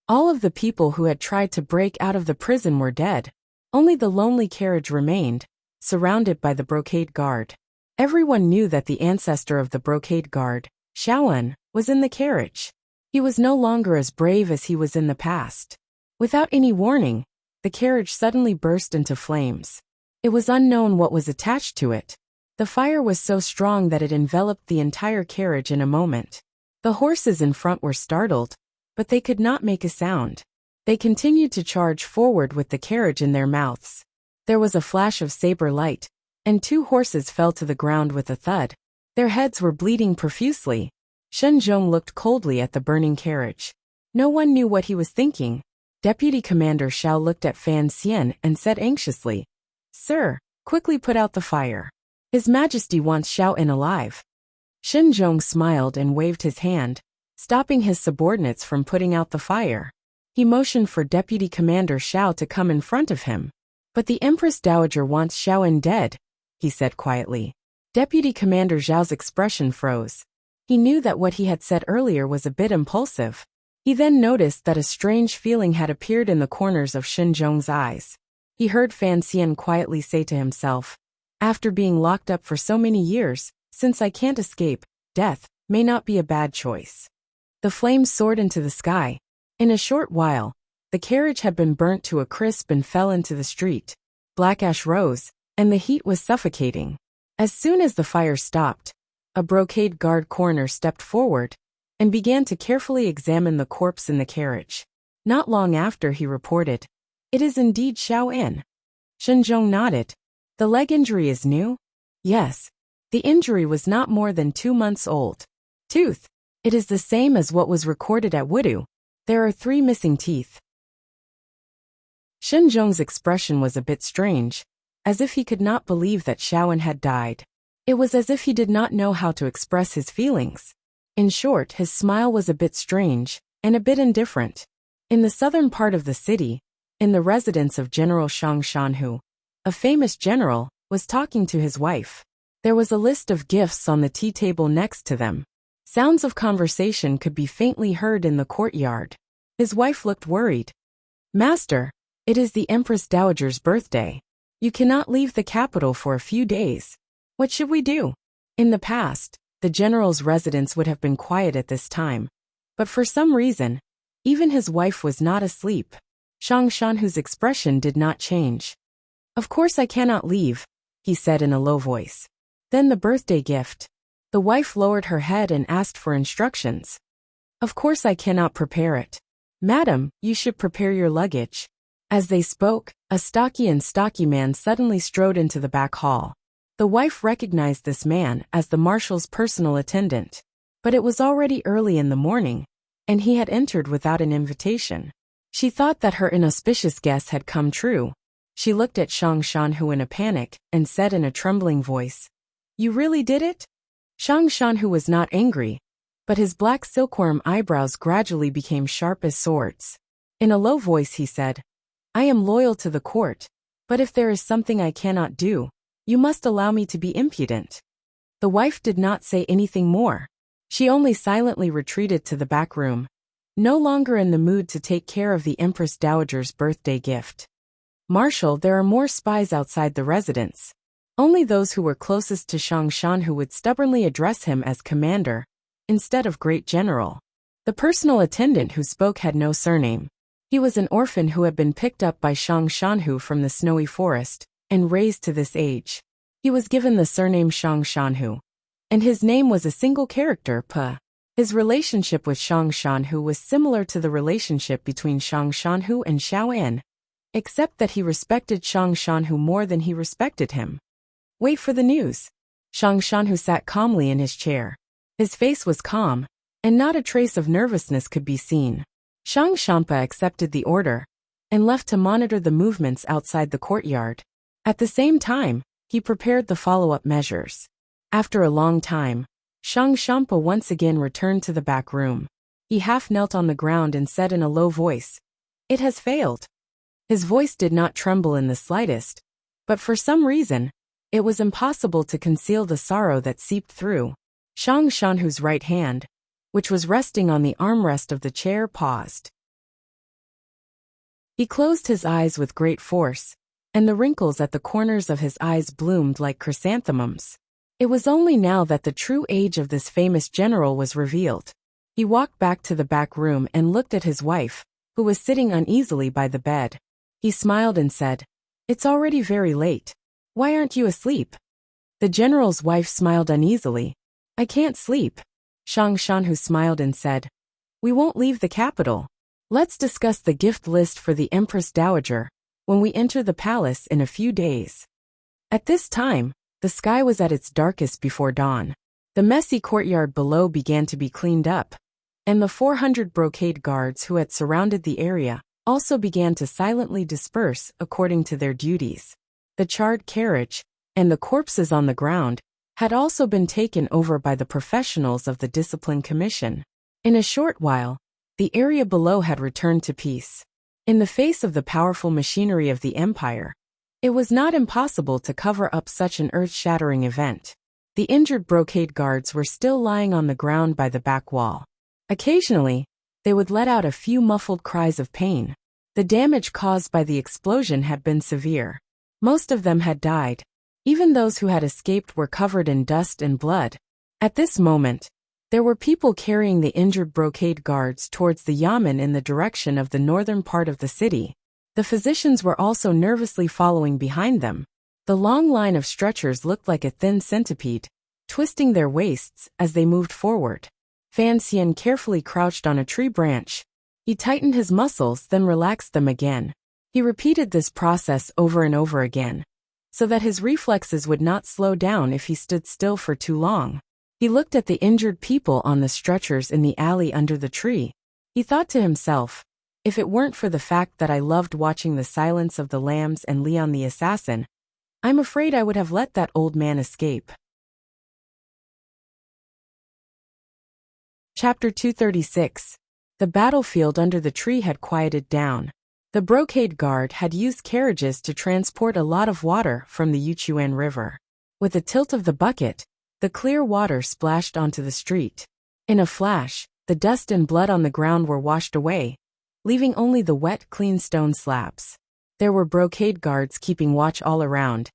All of the people who had tried to break out of the prison were dead. Only the lonely carriage remained, surrounded by the brocade guard. Everyone knew that the ancestor of the brocade guard, Xiaoan, was in the carriage. He was no longer as brave as he was in the past. Without any warning, the carriage suddenly burst into flames. It was unknown what was attached to it. The fire was so strong that it enveloped the entire carriage in a moment. The horses in front were startled, but they could not make a sound. They continued to charge forward with the carriage in their mouths. There was a flash of saber light, and 2 horses fell to the ground with a thud. Their heads were bleeding profusely. Xinzhong looked coldly at the burning carriage. No one knew what he was thinking. Deputy Commander Xiao looked at Fan Xian and said anxiously, "Sir, quickly put out the fire. His Majesty wants Xiaoan alive." Xinzhong smiled and waved his hand, stopping his subordinates from putting out the fire. He motioned for Deputy Commander Xiao to come in front of him. "But the Empress Dowager wants Xiaoan dead," he said quietly. Deputy Commander Zhao's expression froze. He knew that what he had said earlier was a bit impulsive. He then noticed that a strange feeling had appeared in the corners of Xinzhong's eyes. He heard Fan Xian quietly say to himself, "After being locked up for so many years, since I can't escape, death may not be a bad choice." The flames soared into the sky. In a short while, the carriage had been burnt to a crisp and fell into the street. Black ash rose, and the heat was suffocating. As soon as the fire stopped, a brocade guard coroner stepped forward and began to carefully examine the corpse in the carriage. Not long after, he reported, "It is indeed Xiaoan." Xinzhong nodded. "The leg injury is new?" "Yes. The injury was not more than 2 months old." "Tooth? It is the same as what was recorded at Wudu. There are 3 missing teeth." Xinzhong's expression was a bit strange, as if he could not believe that Xiaoan had died. It was as if he did not know how to express his feelings. In short, his smile was a bit strange, and a bit indifferent. In the southern part of the city, in the residence of General Shang Shanhu, a famous general was talking to his wife. There was a list of gifts on the tea table next to them. Sounds of conversation could be faintly heard in the courtyard. His wife looked worried. "Master, it is the Empress Dowager's birthday. You cannot leave the capital for a few days. What should we do?" In the past, the general's residence would have been quiet at this time, but for some reason, even his wife was not asleep. Shang Shanhu's expression did not change. "Of course I cannot leave," he said in a low voice. "Then the birthday gift." The wife lowered her head and asked for instructions. "Of course I cannot prepare it. Madam, you should prepare your luggage." As they spoke, a stocky man suddenly strode into the back hall. The wife recognized this man as the marshal's personal attendant. But it was already early in the morning, and he had entered without an invitation. She thought that her inauspicious guess had come true. She looked at Shang Shanhu in a panic and said in a trembling voice, "You really did it?" Shang Shanhu was not angry, but his black silkworm eyebrows gradually became sharp as swords. In a low voice he said, "I am loyal to the court, but if there is something I cannot do, you must allow me to be impudent." The wife did not say anything more. She only silently retreated to the back room, no longer in the mood to take care of the Empress Dowager's birthday gift. "Marshal, there are more spies outside the residence." Only those who were closest to Shang Shanhu would stubbornly address him as commander, instead of great general. The personal attendant who spoke had no surname. He was an orphan who had been picked up by Shang Shanhu from the snowy forest, and raised to this age. He was given the surname Shang Shanhu, and his name was a single character, P. His relationship with Shang Shanhu was similar to the relationship between Shang Shanhu and Xiao En, except that he respected Shang Shanhu more than he respected him. "Wait for the news." Shang Shanhu sat calmly in his chair. His face was calm, and not a trace of nervousness could be seen. Shang Shampa accepted the order, and left to monitor the movements outside the courtyard. At the same time, he prepared the follow-up measures. After a long time, Shang Shampa once again returned to the back room. He half knelt on the ground and said in a low voice, "It has failed." His voice did not tremble in the slightest, but for some reason, it was impossible to conceal the sorrow that seeped through. Shang Shanhu's right hand, which was resting on the armrest of the chair, paused. He closed his eyes with great force, and the wrinkles at the corners of his eyes bloomed like chrysanthemums. It was only now that the true age of this famous general was revealed. He walked back to the back room and looked at his wife, who was sitting uneasily by the bed. He smiled and said, "It's already very late. Why aren't you asleep?" The general's wife smiled uneasily. "I can't sleep." Shang Shanhu smiled and said, "We won't leave the capital. Let's discuss the gift list for the Empress Dowager when we enter the palace in a few days." At this time, the sky was at its darkest before dawn. The messy courtyard below began to be cleaned up, and the 400 brocade guards who had surrounded the area also began to silently disperse according to their duties. The charred carriage, and the corpses on the ground, had also been taken over by the professionals of the Discipline Commission. In a short while, the area below had returned to peace. In the face of the powerful machinery of the empire, it was not impossible to cover up such an earth-shattering event. The injured brocade guards were still lying on the ground by the back wall. Occasionally, they would let out a few muffled cries of pain. The damage caused by the explosion had been severe. Most of them had died. Even those who had escaped were covered in dust and blood. At this moment, there were people carrying the injured brocade guards towards the yamen in the direction of the northern part of the city. The physicians were also nervously following behind them. The long line of stretchers looked like a thin centipede, twisting their waists as they moved forward. Fan Xian carefully crouched on a tree branch. He tightened his muscles, then relaxed them again. He repeated this process over and over again, so that his reflexes would not slow down if he stood still for too long. He looked at the injured people on the stretchers in the alley under the tree. He thought to himself, "If it weren't for the fact that I loved watching The Silence of the Lambs and Leon the Assassin, I'm afraid I would have let that old man escape." Chapter 236. The battlefield under the tree had quieted down. The brocade guard had used carriages to transport a lot of water from the Yuchuan River. With a tilt of the bucket, the clear water splashed onto the street. In a flash, the dust and blood on the ground were washed away, leaving only the wet, clean stone slabs. There were brocade guards keeping watch all around,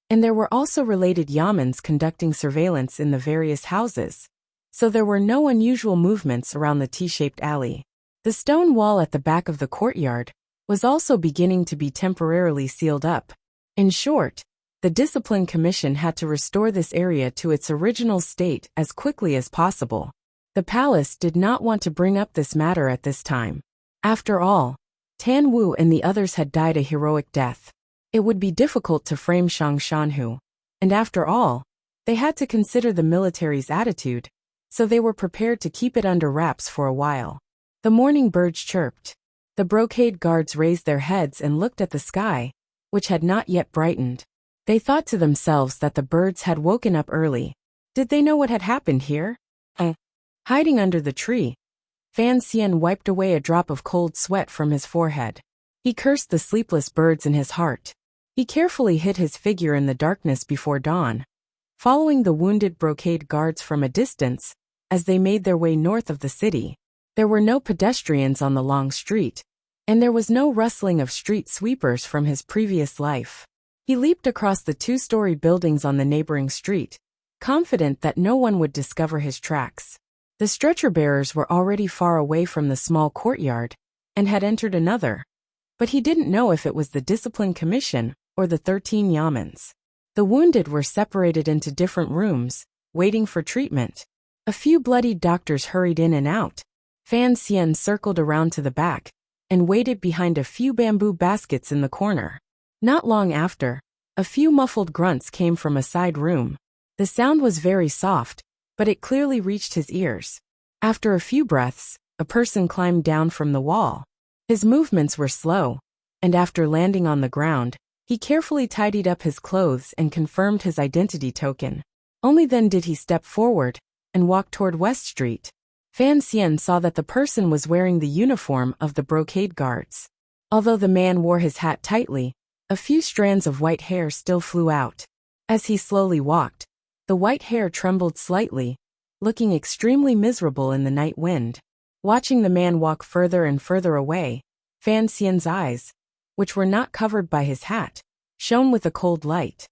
and there were also related yamens conducting surveillance in the various houses, so there were no unusual movements around the T-shaped alley. The stone wall at the back of the courtyard was also beginning to be temporarily sealed up. In short, the Discipline Commission had to restore this area to its original state as quickly as possible. The palace did not want to bring up this matter at this time. After all, Tan Wu and the others had died a heroic death. It would be difficult to frame Shang Shanhu, And after all, they had to consider the military's attitude, so they were prepared to keep it under wraps for a while. The morning birds chirped. The brocade guards raised their heads and looked at the sky, which had not yet brightened. They thought to themselves that the birds had woken up early. Did they know what had happened here? Hiding under the tree, Fan Xian wiped away a drop of cold sweat from his forehead. He cursed the sleepless birds in his heart. He carefully hid his figure in the darkness before dawn, following the wounded brocade guards from a distance as they made their way north of the city. There were no pedestrians on the long street, and there was no rustling of street sweepers from his previous life. He leaped across the two-story buildings on the neighboring street, confident that no one would discover his tracks. The stretcher-bearers were already far away from the small courtyard and had entered another, but he didn't know if it was the Discipline Commission or the 13 yamens. The wounded were separated into different rooms, waiting for treatment. A few bloodied doctors hurried in and out. Fan Xian circled around to the back and waited behind a few bamboo baskets in the corner. Not long after, a few muffled grunts came from a side room. The sound was very soft, but it clearly reached his ears. After a few breaths, a person climbed down from the wall. His movements were slow, and after landing on the ground, he carefully tidied up his clothes and confirmed his identity token. Only then did he step forward and walk toward West Street. Fan Xian saw that the person was wearing the uniform of the brocade guards. Although the man wore his hat tightly, a few strands of white hair still flew out. As he slowly walked, the white hair trembled slightly, looking extremely miserable in the night wind. Watching the man walk further and further away, Fan Xian's eyes, which were not covered by his hat, shone with a cold light.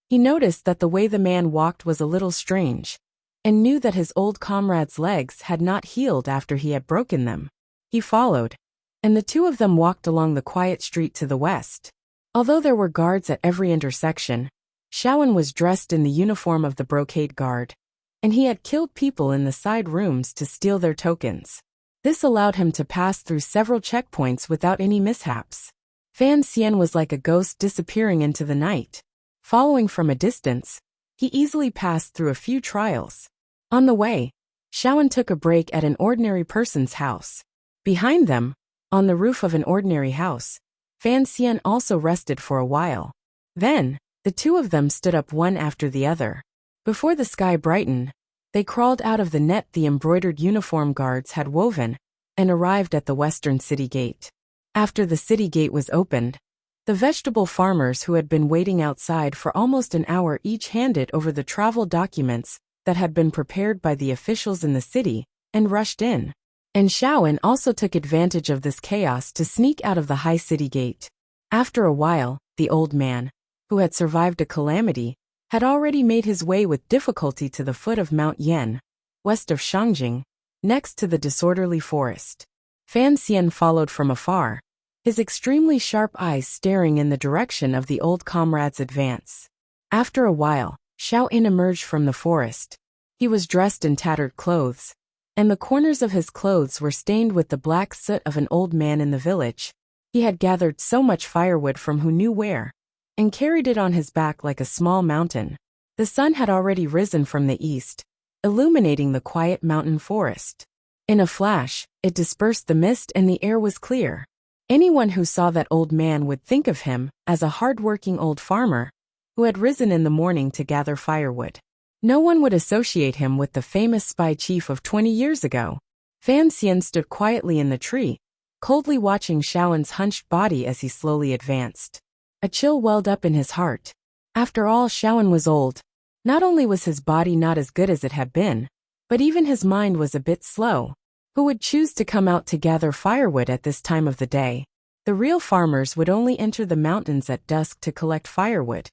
He noticed that the way the man walked was a little strange, and knew that his old comrade's legs had not healed after he had broken them. He followed, and the two of them walked along the quiet street to the west. Although there were guards at every intersection, Shaoan was dressed in the uniform of the brocade guard, and he had killed people in the side rooms to steal their tokens. This allowed him to pass through several checkpoints without any mishaps. Fan Xian was like a ghost disappearing into the night. Following from a distance, he easily passed through a few trials. On the way, Shaoan took a break at an ordinary person's house. Behind them, on the roof of an ordinary house, Fan Xian also rested for a while. Then, the two of them stood up one after the other. Before the sky brightened, they crawled out of the net the embroidered uniform guards had woven and arrived at the western city gate. After the city gate was opened, the vegetable farmers who had been waiting outside for almost an hour each handed over the travel documents that had been prepared by the officials in the city and rushed in. And Shaoan also took advantage of this chaos to sneak out of the high city gate. After a while, the old man, who had survived a calamity, had already made his way with difficulty to the foot of Mount Yan, west of Shangjing, next to the disorderly forest. Fan Xian followed from afar, his extremely sharp eyes staring in the direction of the old comrade's advance. After a while, Shaoan emerged from the forest. He was dressed in tattered clothes, and the corners of his clothes were stained with the black soot of an old man in the village. He had gathered so much firewood from who knew where, and carried it on his back like a small mountain. The sun had already risen from the east, illuminating the quiet mountain forest. In a flash, it dispersed the mist and the air was clear. Anyone who saw that old man would think of him as a hard-working old farmer who had risen in the morning to gather firewood. No one would associate him with the famous spy chief of 20 years ago. Fan Xian stood quietly in the tree, coldly watching Shaoan's hunched body as he slowly advanced. A chill welled up in his heart. After all, Shaoan was old. Not only was his body not as good as it had been, but even his mind was a bit slow. Who would choose to come out to gather firewood at this time of the day? The real farmers would only enter the mountains at dusk to collect firewood.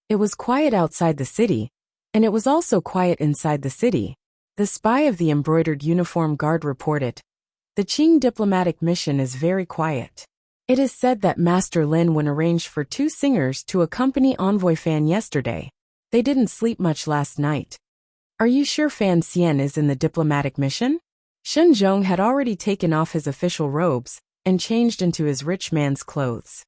It was quiet outside the city, and it was also quiet inside the city. The spy of the embroidered uniform guard reported, "The Qing diplomatic mission is very quiet. It is said that Master Lin Wen arranged for 2 singers to accompany Envoy Fan yesterday. They didn't sleep much last night." "Are you sure Fan Xian is in the diplomatic mission?" Shun Zhong had already taken off his official robes and changed into his rich man's clothes.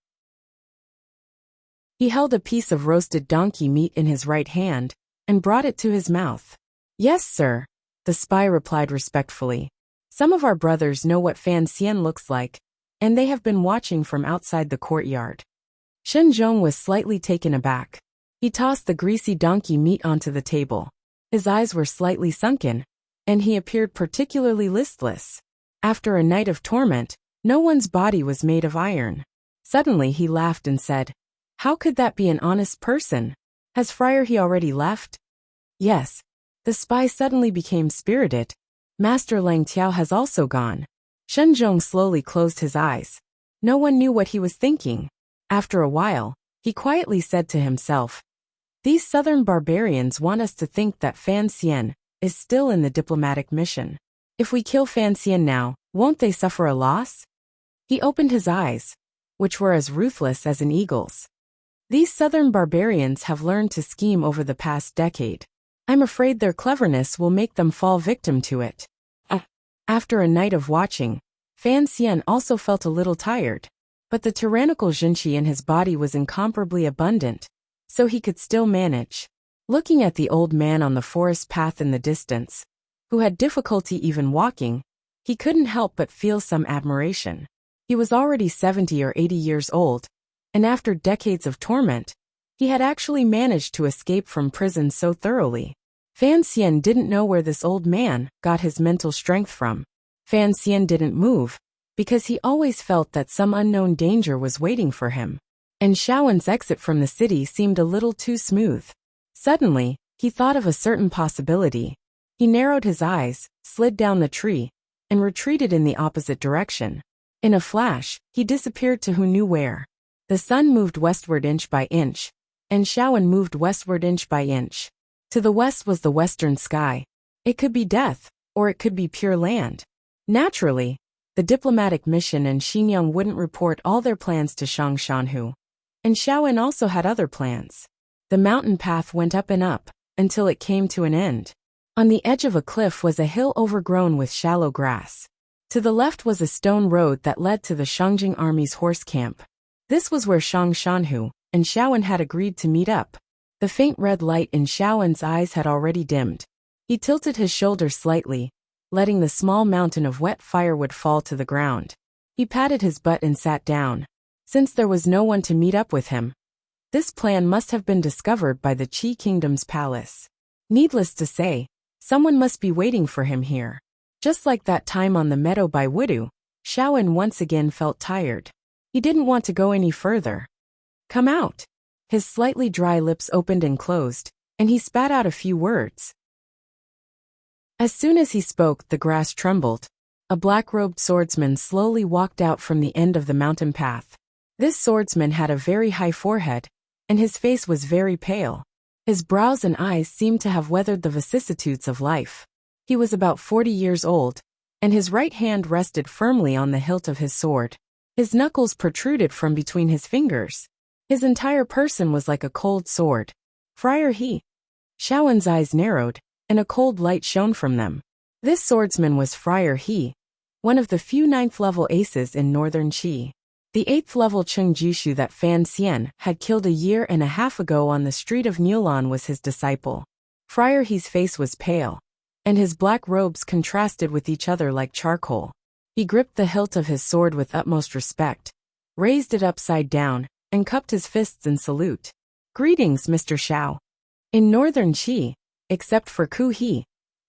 He held a piece of roasted donkey meat in his right hand and brought it to his mouth. Yes, sir, the spy replied respectfully. Some of our brothers know what Fan Xian looks like, and they have been watching from outside the courtyard. Shen Zhong was slightly taken aback. He tossed the greasy donkey meat onto the table. His eyes were slightly sunken, and he appeared particularly listless. After a night of torment, no one's body was made of iron. Suddenly he laughed and said, "How could that be an honest person? Has Friar He already left?" "Yes." The spy suddenly became spirited. "Master Lang Tiao has also gone." Shen Zhong slowly closed his eyes. No one knew what he was thinking. After a while, he quietly said to himself, "These southern barbarians want us to think that Fan Xian is still in the diplomatic mission. If we kill Fan Xian now, won't they suffer a loss?" He opened his eyes, which were as ruthless as an eagle's. "These southern barbarians have learned to scheme over the past decade. I'm afraid their cleverness will make them fall victim to it." After a night of watching, Fan Xian also felt a little tired, but the tyrannical Jinqi in his body was incomparably abundant, so he could still manage. Looking at the old man on the forest path in the distance, who had difficulty even walking, he couldn't help but feel some admiration. He was already 70 or 80 years old, and after decades of torment, he had actually managed to escape from prison so thoroughly. Fan Xian didn't know where this old man got his mental strength from. Fan Xian didn't move, because he always felt that some unknown danger was waiting for him. And Shaowen's exit from the city seemed a little too smooth. Suddenly, he thought of a certain possibility. He narrowed his eyes, slid down the tree, and retreated in the opposite direction. In a flash, he disappeared to who knew where. The sun moved westward inch by inch, and Shaowen moved westward inch by inch. To the west was the western sky. It could be death, or it could be pure land. Naturally, the diplomatic mission and Xingyang wouldn't report all their plans to Shang Shanhu. And Shaowen also had other plans. The mountain path went up and up, until it came to an end. On the edge of a cliff was a hill overgrown with shallow grass. To the left was a stone road that led to the Shangjing army's horse camp. This was where Shang Shanhu and Shaowen had agreed to meet up. The faint red light in Shaowen's eyes had already dimmed. He tilted his shoulders slightly, letting the small mountain of wet firewood fall to the ground. He patted his butt and sat down. Since there was no one to meet up with him, this plan must have been discovered by the Qi Kingdom's palace. Needless to say, someone must be waiting for him here. Just like that time on the meadow by Wudu, Shaowen once again felt tired. He didn't want to go any further. "Come out." His slightly dry lips opened and closed, and he spat out a few words. As soon as he spoke, the grass trembled. A black-robed swordsman slowly walked out from the end of the mountain path. This swordsman had a very high forehead, and his face was very pale. His brows and eyes seemed to have weathered the vicissitudes of life. He was about 40 years old, and his right hand rested firmly on the hilt of his sword. His knuckles protruded from between his fingers. His entire person was like a cold sword. "Friar He." Shaowen's eyes narrowed, and a cold light shone from them. This swordsman was Friar He, one of the few 9th-level aces in northern Qi. The 8th-level Cheng Jishu that Fan Xian had killed a year and a half ago on the street of Niulan was his disciple. Friar He's face was pale, and his black robes contrasted with each other like charcoal. He gripped the hilt of his sword with utmost respect, raised it upside down, and cupped his fists in salute. "Greetings, Mr. Xiao." In northern Qi, except for Ku He,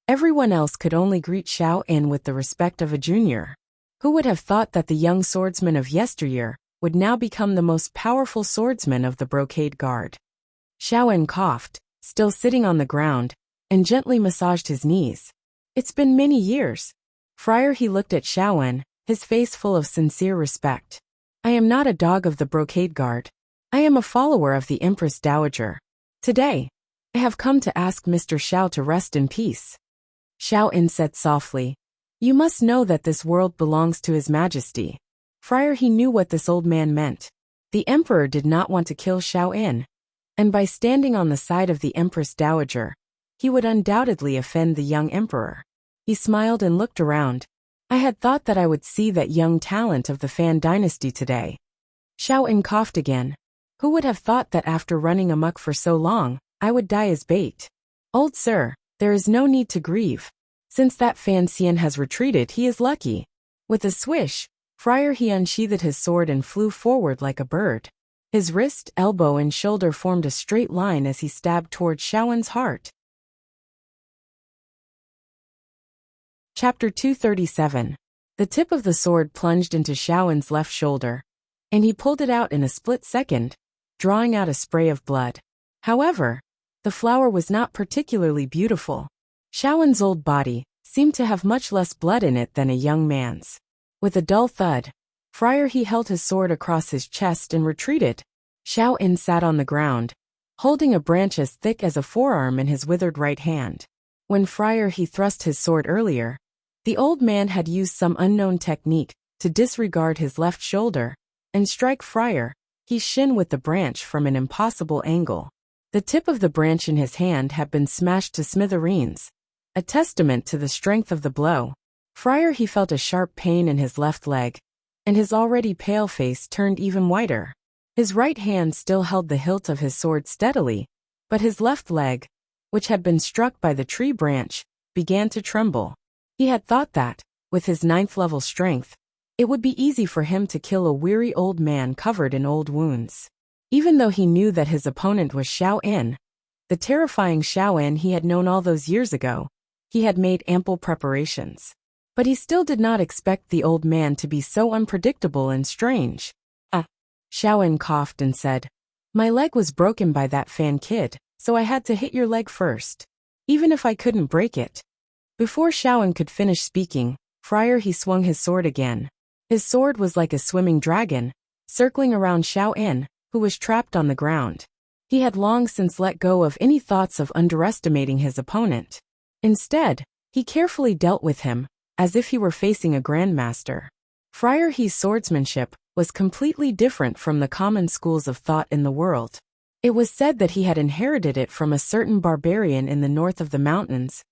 everyone else could only greet Xiao En with the respect of a junior. Who would have thought that the young swordsman of yesteryear would now become the most powerful swordsman of the Brocade Guard? Xiao En coughed, still sitting on the ground, and gently massaged his knees. "It's been many years." Friar He looked at Xiao En, his face full of sincere respect. "I am not a dog of the Brocade Guard. I am a follower of the Empress Dowager. Today, I have come to ask Mr. Xiao to rest in peace." Xiao En said softly, "You must know that this world belongs to His Majesty." Friar He knew what this old man meant. The Emperor did not want to kill Xiao En, and by standing on the side of the Empress Dowager, he would undoubtedly offend the young Emperor. He smiled and looked around. "I had thought that I would see that young talent of the Fan dynasty today." Xiao En coughed again. Who would have thought that after running amok for so long, I would die as bait? Old sir, there is no need to grieve. Since that Fansian has retreated, he is lucky. With a swish, Friar he unsheathed his sword and flew forward like a bird. His wrist, elbow and shoulder formed a straight line as he stabbed toward Xiaowen's heart. Chapter 237. The tip of the sword plunged into Xiaowen's left shoulder, and he pulled it out in a split second, drawing out a spray of blood. However, the flower was not particularly beautiful. Xiaowen's old body seemed to have much less blood in it than a young man's. With a dull thud, Friar he held his sword across his chest and retreated. Xiaowen sat on the ground, holding a branch as thick as a forearm in his withered right hand. When Friar he thrust his sword earlier, the old man had used some unknown technique to disregard his left shoulder and strike Friar he's shin with the branch from an impossible angle. The tip of the branch in his hand had been smashed to smithereens, a testament to the strength of the blow. Friar he felt a sharp pain in his left leg, and his already pale face turned even whiter. His right hand still held the hilt of his sword steadily, but his left leg, which had been struck by the tree branch, began to tremble. He had thought that, with his 9th level strength, it would be easy for him to kill a weary old man covered in old wounds. Even though he knew that his opponent was Xiaowen, the terrifying Xiaowen he had known all those years ago, he had made ample preparations. But he still did not expect the old man to be so unpredictable and strange. Xiaowen coughed and said, "My leg was broken by that Fan kid, so I had to hit your leg first. Even if I couldn't break it." Before Xiaowen could finish speaking, Friar he swung his sword again. His sword was like a swimming dragon, circling around Xiaowen, who was trapped on the ground. He had long since let go of any thoughts of underestimating his opponent. Instead, he carefully dealt with him, as if he were facing a grandmaster. Friar he's swordsmanship was completely different from the common schools of thought in the world. It was said that he had inherited it from a certain barbarian in the north of the mountains,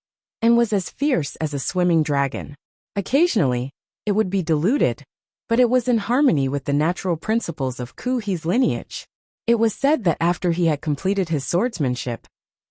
and was as fierce as a swimming dragon. Occasionally, it would be diluted, but it was in harmony with the natural principles of Ku He's lineage. It was said that after he had completed his swordsmanship,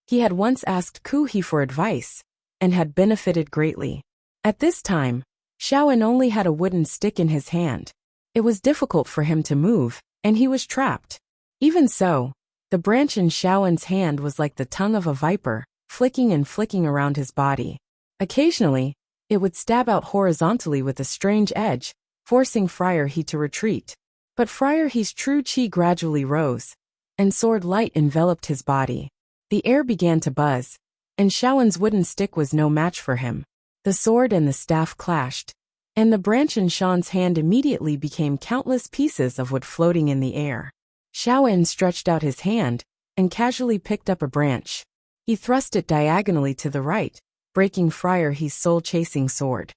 he had once asked Ku He for advice, and had benefited greatly. At this time, Xiaowen only had a wooden stick in his hand. It was difficult for him to move, and he was trapped. Even so, the branch in Xiaowen's hand was like the tongue of a viper, flicking and flicking around his body. Occasionally, it would stab out horizontally with a strange edge, forcing Friar he to retreat. But Friar he's true chi gradually rose, and sword light enveloped his body. The air began to buzz, and Xiaowen's wooden stick was no match for him. The sword and the staff clashed, and the branch in Shan's hand immediately became countless pieces of wood floating in the air. Xiaowen stretched out his hand, and casually picked up a branch. He thrust it diagonally to the right, breaking Friar he's soul-chasing sword.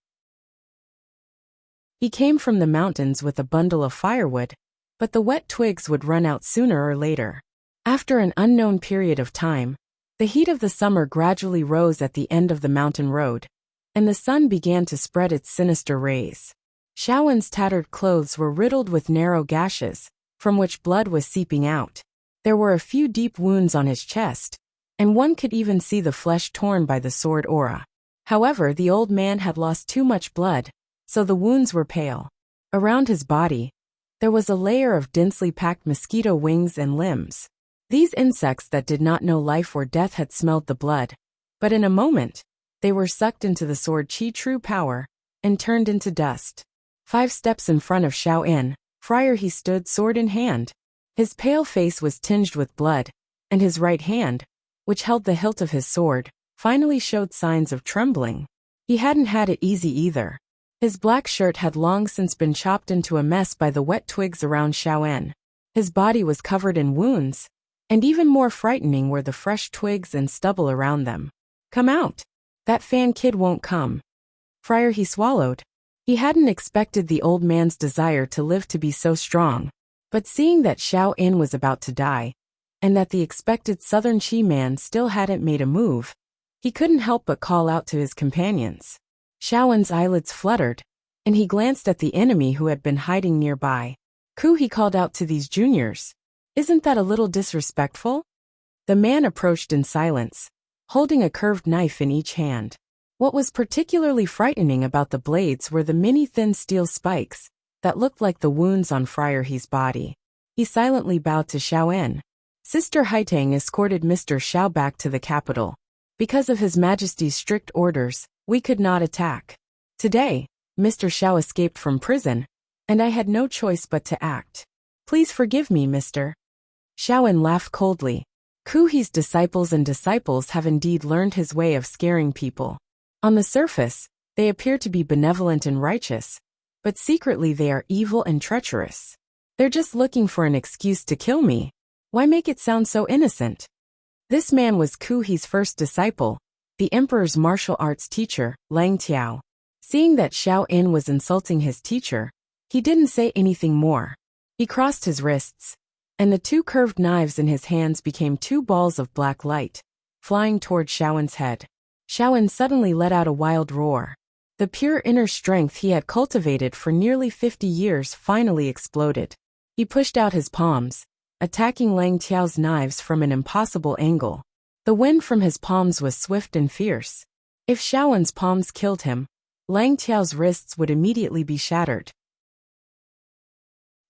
He came from the mountains with a bundle of firewood, but the wet twigs would run out sooner or later. After an unknown period of time, the heat of the summer gradually rose at the end of the mountain road, and the sun began to spread its sinister rays. Xiaowen's tattered clothes were riddled with narrow gashes, from which blood was seeping out. There were a few deep wounds on his chest, and one could even see the flesh torn by the sword aura. However, the old man had lost too much blood, so the wounds were pale. Around his body, there was a layer of densely packed mosquito wings and limbs. These insects that did not know life or death had smelled the blood, but in a moment, they were sucked into the sword chi true power, and turned into dust. 5 steps in front of Xiaowen, Friar he stood sword in hand. His pale face was tinged with blood, and his right hand, which held the hilt of his sword, finally showed signs of trembling. He hadn't had it easy either. His black shirt had long since been chopped into a mess by the wet twigs around Xiaowen. His body was covered in wounds, and even more frightening were the fresh twigs and stubble around them. "Come out. That Fan kid won't come." Friar he swallowed. He hadn't expected the old man's desire to live to be so strong, but seeing that Xiaowen was about to die, and that the expected southern Chi man still hadn't made a move, he couldn't help but call out to his companions. Xiaowen's eyelids fluttered, and he glanced at the enemy who had been hiding nearby. "Ku," he called out to these juniors. Isn't that a little disrespectful? The man approached in silence, holding a curved knife in each hand. What was particularly frightening about the blades were the many thin steel spikes that looked like the wounds on Friar He's body. He silently bowed to Xiao. Sister Haitang escorted Mr. Xiao back to the capital. Because of His Majesty's strict orders, we could not attack. Today, Mr. Xiao escaped from prison, and I had no choice but to act. Please forgive me, Mr. Xiao laughed coldly. Ku He's disciples have indeed learned his way of scaring people. On the surface, they appear to be benevolent and righteous, but secretly they are evil and treacherous. They're just looking for an excuse to kill me. Why make it sound so innocent? This man was Ku He's first disciple, the emperor's martial arts teacher, Lang Tiao. Seeing that Xiao En was insulting his teacher, he didn't say anything more. He crossed his wrists, and the two curved knives in his hands became two balls of black light, flying toward Xiao En's head. Xiao En suddenly let out a wild roar. The pure inner strength he had cultivated for nearly 50 years finally exploded. He pushed out his palms, attacking Lang Tiao's knives from an impossible angle. The wind from his palms was swift and fierce. If Xiao En's palms killed him, Lang Tiao's wrists would immediately be shattered.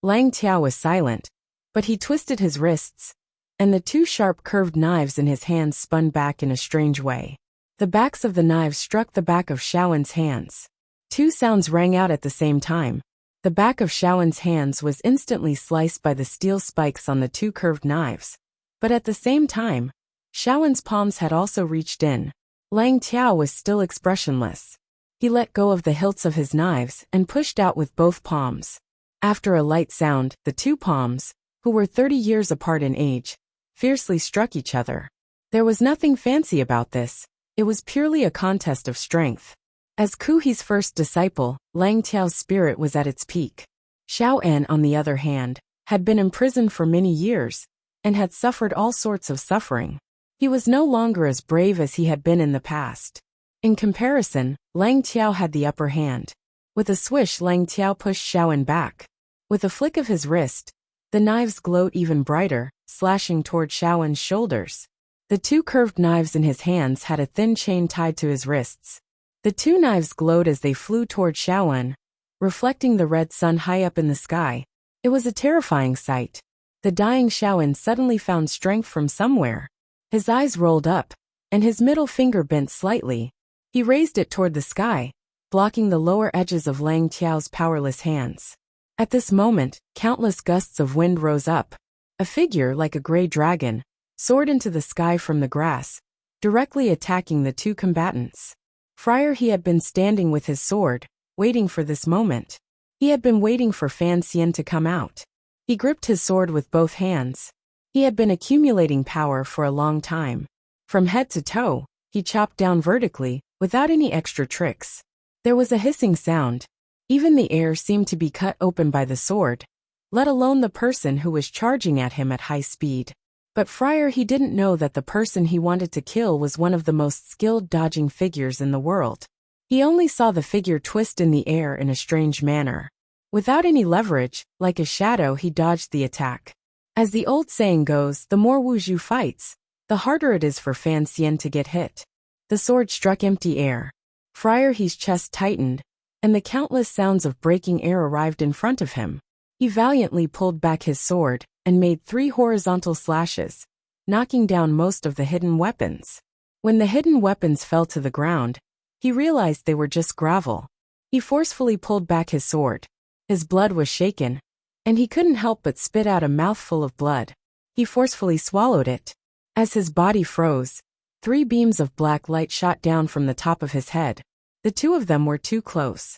Lang Tiao was silent, but he twisted his wrists, and the two sharp curved knives in his hands spun back in a strange way. The backs of the knives struck the back of Xiao En's hands. Two sounds rang out at the same time. The back of Xiao En's hands was instantly sliced by the steel spikes on the two curved knives. But at the same time, Xiao En's palms had also reached in. Lang Tiao was still expressionless. He let go of the hilts of his knives and pushed out with both palms. After a light sound, the two palms, who were 30 years apart in age, fiercely struck each other. There was nothing fancy about this. It was purely a contest of strength. As Ku He's first disciple, Lang Tiao's spirit was at its peak. Xiao En, on the other hand, had been imprisoned for many years, and had suffered all sorts of suffering. He was no longer as brave as he had been in the past. In comparison, Lang Tiao had the upper hand. With a swish, Lang Tiao pushed Xiao En back. With a flick of his wrist, the knives glowed even brighter, slashing toward Xiao En's shoulders. The two curved knives in his hands had a thin chain tied to his wrists. The two knives glowed as they flew toward Xiao En, reflecting the red sun high up in the sky. It was a terrifying sight. The dying Xiao En suddenly found strength from somewhere. His eyes rolled up, and his middle finger bent slightly. He raised it toward the sky, blocking the lower edges of Lang Tiao's powerless hands. At this moment, countless gusts of wind rose up. A figure like a gray dragon soared into the sky from the grass, directly attacking the two combatants. Friar He had been standing with his sword, waiting for this moment. He had been waiting for Fan Xian to come out. He gripped his sword with both hands. He had been accumulating power for a long time. From head to toe, he chopped down vertically, without any extra tricks. There was a hissing sound. Even the air seemed to be cut open by the sword, let alone the person who was charging at him at high speed. But Friar He didn't know that the person he wanted to kill was one of the most skilled dodging figures in the world. He only saw the figure twist in the air in a strange manner. Without any leverage, like a shadow, he dodged the attack. As the old saying goes, the more Wu Zhu fights, the harder it is for Fan Xian to get hit. The sword struck empty air. Friar He's chest tightened, and the countless sounds of breaking air arrived in front of him. He valiantly pulled back his sword and made 3 horizontal slashes, knocking down most of the hidden weapons. When the hidden weapons fell to the ground, he realized they were just gravel. He forcefully pulled back his sword. His blood was shaken, and he couldn't help but spit out a mouthful of blood. He forcefully swallowed it. As his body froze, 3 beams of black light shot down from the top of his head. The 2 of them were too close.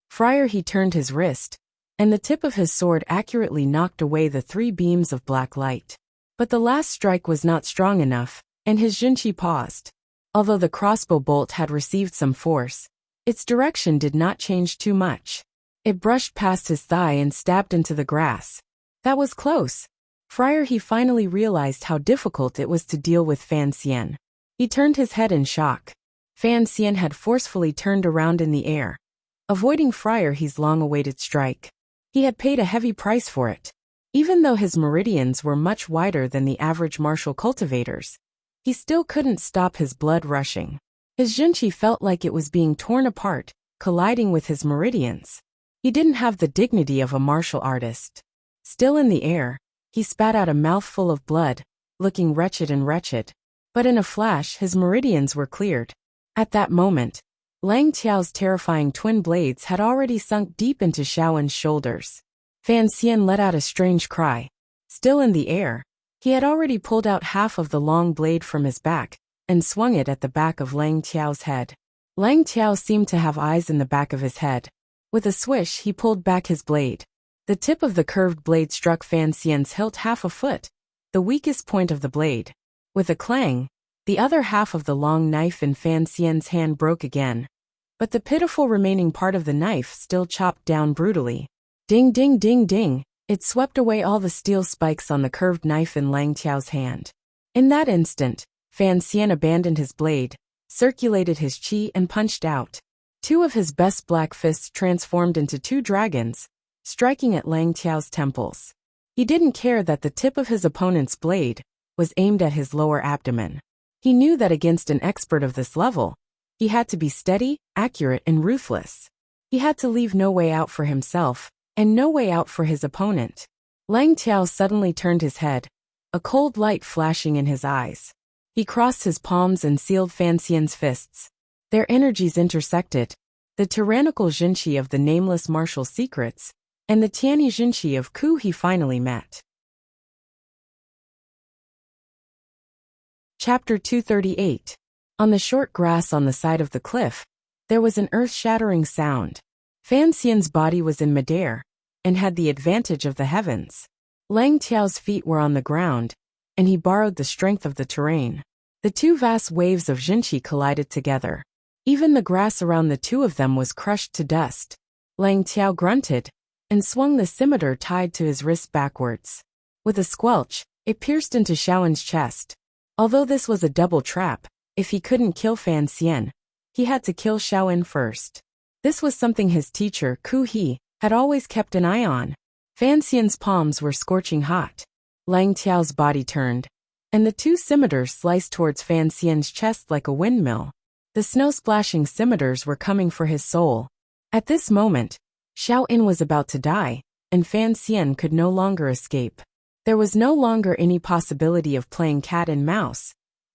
Friar He turned his wrist, and the tip of his sword accurately knocked away the 3 beams of black light. But the last strike was not strong enough, and his Junqi paused. Although the crossbow bolt had received some force, its direction did not change too much. It brushed past his thigh and stabbed into the grass. That was close. Friar He finally realized how difficult it was to deal with Fan Xian. He turned his head in shock. Fan Xian had forcefully turned around in the air, avoiding Friar He's long-awaited strike. He had paid a heavy price for it. Even though his meridians were much wider than the average martial cultivator's, he still couldn't stop his blood rushing. His Jinchi felt like it was being torn apart, colliding with his meridians. He didn't have the dignity of a martial artist. Still in the air, he spat out a mouthful of blood, looking wretched and wretched. But in a flash his meridians were cleared. At that moment, Lang Tiao's terrifying twin blades had already sunk deep into Xiaowen's shoulders. Fan Xian let out a strange cry. Still in the air, he had already pulled out half of the long blade from his back and swung it at the back of Lang Tiao's head. Lang Tiao seemed to have eyes in the back of his head. With a swish he pulled back his blade. The tip of the curved blade struck Fan Xian's hilt half a foot, the weakest point of the blade. With a clang, the other half of the long knife in Fan Xian's hand broke again. But the pitiful remaining part of the knife still chopped down brutally. Ding ding ding ding, it swept away all the steel spikes on the curved knife in Lang Tiao's hand. In that instant, Fan Xian abandoned his blade, circulated his qi and punched out. Two of his best black fists transformed into two dragons, striking at Lang Tiao's temples. He didn't care that the tip of his opponent's blade was aimed at his lower abdomen. He knew that against an expert of this level, he had to be steady, accurate, and ruthless. He had to leave no way out for himself, and no way out for his opponent. Lang Tiao suddenly turned his head, a cold light flashing in his eyes. He crossed his palms and sealed Fan Xian's fists. Their energies intersected. The tyrannical Jinchi of the nameless martial secrets, and the Tianyi Jinchi of Ku he finally met. Chapter 238. On the short grass on the side of the cliff, there was an earth-shattering sound. Fan Xian's body was in midair, and had the advantage of the heavens. Lang Tiao's feet were on the ground, and he borrowed the strength of the terrain. The two vast waves of Jinchi collided together. Even the grass around the two of them was crushed to dust. Lang Tiao grunted, and swung the scimitar tied to his wrist backwards. With a squelch, it pierced into Xiaowen's chest. Although this was a double trap, if he couldn't kill Fan Xian, he had to kill Xiaowen first. This was something his teacher, Ku He, had always kept an eye on. Fan Xian's palms were scorching hot. Lang Tiao's body turned, and the two scimitars sliced towards Fan Xian's chest like a windmill. The snow-splashing scimitars were coming for his soul. At this moment, Xiaowen was about to die, and Fan Xian could no longer escape. There was no longer any possibility of playing cat and mouse.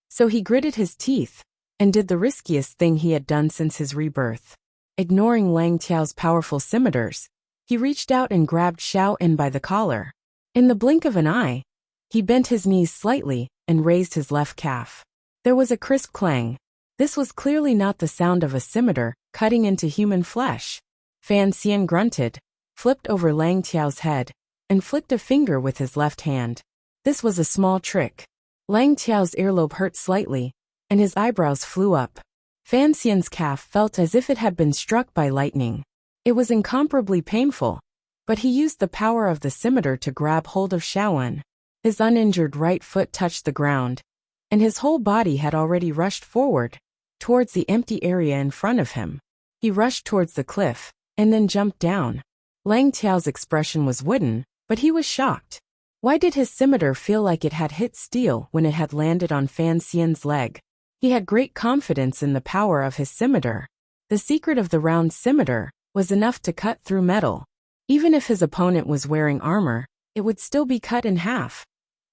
So he gritted his teeth, and did the riskiest thing he had done since his rebirth. Ignoring Lang Tiao's powerful scimitars, he reached out and grabbed Xiaowen by the collar. In the blink of an eye, he bent his knees slightly and raised his left calf. There was a crisp clang. This was clearly not the sound of a scimitar cutting into human flesh. Fan Xian grunted, flipped over Lang Tiao's head, and flicked a finger with his left hand. This was a small trick. Lang Tiao's earlobe hurt slightly, and his eyebrows flew up. Fan Xian's calf felt as if it had been struck by lightning. It was incomparably painful, but he used the power of the scimitar to grab hold of Xiaowen. His uninjured right foot touched the ground, and his whole body had already rushed forward, towards the empty area in front of him. He rushed towards the cliff, and then jumped down. Lang Tiao's expression was wooden, but he was shocked. Why did his scimitar feel like it had hit steel when it had landed on Fan Xian's leg? He had great confidence in the power of his scimitar. The secret of the round scimitar was enough to cut through metal. Even if his opponent was wearing armor, it would still be cut in half.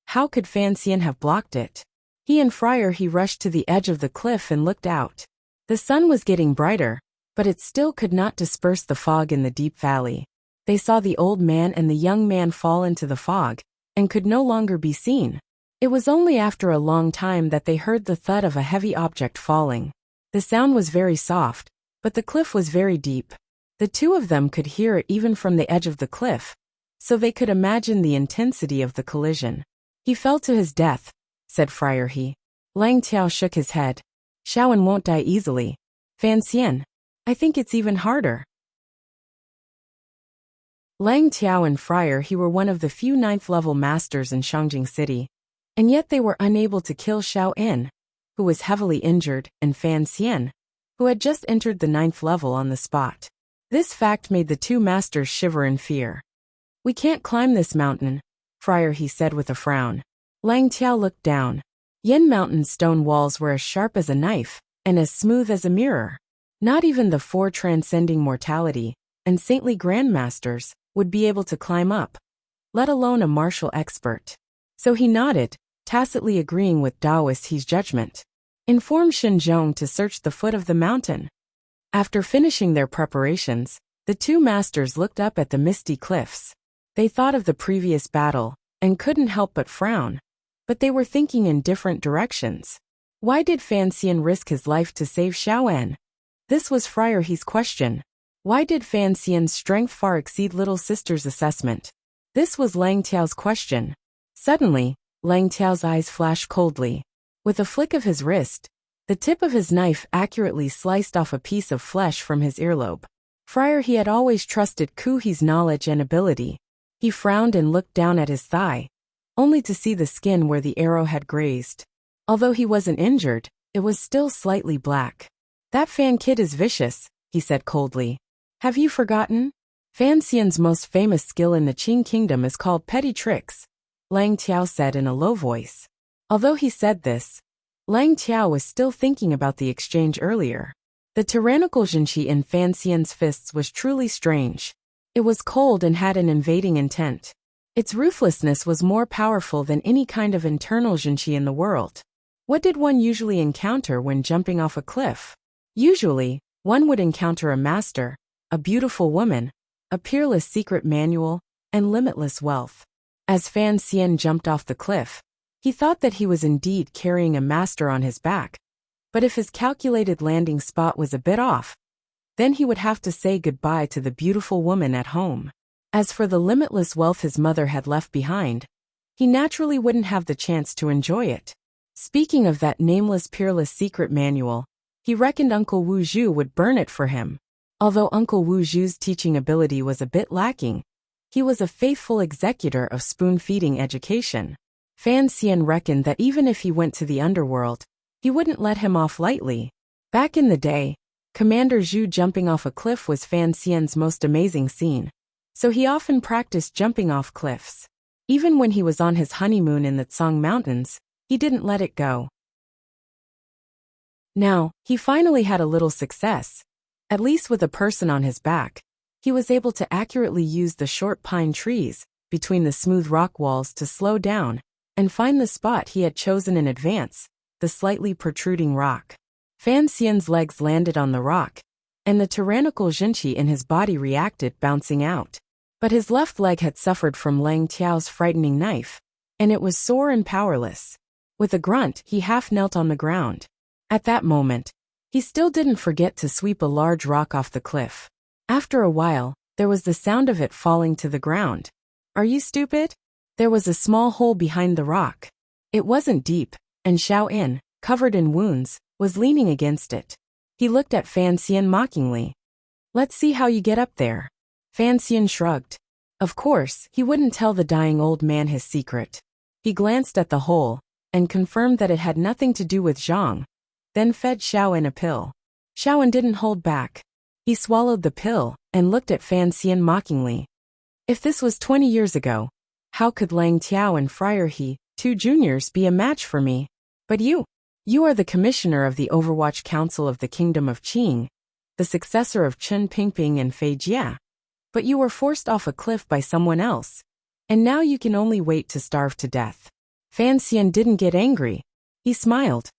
How could Fan Xian have blocked it? He rushed to the edge of the cliff and looked out. The sun was getting brighter, but it still could not disperse the fog in the deep valley. They saw the old man and the young man fall into the fog, and could no longer be seen. It was only after a long time that they heard the thud of a heavy object falling. The sound was very soft, but the cliff was very deep. The two of them could hear it even from the edge of the cliff, so they could imagine the intensity of the collision. He fell to his death, said Friar He. Lang Tiao shook his head. Xiaowen won't die easily. Fan Xian, I think it's even harder. Lang Tiao and Friar He were one of the few 9th-level masters in Shangjing City, and yet they were unable to kill Xiaowen, who was heavily injured, and Fan Xian, who had just entered the 9th level on the spot. This fact made the two masters shiver in fear. We can't climb this mountain, Friar, he said with a frown. Lang Tiao looked down. Yin Mountain's stone walls were as sharp as a knife, and as smooth as a mirror. Not even the four transcending mortality and saintly grandmasters would be able to climb up, let alone a martial expert. So he nodded, tacitly agreeing with Daoist He's judgment. Inform Xinzhong to search the foot of the mountain. After finishing their preparations, the two masters looked up at the misty cliffs. They thought of the previous battle and couldn't help but frown. But they were thinking in different directions. Why did Fan Xian risk his life to save Xiaoan? This was Friar He's question. Why did Fan Xian's strength far exceed little sister's assessment? This was Lang Tiao's question. Suddenly, Lang Tiao's eyes flashed coldly. With a flick of his wrist, the tip of his knife accurately sliced off a piece of flesh from his earlobe. Friar He had always trusted Ku He's knowledge and ability. He frowned and looked down at his thigh, only to see the skin where the arrow had grazed. Although he wasn't injured, it was still slightly black. That Fan kid is vicious, he said coldly. Have you forgotten? Fan Xian's most famous skill in the Qing kingdom is called petty tricks, Lang Tiao said in a low voice. Although he said this, Lang Tiao was still thinking about the exchange earlier. The tyrannical Zhenqi in Fan Xian's fists was truly strange. It was cold and had an invading intent. Its ruthlessness was more powerful than any kind of internal Zhenqi in the world. What did one usually encounter when jumping off a cliff? Usually, one would encounter a master, a beautiful woman, a peerless secret manual, and limitless wealth. As Fan Xian jumped off the cliff, he thought that he was indeed carrying a master on his back. But if his calculated landing spot was a bit off, then he would have to say goodbye to the beautiful woman at home. As for the limitless wealth his mother had left behind, he naturally wouldn't have the chance to enjoy it. Speaking of that nameless peerless secret manual, he reckoned Uncle Wu Zhu would burn it for him. Although Uncle Wu Zhu's teaching ability was a bit lacking, he was a faithful executor of spoon-feeding education. Fan Xian reckoned that even if he went to the underworld, he wouldn't let him off lightly. Back in the day, Commander Zhu jumping off a cliff was Fan Xian's most amazing scene. So he often practiced jumping off cliffs. Even when he was on his honeymoon in the Tsang Mountains, he didn't let it go. Now, he finally had a little success. At least with a person on his back, he was able to accurately use the short pine trees between the smooth rock walls to slow down and find the spot he had chosen in advance, the slightly protruding rock. Fan Xian's legs landed on the rock, and the tyrannical Zhenqi in his body reacted, bouncing out. But his left leg had suffered from Lang Tiao's frightening knife, and it was sore and powerless. With a grunt, he half knelt on the ground. At that moment, he still didn't forget to sweep a large rock off the cliff. After a while, there was the sound of it falling to the ground. Are you stupid? There was a small hole behind the rock. It wasn't deep, and Xiaoan, covered in wounds, was leaning against it. He looked at Fan Xian mockingly. Let's see how you get up there. Fan Xian shrugged. Of course, he wouldn't tell the dying old man his secret. He glanced at the hole and confirmed that it had nothing to do with Zhang, then fed Xiaoan a pill. Xiaoan didn't hold back. He swallowed the pill and looked at Fan Xian mockingly. If this was 20 years ago, how could Lang Tiao and Friar He, two juniors, be a match for me? But you are the commissioner of the Overwatch Council of the Kingdom of Qing, the successor of Chen Pingping and Fei Jia. But you were forced off a cliff by someone else, and now you can only wait to starve to death. Fan Xian didn't get angry. He smiled.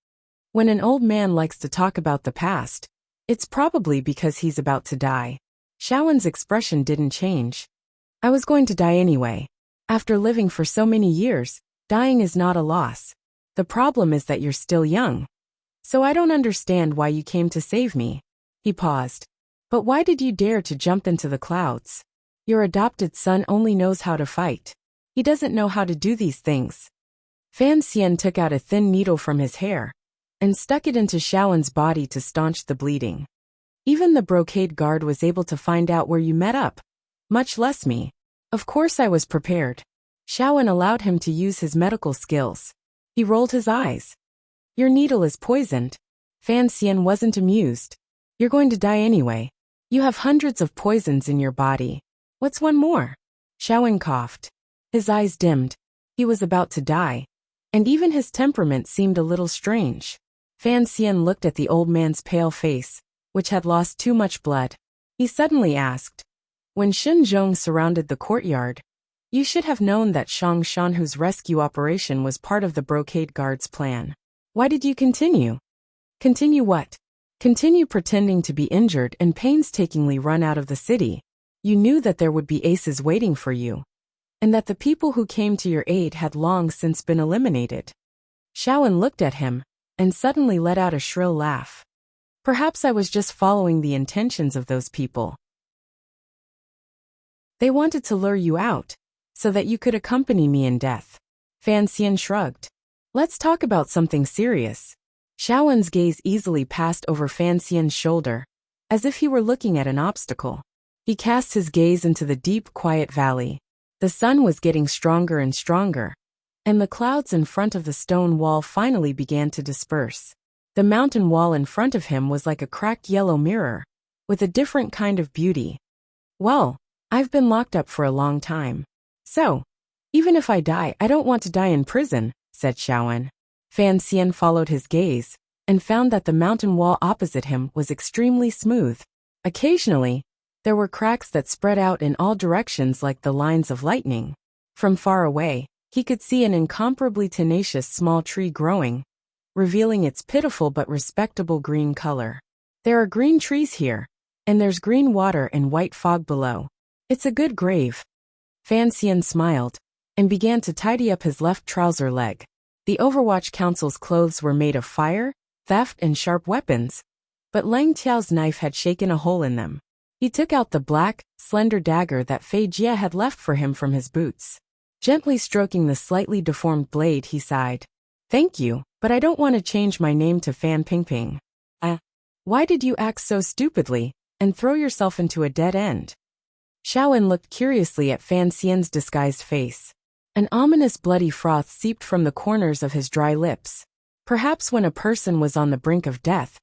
When an old man likes to talk about the past, it's probably because he's about to die. Xiaoan's expression didn't change. I was going to die anyway. After living for so many years, dying is not a loss. The problem is that you're still young. So I don't understand why you came to save me. He paused. But why did you dare to jump into the clouds? Your adopted son only knows how to fight. He doesn't know how to do these things. Fan Xian took out a thin needle from his hair and stuck it into Xiaoan's body to staunch the bleeding. Even the brocade guard was able to find out where you met up, much less me. Of course I was prepared. Xiaoan allowed him to use his medical skills. He rolled his eyes. Your needle is poisoned. Fan Xian wasn't amused. You're going to die anyway. You have hundreds of poisons in your body. What's one more? Xiaoan coughed. His eyes dimmed. He was about to die. And even his temperament seemed a little strange. Fan Xian looked at the old man's pale face, which had lost too much blood. He suddenly asked, "When Shen Zhong surrounded the courtyard, you should have known that Shang Shanhu's rescue operation was part of the Brocade Guard's plan. Why did you continue?" "Continue what?" "Continue pretending to be injured and painstakingly run out of the city. You knew that there would be aces waiting for you, and that the people who came to your aid had long since been eliminated." Shaoan looked at him, and suddenly let out a shrill laugh. "Perhaps I was just following the intentions of those people. They wanted to lure you out, so that you could accompany me in death." Fan Xian shrugged. "Let's talk about something serious." Shaoan's gaze easily passed over Fan Xian's shoulder, as if he were looking at an obstacle. He cast his gaze into the deep, quiet valley. The sun was getting stronger and stronger, and the clouds in front of the stone wall finally began to disperse. The mountain wall in front of him was like a cracked yellow mirror, with a different kind of beauty. "Well, I've been locked up for a long time. So, even if I die, I don't want to die in prison," said Shaoan. Fan Xian followed his gaze, and found that the mountain wall opposite him was extremely smooth. Occasionally, there were cracks that spread out in all directions like the lines of lightning. From far away, he could see an incomparably tenacious small tree growing, revealing its pitiful but respectable green color. "There are green trees here, and there's green water and white fog below. It's a good grave." Fan Xian smiled, and began to tidy up his left trouser leg. The Overwatch Council's clothes were made of fire, theft, and sharp weapons, but Lang Tiao's knife had shaken a hole in them. He took out the black, slender dagger that Fei Jie had left for him from his boots. Gently stroking the slightly deformed blade, he sighed. "Thank you, but I don't want to change my name to Fan Pingping." Why did you act so stupidly, and throw yourself into a dead end?" Shaoan looked curiously at Fan Xian's disguised face. An ominous bloody froth seeped from the corners of his dry lips. Perhaps when a person was on the brink of death,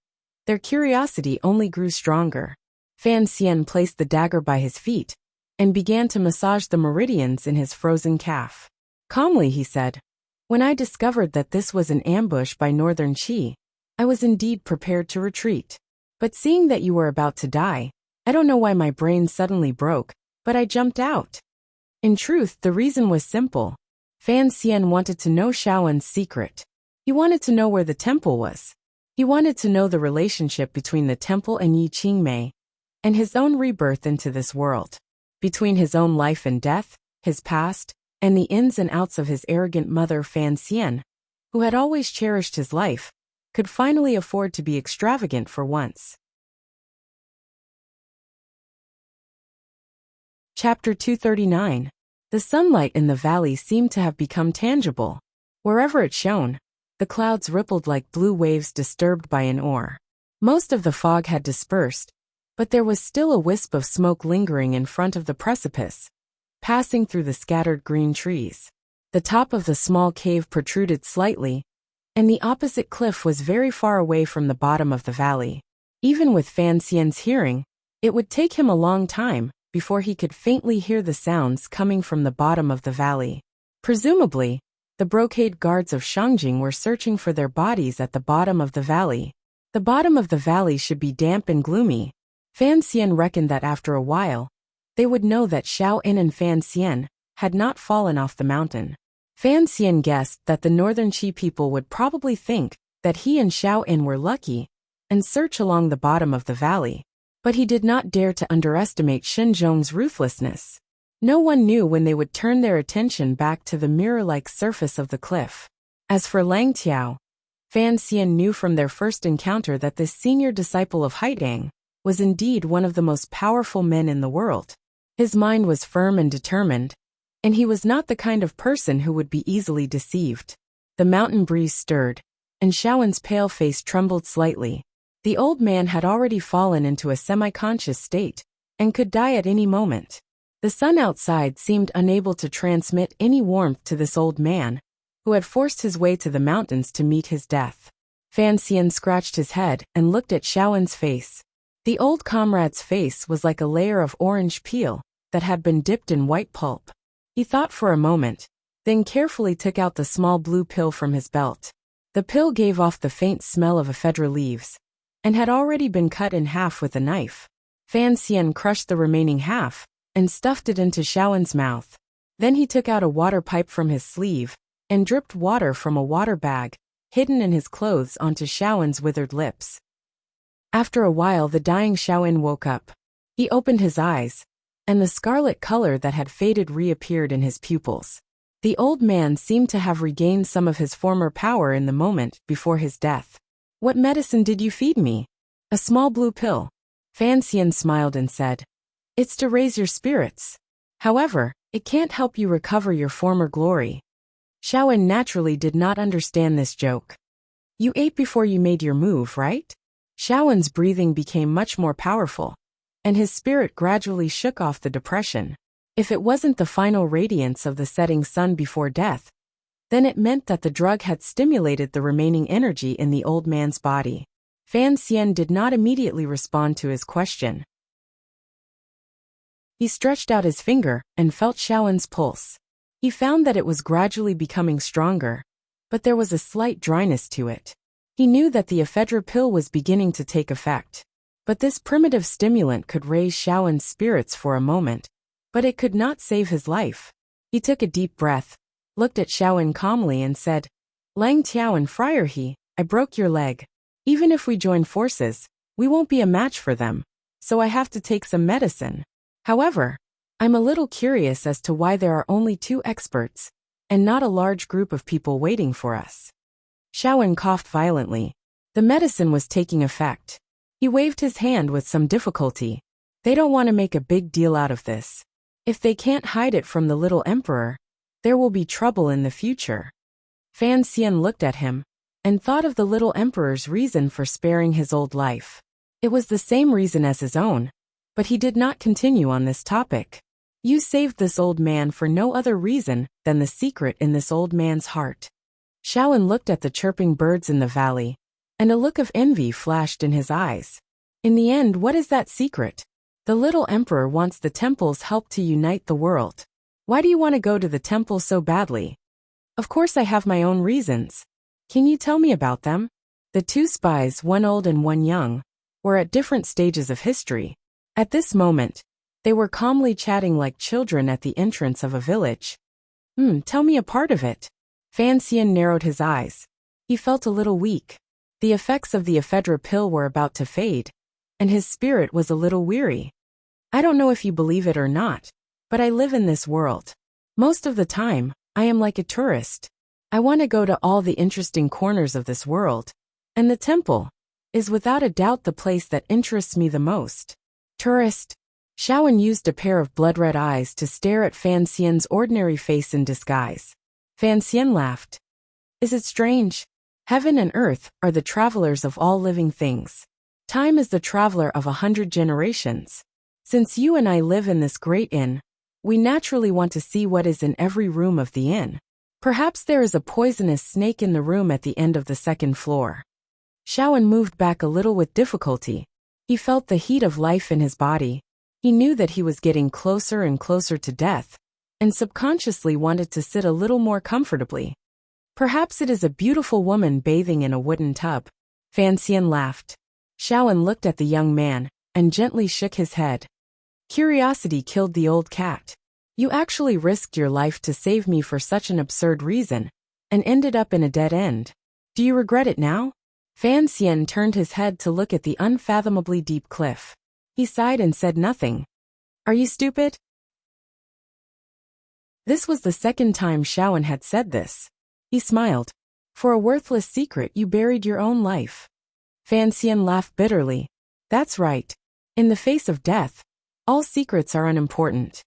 their curiosity only grew stronger. Fan Xian placed the dagger by his feet, and began to massage the meridians in his frozen calf. Calmly he said, "When I discovered that this was an ambush by Northern Qi, I was indeed prepared to retreat. But seeing that you were about to die, I don't know why my brain suddenly broke, but I jumped out." In truth, the reason was simple. Fan Xian wanted to know Shaoan's secret. He wanted to know where the temple was. He wanted to know the relationship between the temple and Yi Qingmei, and his own rebirth into this world. Between his own life and death, his past, and the ins and outs of his arrogant mother Fan Xian, who had always cherished his life, could finally afford to be extravagant for once. Chapter 239. The sunlight in the valley seemed to have become tangible. Wherever it shone, the clouds rippled like blue waves disturbed by an oar. Most of the fog had dispersed, but there was still a wisp of smoke lingering in front of the precipice, passing through the scattered green trees. The top of the small cave protruded slightly, and the opposite cliff was very far away from the bottom of the valley. Even with Fan Xian's hearing, it would take him a long time before he could faintly hear the sounds coming from the bottom of the valley. Presumably, the Brocade Guards of Shangjing were searching for their bodies at the bottom of the valley. The bottom of the valley should be damp and gloomy. Fan Xian reckoned that after a while, they would know that Xiao In and Fan Xian had not fallen off the mountain. Fan Xian guessed that the Northern Qi people would probably think that he and Xiao In were lucky and search along the bottom of the valley. But he did not dare to underestimate Shen Zhong's ruthlessness. No one knew when they would turn their attention back to the mirror-like surface of the cliff. As for Lang Tiao, Fan Xian knew from their first encounter that this senior disciple of Haidang was indeed one of the most powerful men in the world. His mind was firm and determined, and he was not the kind of person who would be easily deceived. The mountain breeze stirred, and Shaoan's pale face trembled slightly. The old man had already fallen into a semi-conscious state, and could die at any moment. The sun outside seemed unable to transmit any warmth to this old man, who had forced his way to the mountains to meet his death. Fan Xian scratched his head and looked at Shaoan's face. The old comrade's face was like a layer of orange peel that had been dipped in white pulp. He thought for a moment, then carefully took out the small blue pill from his belt. The pill gave off the faint smell of ephedra leaves, and had already been cut in half with a knife. Fan Xian crushed the remaining half, and stuffed it into Xiaowen's mouth. Then he took out a water pipe from his sleeve, and dripped water from a water bag, hidden in his clothes, onto Xiaowen's withered lips. After a while the dying Xiaowen woke up. He opened his eyes, and the scarlet color that had faded reappeared in his pupils. The old man seemed to have regained some of his former power in the moment before his death. "What medicine did you feed me?" "A small blue pill." Fan Xian smiled and said, "It's to raise your spirits. However, it can't help you recover your former glory." Xiaowen naturally did not understand this joke. "You ate before you made your move, right?" Xiaowen's breathing became much more powerful, and his spirit gradually shook off the depression. If it wasn't the final radiance of the setting sun before death, then it meant that the drug had stimulated the remaining energy in the old man's body. Fan Xian did not immediately respond to his question. He stretched out his finger and felt Xiaowen's pulse. He found that it was gradually becoming stronger, but there was a slight dryness to it. He knew that the ephedra pill was beginning to take effect. But this primitive stimulant could raise Xiaowen's spirits for a moment, but it could not save his life. He took a deep breath, looked at Xiaowen calmly and said, "Lang Tiao and Friar He, I broke your leg. Even if we join forces, we won't be a match for them, so I have to take some medicine. However, I'm a little curious as to why there are only 2 experts, and not a large group of people waiting for us." Xiaowen coughed violently. The medicine was taking effect. He waved his hand with some difficulty. "They don't want to make a big deal out of this. If they can't hide it from the little emperor, there will be trouble in the future." Fan Xian looked at him, and thought of the little emperor's reason for sparing his old life. It was the same reason as his own, but he did not continue on this topic. "You saved this old man for no other reason than the secret in this old man's heart." Xiaowen looked at the chirping birds in the valley, and a look of envy flashed in his eyes. "In the end, what is that secret?" "The little emperor wants the temple's help to unite the world." "Why do you want to go to the temple so badly?" "Of course I have my own reasons." "Can you tell me about them?" The 2 spies, one old and one young, were at different stages of history. At this moment, they were calmly chatting like children at the entrance of a village. Tell me a part of it." Fan Xian narrowed his eyes. He felt a little weak. The effects of the ephedra pill were about to fade, and his spirit was a little weary. "I don't know if you believe it or not, but I live in this world. Most of the time, I am like a tourist. I want to go to all the interesting corners of this world, and the temple is without a doubt the place that interests me the most." "Tourist?" Xiaowen used a pair of blood-red eyes to stare at Fan Xian's ordinary face in disguise. Fan Xian laughed. "Is it strange? Heaven and earth are the travelers of all living things. Time is the traveler of 100 generations. Since you and I live in this great inn, we naturally want to see what is in every room of the inn. Perhaps there is a poisonous snake in the room at the end of the 2nd floor." Xiaowen moved back a little with difficulty. He felt the heat of life in his body. He knew that he was getting closer and closer to death, and subconsciously wanted to sit a little more comfortably. "Perhaps it is a beautiful woman bathing in a wooden tub." Fan Xian laughed. Xiaowen looked at the young man, and gently shook his head. "Curiosity killed the old cat. You actually risked your life to save me for such an absurd reason, and ended up in a dead end. Do you regret it now?" Fan Xian turned his head to look at the unfathomably deep cliff. He sighed and said nothing. "Are you stupid?" This was the 2nd time Xiaowen had said this. He smiled. "For a worthless secret you buried your own life." Fan Xian laughed bitterly. "That's right. In the face of death, all secrets are unimportant."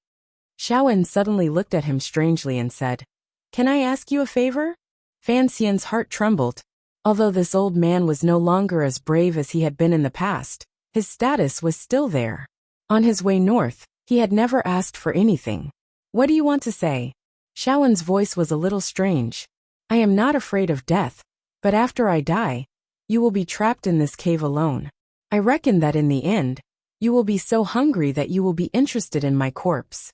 Xiaowen suddenly looked at him strangely and said, "Can I ask you a favor?" Fan Xian's heart trembled. Although this old man was no longer as brave as he had been in the past, his status was still there. On his way north, he had never asked for anything. "What do you want to say?" Xiaowen's voice was a little strange. "I am not afraid of death, but after I die, you will be trapped in this cave alone. I reckon that in the end, you will be so hungry that you will be interested in my corpse."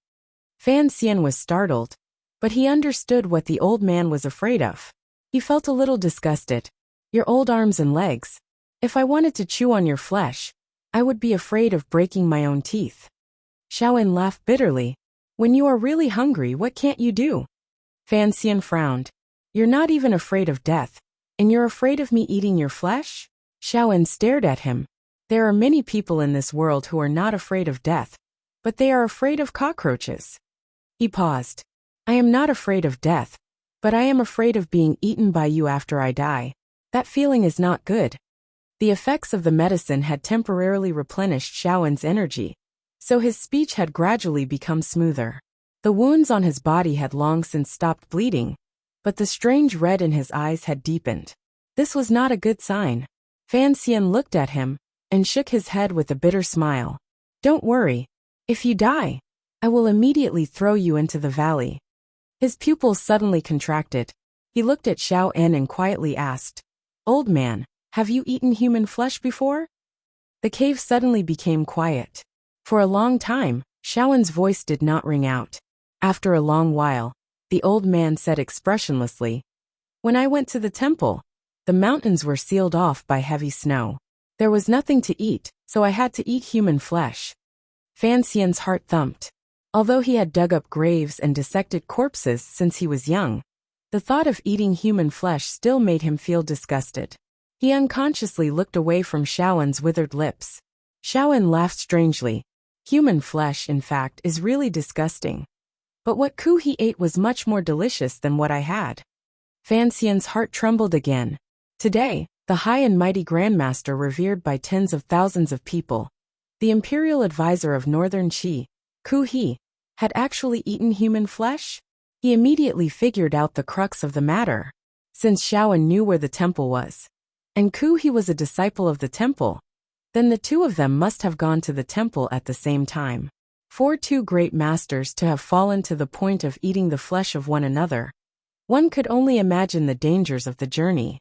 Fan Xian was startled, but he understood what the old man was afraid of. He felt a little disgusted. Your old arms and legs. If I wanted to chew on your flesh, I would be afraid of breaking my own teeth. Xiaoen laughed bitterly. When you are really hungry, what can't you do? Fan Xian frowned. You're not even afraid of death, and you're afraid of me eating your flesh? Xiaoen stared at him. There are many people in this world who are not afraid of death, but they are afraid of cockroaches. He paused. I am not afraid of death, but I am afraid of being eaten by you after I die. That feeling is not good. The effects of the medicine had temporarily replenished Xiaoen's energy, so his speech had gradually become smoother. The wounds on his body had long since stopped bleeding, but the strange red in his eyes had deepened. This was not a good sign. Fan Xian looked at him and shook his head with a bitter smile. Don't worry. If you die, I will immediately throw you into the valley. His pupils suddenly contracted. He looked at Xiaoen and quietly asked, Old man, have you eaten human flesh before? The cave suddenly became quiet. For a long time, Xiaoen's voice did not ring out. After a long while, the old man said expressionlessly, When I went to the temple, the mountains were sealed off by heavy snow. There was nothing to eat, so I had to eat human flesh. Fan Xian's heart thumped. Although he had dug up graves and dissected corpses since he was young, the thought of eating human flesh still made him feel disgusted. He unconsciously looked away from Xiaoen's withered lips. Xiaoen laughed strangely. Human flesh, in fact, is really disgusting. But what Ku he ate was much more delicious than what I had. Fan Xian's heart trembled again. Today, the high and mighty Grandmaster revered by tens of thousands of people, the imperial advisor of Northern Qi, Ku he, had actually eaten human flesh? He immediately figured out the crux of the matter. Since Xiaoen knew where the temple was, and Ku he was a disciple of the temple, then the two of them must have gone to the temple at the same time. For two great masters to have fallen to the point of eating the flesh of one another, one could only imagine the dangers of the journey.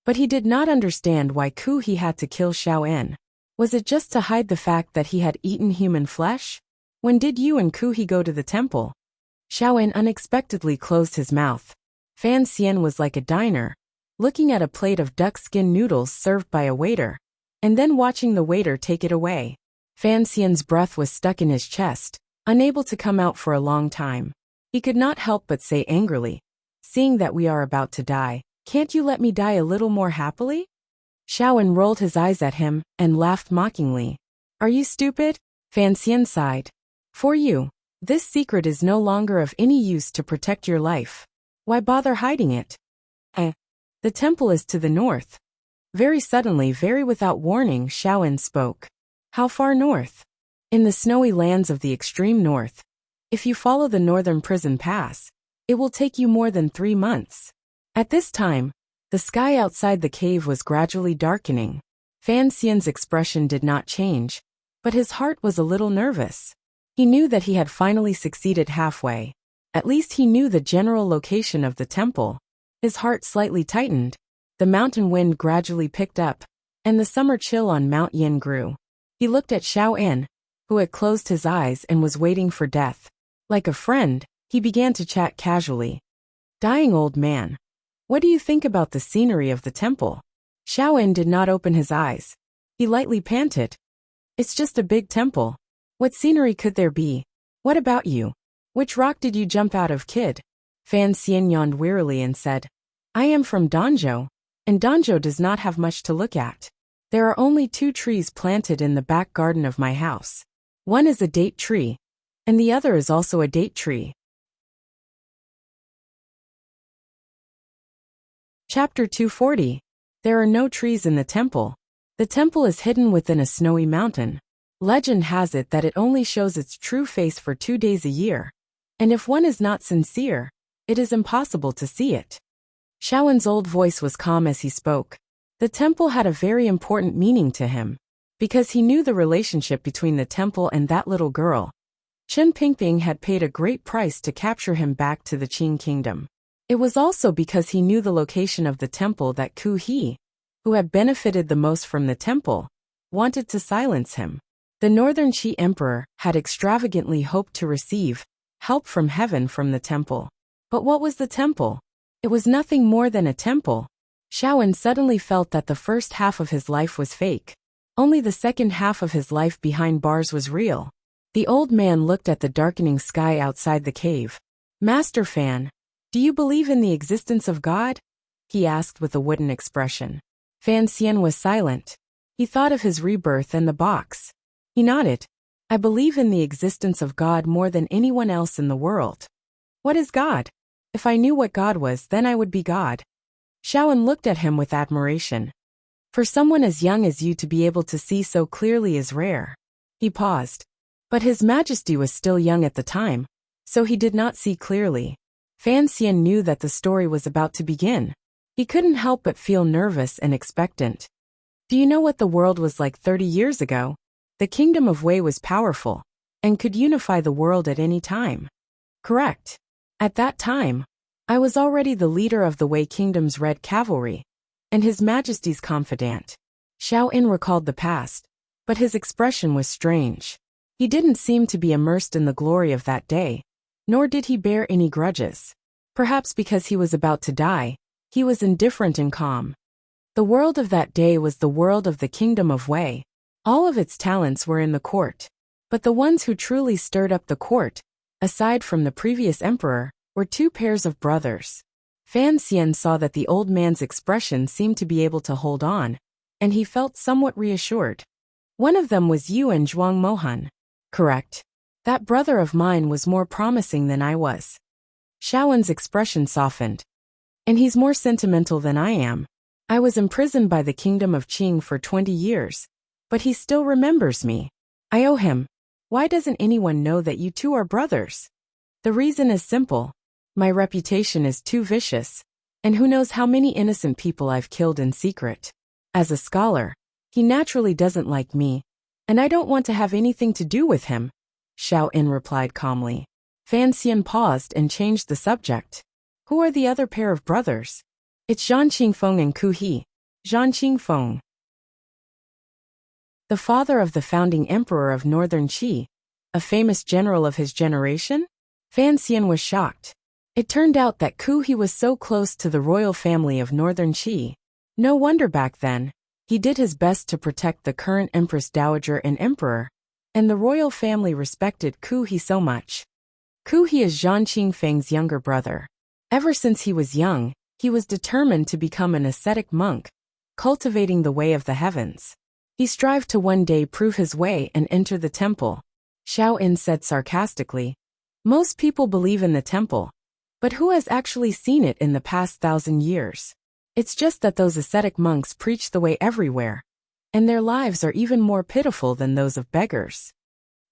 But he did not understand why Ku he had to kill Xiaoen. Was it just to hide the fact that he had eaten human flesh? When did you and Ku he go to the temple? Xiaoen unexpectedly closed his mouth. Fan Xian was like a diner, looking at a plate of duck skin noodles served by a waiter, and then watching the waiter take it away. Fan Xian's breath was stuck in his chest, unable to come out for a long time. He could not help but say angrily, Seeing that we are about to die, can't you let me die a little more happily? Xiaoen rolled his eyes at him and laughed mockingly. Are you stupid? Fan Xian sighed. For you, this secret is no longer of any use to protect your life. Why bother hiding it? The temple is to the north. Very suddenly, very without warning, Xiaoen spoke. How far north? In the snowy lands of the extreme north. If you follow the northern prison pass, it will take you more than 3 months. At this time, the sky outside the cave was gradually darkening. Fan Xian's expression did not change, but his heart was a little nervous. He knew that he had finally succeeded halfway. At least he knew the general location of the temple. His heart slightly tightened. The mountain wind gradually picked up, and the summer chill on Mount Yin grew. He looked at Xiaoen, who had closed his eyes and was waiting for death. Like a friend, he began to chat casually. Dying old man, what do you think about the scenery of the temple? Xiaoen did not open his eyes. He lightly panted. It's just a big temple. What scenery could there be? What about you? Which rock did you jump out of, kid? Fan Xian yawned wearily and said, I am from Danzhou, and Danzhou does not have much to look at. There are only 2 trees planted in the back garden of my house. One is a date tree, and the other is also a date tree. Chapter 240. There are no trees in the temple. The temple is hidden within a snowy mountain. Legend has it that it only shows its true face for 2 days a year, and if one is not sincere, it is impossible to see it. Xiaoen's old voice was calm as he spoke. The temple had a very important meaning to him, because he knew the relationship between the temple and that little girl. Chen Pingping had paid a great price to capture him back to the Qing kingdom. It was also because he knew the location of the temple that Ku he, who had benefited the most from the temple, wanted to silence him. The Northern Qi Emperor had extravagantly hoped to receive help from heaven from the temple. But what was the temple? It was nothing more than a temple. Shaoan suddenly felt that the first half of his life was fake. Only the second half of his life behind bars was real. The old man looked at the darkening sky outside the cave. Master Fan, do you believe in the existence of God? He asked with a wooden expression. Fan Xian was silent. He thought of his rebirth and the box. He nodded. I believe in the existence of God more than anyone else in the world. What is God? If I knew what God was, then I would be God. Shaoan looked at him with admiration. For someone as young as you to be able to see so clearly is rare. He paused. But His Majesty was still young at the time, so he did not see clearly. Fan Xian knew that the story was about to begin. He couldn't help but feel nervous and expectant. Do you know what the world was like 30 years ago? The kingdom of Wei was powerful and could unify the world at any time. Correct. At that time, I was already the leader of the Wei Kingdom's Red Cavalry and His Majesty's confidant. Shaoan recalled the past, but his expression was strange. He didn't seem to be immersed in the glory of that day, nor did he bear any grudges. Perhaps because he was about to die, he was indifferent and calm. The world of that day was the world of the Kingdom of Wei. All of its talents were in the court. But the ones who truly stirred up the court, aside from the previous emperor, were two pairs of brothers. Fan Xian saw that the old man's expression seemed to be able to hold on, and he felt somewhat reassured. One of them was Yuan Zhuang Mohan. Correct. That brother of mine was more promising than I was. Shaoan's expression softened. And he's more sentimental than I am. I was imprisoned by the kingdom of Qing for 20 years. But he still remembers me. I owe him. Why doesn't anyone know that you two are brothers? The reason is simple. My reputation is too vicious, and who knows how many innocent people I've killed in secret. As a scholar, he naturally doesn't like me, and I don't want to have anything to do with him, Shaoan replied calmly. Fan Xian paused and changed the subject. Who are the other pair of brothers? It's Zhan Qingfeng and Ku He. Zhan Qingfeng, the father of the founding emperor of Northern Qi, a famous general of his generation? Fan Xian was shocked. It turned out that Ku He was so close to the royal family of Northern Qi. No wonder back then, he did his best to protect the current Empress Dowager and Emperor, and the royal family respected Ku He so much. Ku He is Zhan Qingfeng's younger brother. Ever since he was young, he was determined to become an ascetic monk, cultivating the way of the heavens. He strived to one day prove his way and enter the temple. Shaoan said sarcastically. Most people believe in the temple, but who has actually seen it in the past 1,000 years? It's just that those ascetic monks preach the way everywhere, and their lives are even more pitiful than those of beggars.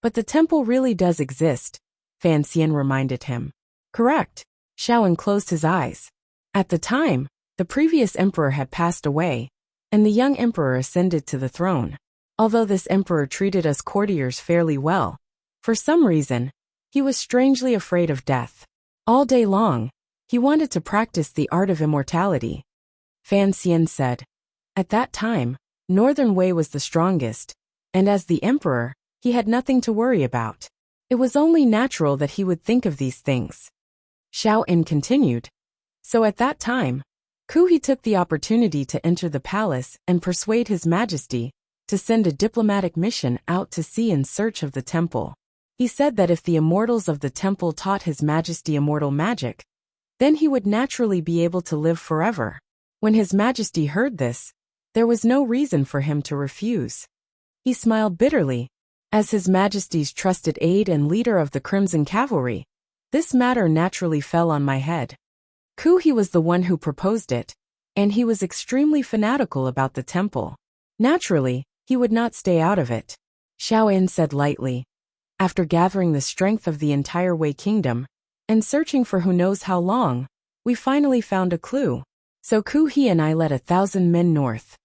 But the temple really does exist, Fan Xian reminded him. Correct. Shaoan closed his eyes. At the time, the previous emperor had passed away, and the young emperor ascended to the throne. Although this emperor treated us courtiers fairly well, for some reason, he was strangely afraid of death. All day long, he wanted to practice the art of immortality. Fan Xian said. At that time, Northern Wei was the strongest, and as the emperor, he had nothing to worry about. It was only natural that he would think of these things. Shaoan continued. So at that time, Ku He took the opportunity to enter the palace and persuade His Majesty to send a diplomatic mission out to sea in search of the temple. He said that if the immortals of the temple taught His Majesty immortal magic, then he would naturally be able to live forever. When His Majesty heard this, there was no reason for him to refuse. He smiled bitterly. As His Majesty's trusted aide and leader of the Crimson Cavalry, this matter naturally fell on my head. Ku He was the one who proposed it, and he was extremely fanatical about the temple. Naturally, he would not stay out of it. Shaoan said lightly. After gathering the strength of the entire Wei Kingdom, and searching for who knows how long, we finally found a clue. So Ku He and I led 1,000 men north.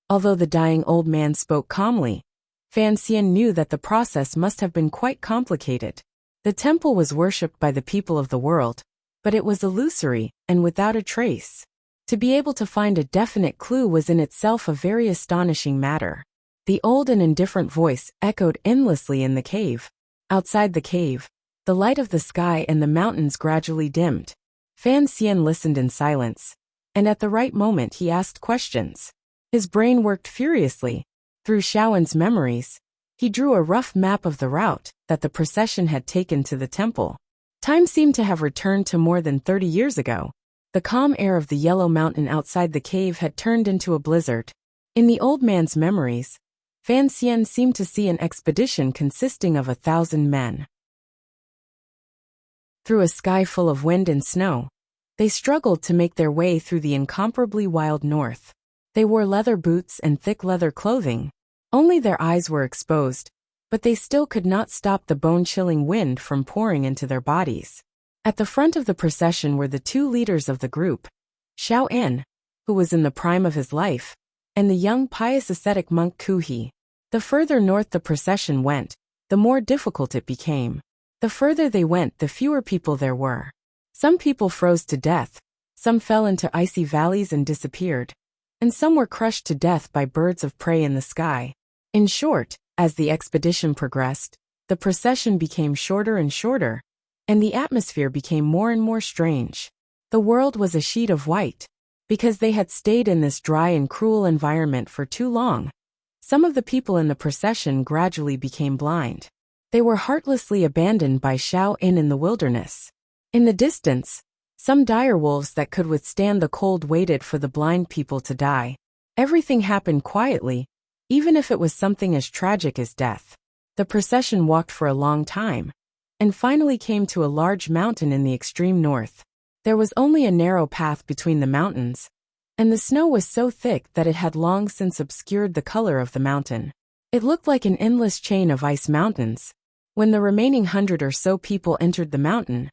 Although the dying old man spoke calmly, Fan Xian knew that the process must have been quite complicated. The temple was worshipped by the people of the world, but it was illusory and without a trace. To be able to find a definite clue was in itself a very astonishing matter. The old and indifferent voice echoed endlessly in the cave. Outside the cave, the light of the sky and the mountains gradually dimmed. Fan Xian listened in silence, and at the right moment he asked questions. His brain worked furiously. Through Shaoen's memories, he drew a rough map of the route that the procession had taken to the temple. Time seemed to have returned to more than 30 years ago. The calm air of the yellow mountain outside the cave had turned into a blizzard. In the old man's memories, Fan Xian seemed to see an expedition consisting of 1,000 men. Through a sky full of wind and snow, they struggled to make their way through the incomparably wild north. They wore leather boots and thick leather clothing. Only their eyes were exposed, but they still could not stop the bone-chilling wind from pouring into their bodies. At the front of the procession were the two leaders of the group, Shaoen, who was in the prime of his life, and the young pious ascetic monk Kuhi. The further north the procession went, the more difficult it became. The further they went, the fewer people there were. Some people froze to death, some fell into icy valleys and disappeared, and some were crushed to death by birds of prey in the sky. In short, as the expedition progressed, the procession became shorter and shorter, and the atmosphere became more and more strange. The world was a sheet of white, because they had stayed in this dry and cruel environment for too long. Some of the people in the procession gradually became blind. They were heartlessly abandoned by Shaoen in the wilderness. In the distance, some dire wolves that could withstand the cold waited for the blind people to die. Everything happened quietly, even if it was something as tragic as death. The procession walked for a long time, and finally came to a large mountain in the extreme north. There was only a narrow path between the mountains, and the snow was so thick that it had long since obscured the color of the mountain. It looked like an endless chain of ice mountains. When the remaining 100 or so people entered the mountain,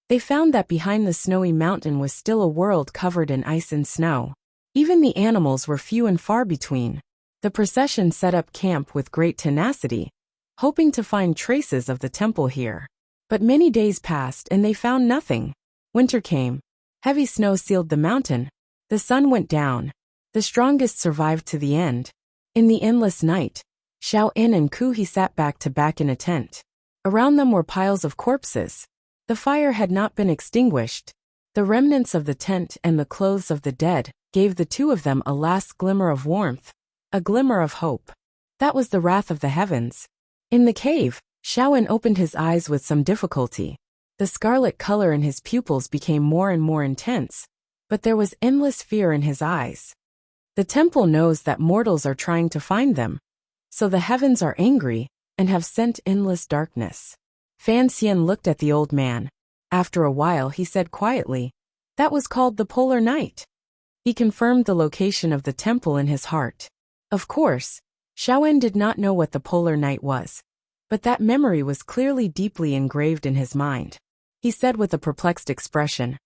they found that behind the snowy mountain was still a world covered in ice and snow. Even the animals were few and far between. The procession set up camp with great tenacity, hoping to find traces of the temple here. But many days passed and they found nothing. Winter came. Heavy snow sealed the mountain. The sun went down. The strongest survived to the end. In the endless night, Shaoen and Kuhi sat back to back in a tent. Around them were piles of corpses. The fire had not been extinguished. The remnants of the tent and the clothes of the dead gave the two of them a last glimmer of warmth, a glimmer of hope. That was the wrath of the heavens. In the cave, Shaoen opened his eyes with some difficulty. The scarlet color in his pupils became more and more intense, but there was endless fear in his eyes. The temple knows that mortals are trying to find them, so the heavens are angry and have sent endless darkness. Fan Xian looked at the old man. After a while he said quietly, "That was called the polar night." He confirmed the location of the temple in his heart. Of course, Shaoen did not know what the polar night was, but that memory was clearly deeply engraved in his mind. He said with a perplexed expression,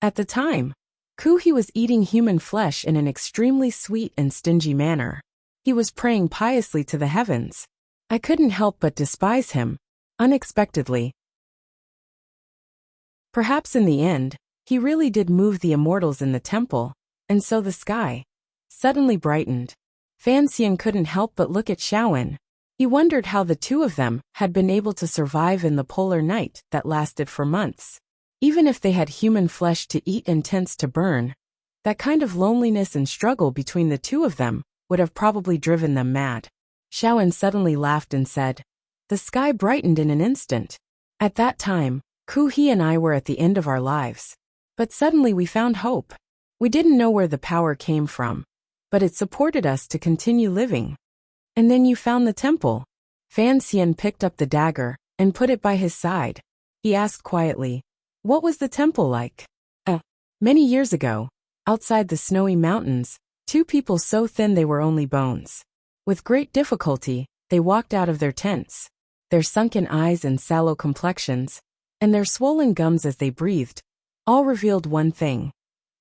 "At the time, Kuhi was eating human flesh in an extremely sweet and stingy manner. He was praying piously to the heavens. I couldn't help but despise him, unexpectedly. Perhaps in the end, he really did move the immortals in the temple, and so the sky suddenly brightened." Fan Xian couldn't help but look at Shaoen. He wondered how the two of them had been able to survive in the polar night that lasted for months. Even if they had human flesh to eat and tents to burn, that kind of loneliness and struggle between the two of them would have probably driven them mad. Shaoen suddenly laughed and said, "The sky brightened in an instant. At that time, Kuhi and I were at the end of our lives. But suddenly we found hope. We didn't know where the power came from, but it supported us to continue living. And then you found the temple." Fan Xian picked up the dagger and put it by his side. He asked quietly, "What was the temple like?" Many years ago, outside the snowy mountains, two people so thin they were only bones. With great difficulty, they walked out of their tents. Their sunken eyes and sallow complexions, and their swollen gums as they breathed, all revealed one thing.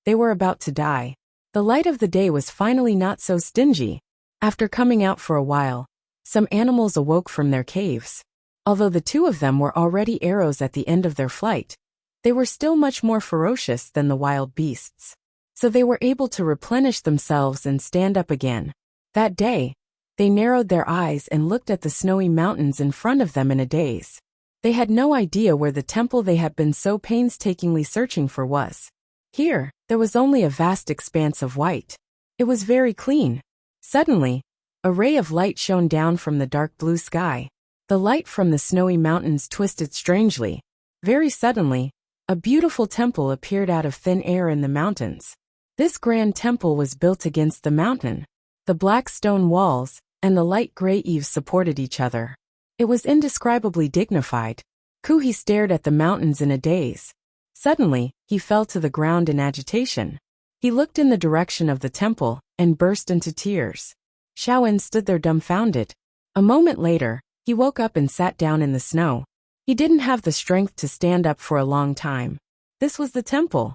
They were about to die. The light of the day was finally not so stingy. After coming out for a while, some animals awoke from their caves. Although the two of them were already arrows at the end of their flight, they were still much more ferocious than the wild beasts. So they were able to replenish themselves and stand up again. That day, They narrowed their eyes and looked at the snowy mountains in front of them in a daze. They had no idea where the temple they had been so painstakingly searching for was. Here, there was only a vast expanse of white. It was very clean. Suddenly, a ray of light shone down from the dark blue sky. The light from the snowy mountains twisted strangely. Very suddenly, a beautiful temple appeared out of thin air in the mountains. This grand temple was built against the mountain. The black stone walls and the light gray eaves supported each other. It was indescribably dignified. Kuhi stared at the mountains in a daze. Suddenly, he fell to the ground in agitation. He looked in the direction of the temple and burst into tears. Xiaowen stood there dumbfounded. A moment later, he woke up and sat down in the snow. He didn't have the strength to stand up for a long time. This was the temple.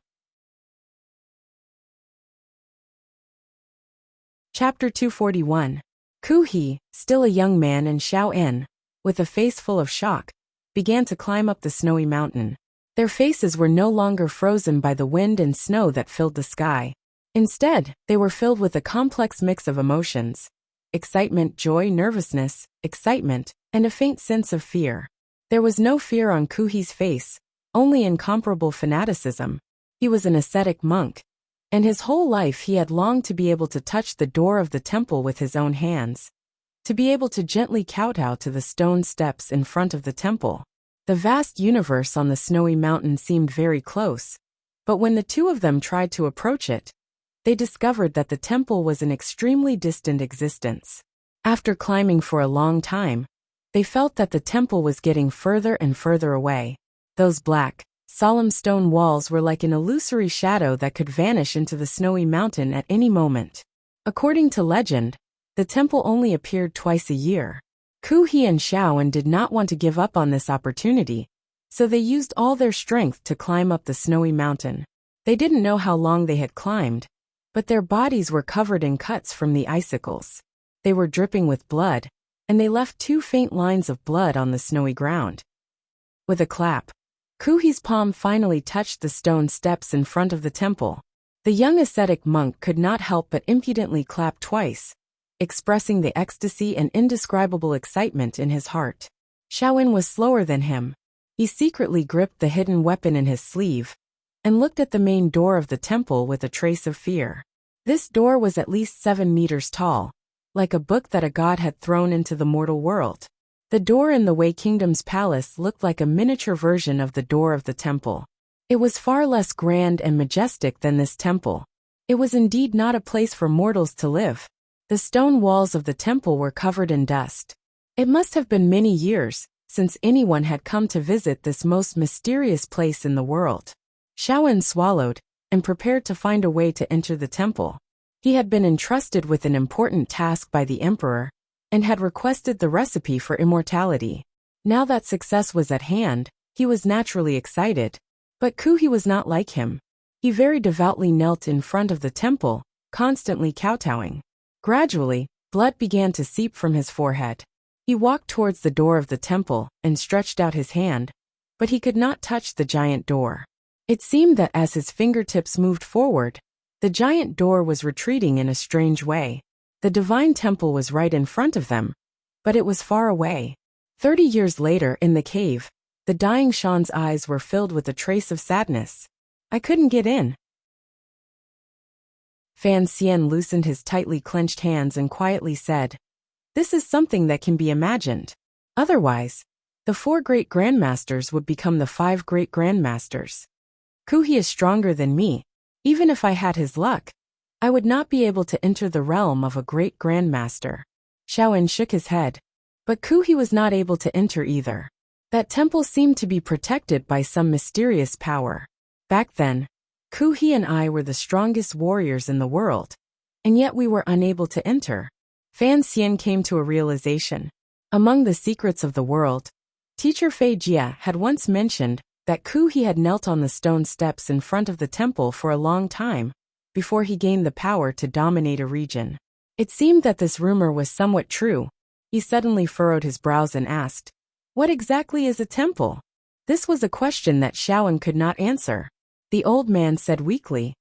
Chapter 241. Kuhi, still a young man, and Xiaowen, with a face full of shock, began to climb up the snowy mountain. Their faces were no longer frozen by the wind and snow that filled the sky. Instead, they were filled with a complex mix of emotions: excitement, joy, nervousness, excitement, and a faint sense of fear. There was no fear on Kuhi's face, only incomparable fanaticism. He was an ascetic monk, and his whole life he had longed to be able to touch the door of the temple with his own hands, to be able to gently kowtow to the stone steps in front of the temple. The vast universe on the snowy mountain seemed very close, but when the two of them tried to approach it, they discovered that the temple was an extremely distant existence. After climbing for a long time, they felt that the temple was getting further and further away. Those black, solemn stone walls were like an illusory shadow that could vanish into the snowy mountain at any moment. According to legend, the temple only appeared twice a year. Kuhi and Xiaowen did not want to give up on this opportunity, so they used all their strength to climb up the snowy mountain. They didn't know how long they had climbed, but their bodies were covered in cuts from the icicles. They were dripping with blood, and they left 2 faint lines of blood on the snowy ground. With a clap, Kuhi's palm finally touched the stone steps in front of the temple. The young ascetic monk could not help but impudently clap twice, expressing the ecstasy and indescribable excitement in his heart. Xiaowen was slower than him. He secretly gripped the hidden weapon in his sleeve and looked at the main door of the temple with a trace of fear. This door was at least 7 meters tall, like a book that a god had thrown into the mortal world. The door in the Wei Kingdom's palace looked like a miniature version of the door of the temple. It was far less grand and majestic than this temple. It was indeed not a place for mortals to live. The stone walls of the temple were covered in dust. It must have been many years since anyone had come to visit this most mysterious place in the world. Xiaowen swallowed and prepared to find a way to enter the temple. He had been entrusted with an important task by the emperor and had requested the recipe for immortality. Now that success was at hand, he was naturally excited. But Kuhi was not like him. He very devoutly knelt in front of the temple, constantly kowtowing. Gradually, blood began to seep from his forehead. He walked towards the door of the temple and stretched out his hand, but he could not touch the giant door. It seemed that as his fingertips moved forward, the giant door was retreating in a strange way. The divine temple was right in front of them, but it was far away. 30 years later in the cave, the dying Shan's eyes were filled with a trace of sadness. I couldn't get in. Fan Xian loosened his tightly clenched hands and quietly said, "This is something that can be imagined. Otherwise, the 4 great grandmasters would become the 5 great grandmasters. Kuhi is stronger than me. Even if I had his luck, I would not be able to enter the realm of a great grandmaster." Xiaowen shook his head. But Kuhi was not able to enter either. That temple seemed to be protected by some mysterious power. Back then, Kuhi and I were the strongest warriors in the world, and yet we were unable to enter. Fan Xian came to a realization. Among the secrets of the world, teacher Fei Jia had once mentioned that Kuhi had knelt on the stone steps in front of the temple for a long time before he gained the power to dominate a region. It seemed that this rumor was somewhat true. He suddenly furrowed his brows and asked, "What exactly is a temple?" This was a question that Xiaowen could not answer. The old man said weakly,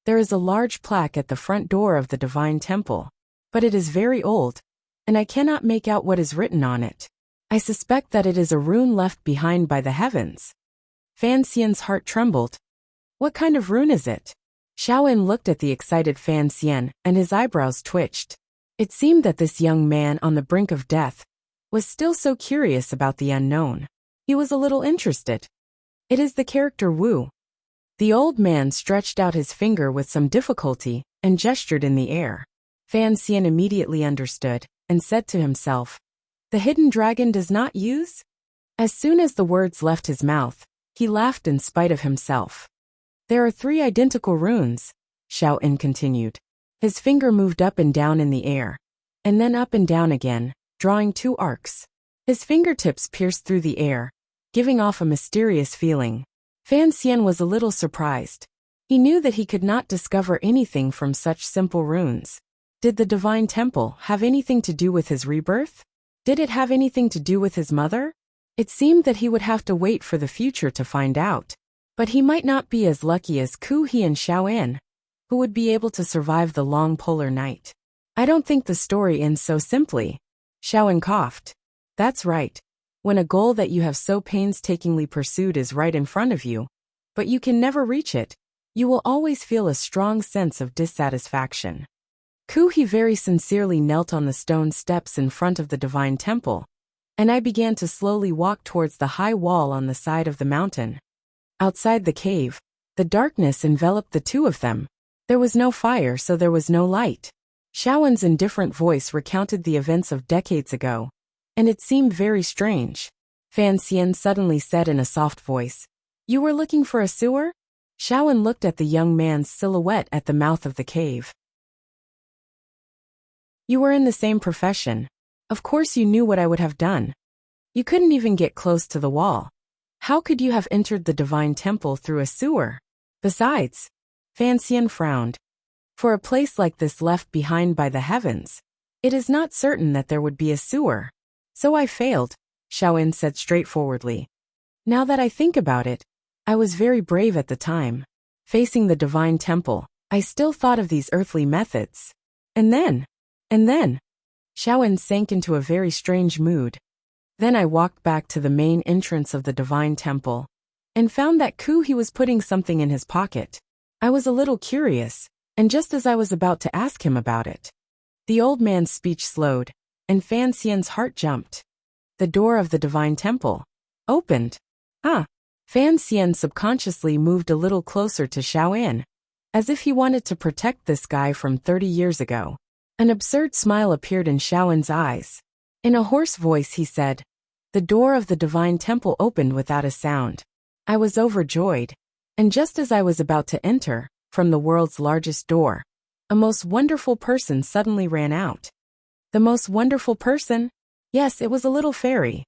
"There is a large plaque at the front door of the divine temple, but it is very old. and I cannot make out what is written on it. I suspect that it is a rune left behind by the heavens. Fan Xian's heart trembled. What kind of rune is it? Xiaoen looked at the excited Fan Xian, and his eyebrows twitched. It seemed that this young man on the brink of death was still so curious about the unknown. He was a little interested. It is the character Wu. The old man stretched out his finger with some difficulty and gestured in the air. Fan Xian immediately understood and said to himself, "The hidden dragon does not use?" As soon as the words left his mouth, he laughed in spite of himself. "There are 3 identical runes," Xiaoen continued. His finger moved up and down in the air, and then up and down again, drawing 2 arcs. His fingertips pierced through the air, giving off a mysterious feeling. Fan Xian was a little surprised. He knew that he could not discover anything from such simple runes. Did the divine temple have anything to do with his rebirth? Did it have anything to do with his mother? It seemed that he would have to wait for the future to find out. But he might not be as lucky as Ku He and Xiaoen, who would be able to survive the long polar night. "I don't think the story ends so simply," Xiaoen coughed. "That's right. When a goal that you have so painstakingly pursued is right in front of you, but you can never reach it, you will always feel a strong sense of dissatisfaction." Ku He very sincerely knelt on the stone steps in front of the divine temple, and I began to slowly walk towards the high wall on the side of the mountain. Outside the cave, the darkness enveloped the 2 of them. There was no fire, so there was no light. Xiaoen's indifferent voice recounted the events of decades ago, and it seemed very strange. Fan Xian suddenly said in a soft voice, "You were looking for a sewer?" Xiaoen looked at the young man's silhouette at the mouth of the cave. "You were in the same profession. Of course you knew what I would have done. You couldn't even get close to the wall. How could you have entered the divine temple through a sewer? Besides," Fan Xian frowned, "for a place like this left behind by the heavens, it is not certain that there would be a sewer. So I failed," Xiaoen said straightforwardly. "Now that I think about it, I was very brave at the time. Facing the divine temple, I still thought of these earthly methods. And then, Xiaoen sank into a very strange mood. Then I walked back to the main entrance of the divine temple and found that Ku He was putting something in his pocket. I was a little curious, and just as I was about to ask him about it, the old man's speech slowed, and Fan Xian's heart jumped. The door of the divine temple opened. Fan Xian subconsciously moved a little closer to Xiaoen, as if he wanted to protect this guy from 30 years ago. An absurd smile appeared in Xiaoen's eyes. In a hoarse voice he said, "The door of the divine temple opened without a sound. I was overjoyed, and just as I was about to enter, from the world's largest door, a most wonderful person suddenly ran out." The most wonderful person? Yes, it was a little fairy.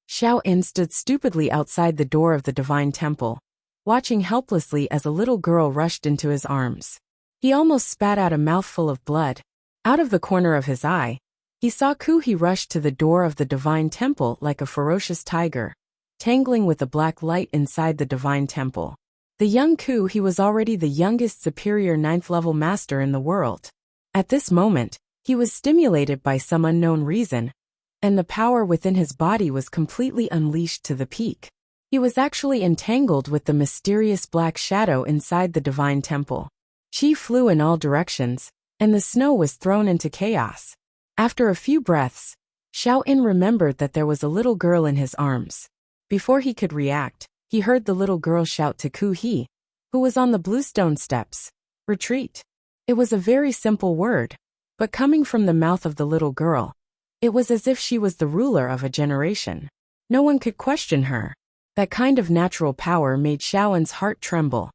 Xiaoen stood stupidly outside the door of the divine temple, watching helplessly as a little girl rushed into his arms. He almost spat out a mouthful of blood. Out of the corner of his eye, he saw Ku He rush to the door of the divine temple like a ferocious tiger, tangling with the black light inside the divine temple. The young Ku He was already the youngest superior 9th-level master in the world. At this moment, he was stimulated by some unknown reason, and the power within his body was completely unleashed to the peak. He was actually entangled with the mysterious black shadow inside the divine temple. Qi flew in all directions, and the snow was thrown into chaos. After a few breaths, Xiaoen remembered that there was a little girl in his arms. Before he could react, he heard the little girl shout to Ku He, who was on the bluestone steps, "Retreat." It was a very simple word, but coming from the mouth of the little girl, it was as if she was the ruler of a generation. No one could question her. That kind of natural power made Xiaoen's heart tremble.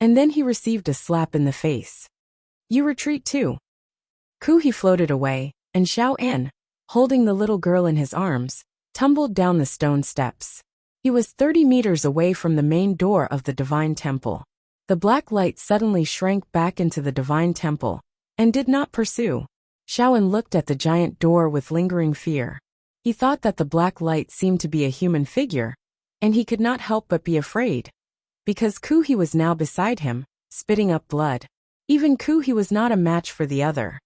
And then he received a slap in the face. "You retreat too." Ku He floated away, and Xiaoen, holding the little girl in his arms, tumbled down the stone steps. He was 30 meters away from the main door of the divine temple. The black light suddenly shrank back into the divine temple, and did not pursue. Xiaoen looked at the giant door with lingering fear. He thought that the black light seemed to be a human figure, and he could not help but be afraid. Because Ku He was now beside him, spitting up blood. Even Ku He was not a match for the other.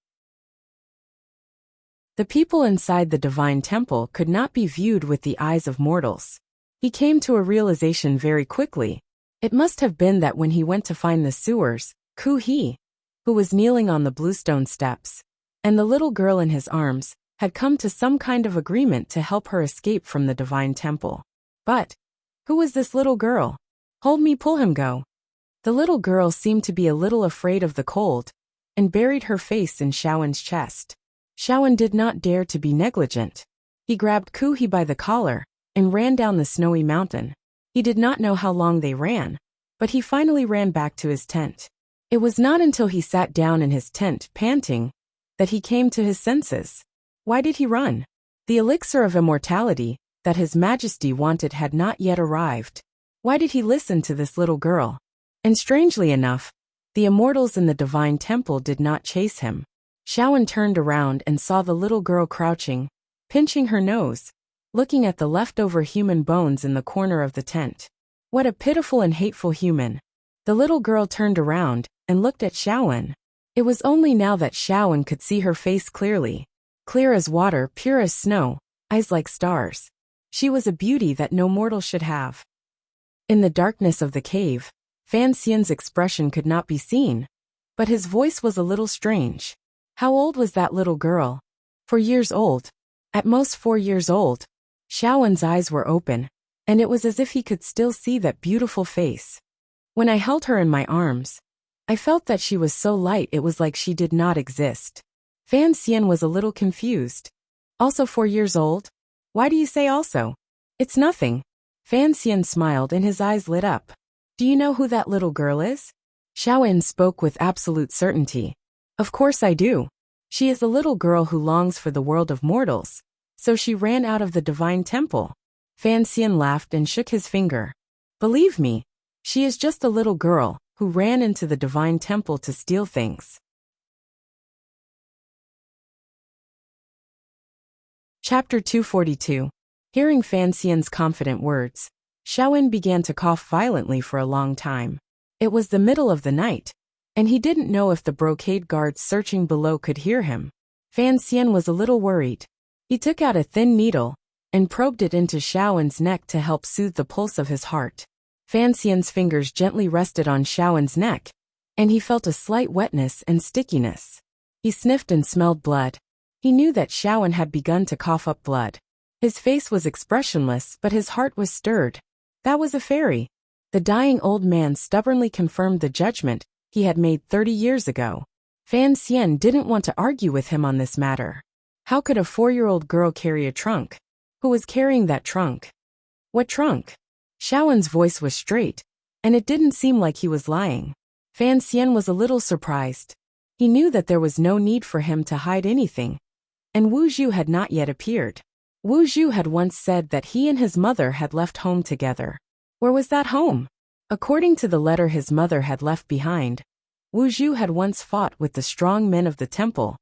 The people inside the divine temple could not be viewed with the eyes of mortals. He came to a realization very quickly. It must have been that when he went to find the sewers, Ku-hee, who was kneeling on the bluestone steps, and the little girl in his arms, had come to some kind of agreement to help her escape from the divine temple. But who was this little girl? Hold me, pull him, go. The little girl seemed to be a little afraid of the cold, and buried her face in Shaoan's chest. Shaoan did not dare to be negligent. He grabbed Ku-hee by the collar and ran down the snowy mountain. He did not know how long they ran, but he finally ran back to his tent. It was not until he sat down in his tent, panting, that he came to his senses. Why did he run? The elixir of immortality that His Majesty wanted had not yet arrived. Why did he listen to this little girl? And strangely enough, the immortals in the divine temple did not chase him. Shaoan turned around and saw the little girl crouching, pinching her nose, looking at the leftover human bones in the corner of the tent. What a pitiful and hateful human. The little girl turned around and looked at Shaoan. It was only now that Shaoan could see her face clearly. Clear as water, pure as snow, eyes like stars. She was a beauty that no mortal should have. In the darkness of the cave, Fan Xian's expression could not be seen, but his voice was a little strange. How old was that little girl? 4 years old. At most 4 years old. Shaoan's eyes were open, and it was as if he could still see that beautiful face. When I held her in my arms, I felt that she was so light it was like she did not exist. Fan Xian was a little confused. Also 4 years old? Why do you say also? It's nothing. Fan Xian smiled and his eyes lit up. Do you know who that little girl is? Shaoan spoke with absolute certainty. Of course I do. She is a little girl who longs for the world of mortals, so she ran out of the divine temple. Fan Xian laughed and shook his finger. Believe me, she is just a little girl who ran into the divine temple to steal things. Chapter 242. Hearing Fan Xian's confident words, Shaoan began to cough violently for a long time. It was the middle of the night, and he didn't know if the brocade guards searching below could hear him. Fan Xian was a little worried. He took out a thin needle and probed it into Shaoan's neck to help soothe the pulse of his heart. Fan Xian's fingers gently rested on Shaoan's neck, and he felt a slight wetness and stickiness. He sniffed and smelled blood. He knew that Shaoan had begun to cough up blood. His face was expressionless, but his heart was stirred. That was a fairy. The dying old man stubbornly confirmed the judgment he had made 30 years ago. Fan Xian didn't want to argue with him on this matter. How could a 4-year-old girl carry a trunk? Who was carrying that trunk? What trunk? Shaoan's voice was straight, and it didn't seem like he was lying. Fan Xian was a little surprised. He knew that there was no need for him to hide anything, and Wu Zhu had not yet appeared. Wu Zhu had once said that he and his mother had left home together. Where was that home? According to the letter his mother had left behind, Wu Zhu had once fought with the strong men of the temple,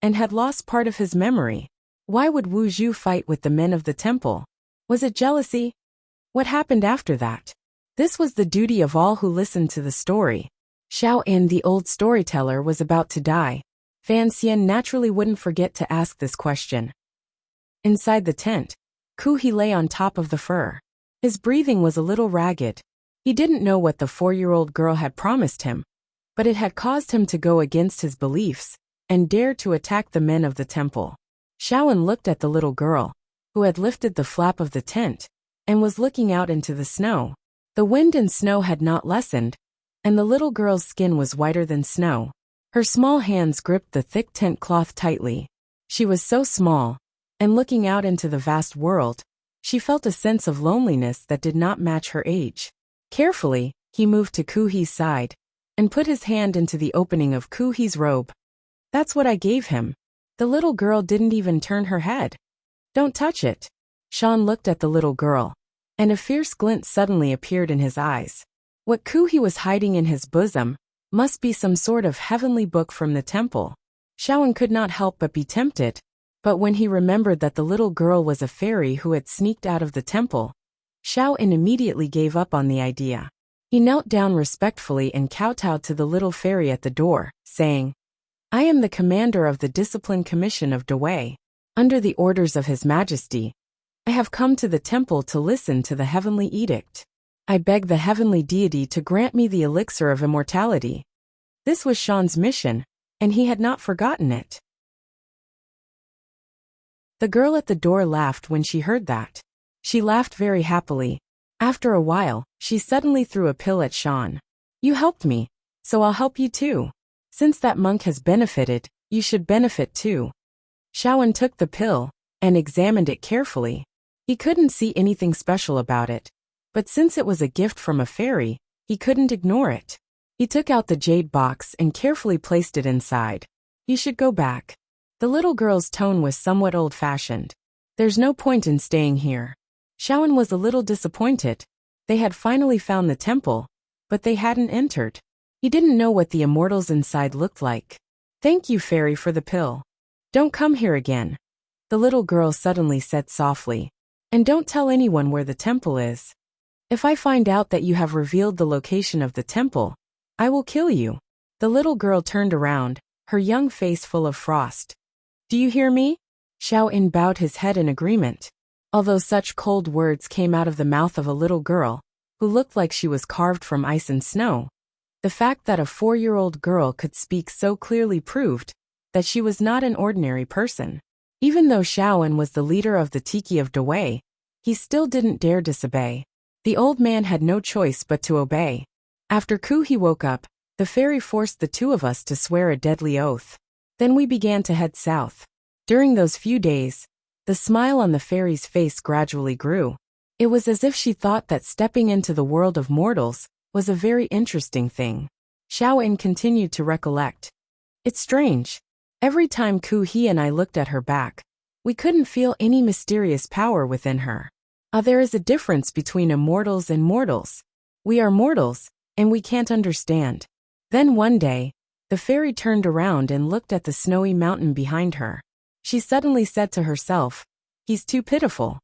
and had lost part of his memory. Why would Wu Zhu fight with the men of the temple? Was it jealousy? What happened after that? This was the duty of all who listened to the story. Shaoan, the old storyteller, was about to die. Fan Xian naturally wouldn't forget to ask this question. Inside the tent, Ku-hee lay on top of the fur. His breathing was a little ragged. He didn't know what the 4-year-old girl had promised him, but it had caused him to go against his beliefs and dare to attack the men of the temple. Shaoan looked at the little girl, who had lifted the flap of the tent and was looking out into the snow. The wind and snow had not lessened, and the little girl's skin was whiter than snow. Her small hands gripped the thick tent cloth tightly. She was so small, and looking out into the vast world, she felt a sense of loneliness that did not match her age. Carefully, he moved to Ku-hee's side and put his hand into the opening of Ku-hee's robe. That's what I gave him. The little girl didn't even turn her head. Don't touch it. Sean looked at the little girl, and a fierce glint suddenly appeared in his eyes. What Ku-hee was hiding in his bosom must be some sort of heavenly book from the temple. Shaoan could not help but be tempted, but when he remembered that the little girl was a fairy who had sneaked out of the temple, Shaoan immediately gave up on the idea. He knelt down respectfully and kowtowed to the little fairy at the door, saying, I am the commander of the Discipline Commission of Dawei. Under the orders of His Majesty, I have come to the temple to listen to the heavenly edict. I beg the heavenly deity to grant me the elixir of immortality. This was Sean's mission, and he had not forgotten it. The girl at the door laughed when she heard that. She laughed very happily. After a while, she suddenly threw a pill at Sean. You helped me, so I'll help you too. Since that monk has benefited, you should benefit too. Shawan took the pill and examined it carefully. He couldn't see anything special about it, but since it was a gift from a fairy, he couldn't ignore it. He took out the jade box and carefully placed it inside. You should go back. The little girl's tone was somewhat old-fashioned. There's no point in staying here. Shawan was a little disappointed. They had finally found the temple, but they hadn't entered. He didn't know what the immortals inside looked like. Thank you, fairy, for the pill. Don't come here again, the little girl suddenly said softly. And don't tell anyone where the temple is. If I find out that you have revealed the location of the temple, I will kill you. The little girl turned around, her young face full of frost. Do you hear me? Xiao In bowed his head in agreement. Although such cold words came out of the mouth of a little girl, who looked like she was carved from ice and snow, the fact that a 4-year-old girl could speak so clearly proved that she was not an ordinary person. Even though Shaoan was the leader of the Tiki of Dawei, he still didn't dare disobey. The old man had no choice but to obey. After Kuhi woke up, the fairy forced the two of us to swear a deadly oath. Then we began to head south. During those few days, the smile on the fairy's face gradually grew. It was as if she thought that stepping into the world of mortals was a very interesting thing. Shaoan continued to recollect. It's strange. Every time Kuhi and I looked at her back, we couldn't feel any mysterious power within her. There is a difference between immortals and mortals. We are mortals, and we can't understand. Then one day, the fairy turned around and looked at the snowy mountain behind her. She suddenly said to herself, "He's too pitiful."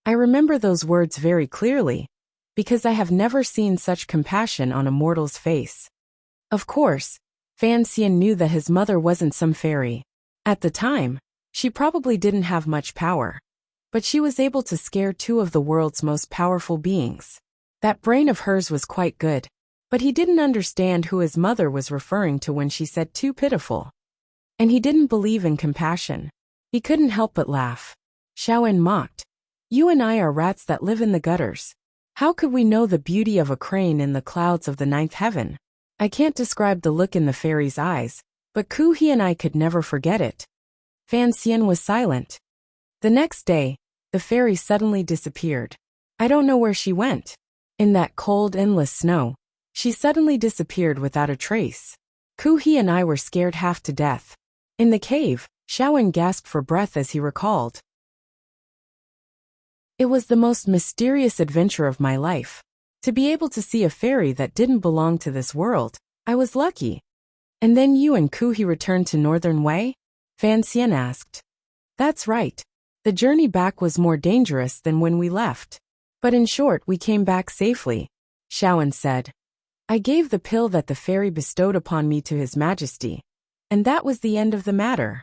I remember those words very clearly, because I have never seen such compassion on a mortal's face. Of course, Fan Xian knew that his mother wasn't some fairy. At the time, she probably didn't have much power, but she was able to scare two of the world's most powerful beings. That brain of hers was quite good, but he didn't understand who his mother was referring to when she said too pitiful. And he didn't believe in compassion. He couldn't help but laugh. Shaoan mocked. You and I are rats that live in the gutters. How could we know the beauty of a crane in the clouds of the ninth heaven? I can't describe the look in the fairy's eyes, but Kuhi and I could never forget it. Fan Xian was silent. The next day, the fairy suddenly disappeared. I don't know where she went. In that cold, endless snow, she suddenly disappeared without a trace. Kuhi and I were scared half to death. In the cave, Shaoan gasped for breath as he recalled. It was the most mysterious adventure of my life. To be able to see a fairy that didn't belong to this world, I was lucky. And then you and Kuhi returned to Northern Wei? Fan Xian asked. That's right. The journey back was more dangerous than when we left. But in short, we came back safely, Shaoan said. I gave the pill that the fairy bestowed upon me to His Majesty, and that was the end of the matter.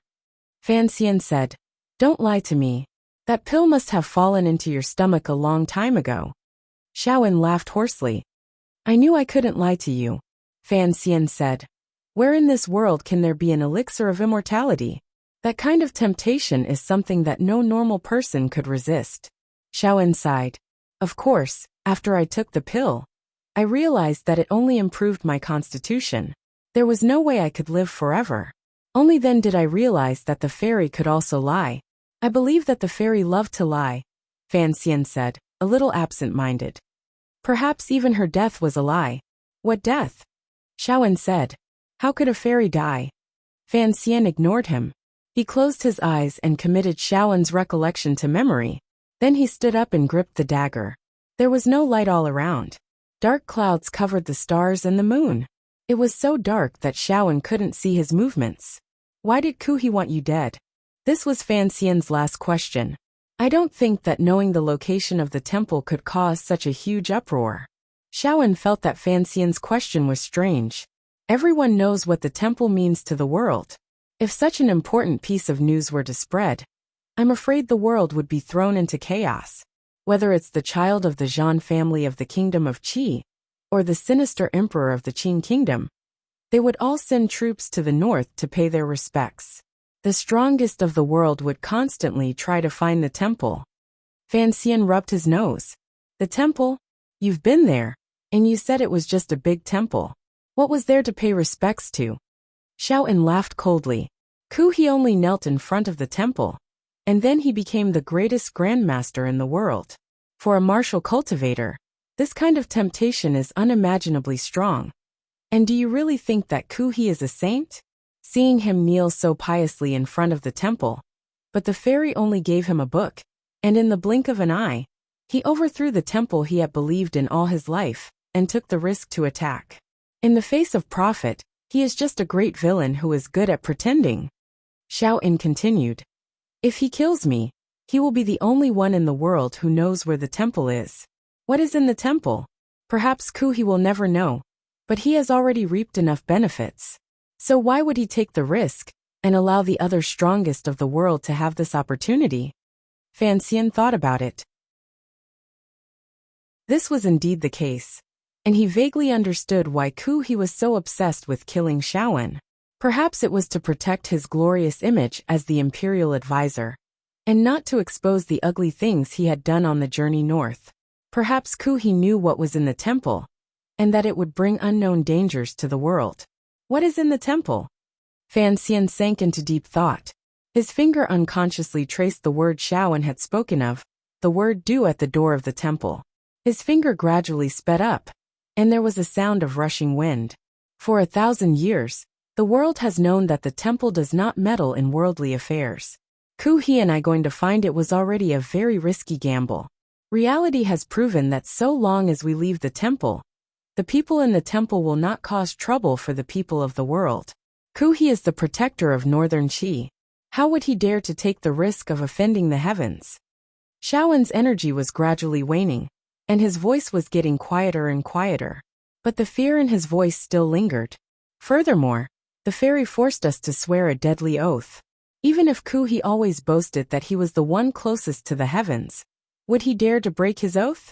Fan Xian said, Don't lie to me. That pill must have fallen into your stomach a long time ago. Shaoan laughed hoarsely. I knew I couldn't lie to you, Fan Xian said. Where in this world can there be an elixir of immortality? That kind of temptation is something that no normal person could resist. Shaoan sighed. Of course, after I took the pill, I realized that it only improved my constitution. There was no way I could live forever. Only then did I realize that the fairy could also lie. I believe that the fairy loved to lie, Fan Xian said, a little absent-minded. Perhaps even her death was a lie. What death? Shaoan said. How could a fairy die? Fan Xian ignored him. He closed his eyes and committed Shaoan's recollection to memory. Then he stood up and gripped the dagger. There was no light all around. Dark clouds covered the stars and the moon. It was so dark that Shaoan couldn't see his movements. Why did Kuhi want you dead? This was Fan Xian's last question. I don't think that knowing the location of the temple could cause such a huge uproar. Shaoan felt that Fan Xian's question was strange. Everyone knows what the temple means to the world. If such an important piece of news were to spread, I'm afraid the world would be thrown into chaos. Whether it's the child of the Zhan family of the kingdom of Qi, or the sinister emperor of the Qing kingdom, they would all send troops to the north to pay their respects. The strongest of the world would constantly try to find the temple. Fan Xian rubbed his nose. The temple? You've been there, and you said it was just a big temple. What was there to pay respects to? Xiaoan laughed coldly. He only knelt in front of the temple, and then he became the greatest grandmaster in the world. For a martial cultivator, this kind of temptation is unimaginably strong. And do you really think that He is a saint? Seeing him kneel so piously in front of the temple, but the fairy only gave him a book, and in the blink of an eye, he overthrew the temple he had believed in all his life, and took the risk to attack. In the face of profit, he is just a great villain who is good at pretending. Xiaoan continued. If he kills me, he will be the only one in the world who knows where the temple is. What is in the temple? Perhaps He will never know, but he has already reaped enough benefits. So why would he take the risk, and allow the other strongest of the world to have this opportunity? Fan Xian thought about it. This was indeed the case, and he vaguely understood why He was so obsessed with killing Xiaoan. Perhaps it was to protect his glorious image as the imperial advisor, and not to expose the ugly things he had done on the journey north. Perhaps He knew what was in the temple, and that it would bring unknown dangers to the world. What is in the temple? Fan Xian sank into deep thought. His finger unconsciously traced the word Xiaoan had spoken of, the word "do" at the door of the temple. His finger gradually sped up, and there was a sound of rushing wind. For 1,000 years, the world has known that the temple does not meddle in worldly affairs. He and I going to find it was already a very risky gamble. Reality has proven that so long as we leave the temple, the people in the temple will not cause trouble for the people of the world. He is the protector of northern Qi. How would he dare to take the risk of offending the heavens? Xiaoan's energy was gradually waning, and his voice was getting quieter and quieter. But the fear in his voice still lingered. Furthermore, the fairy forced us to swear a deadly oath. Even if He always boasted that he was the one closest to the heavens, would he dare to break his oath?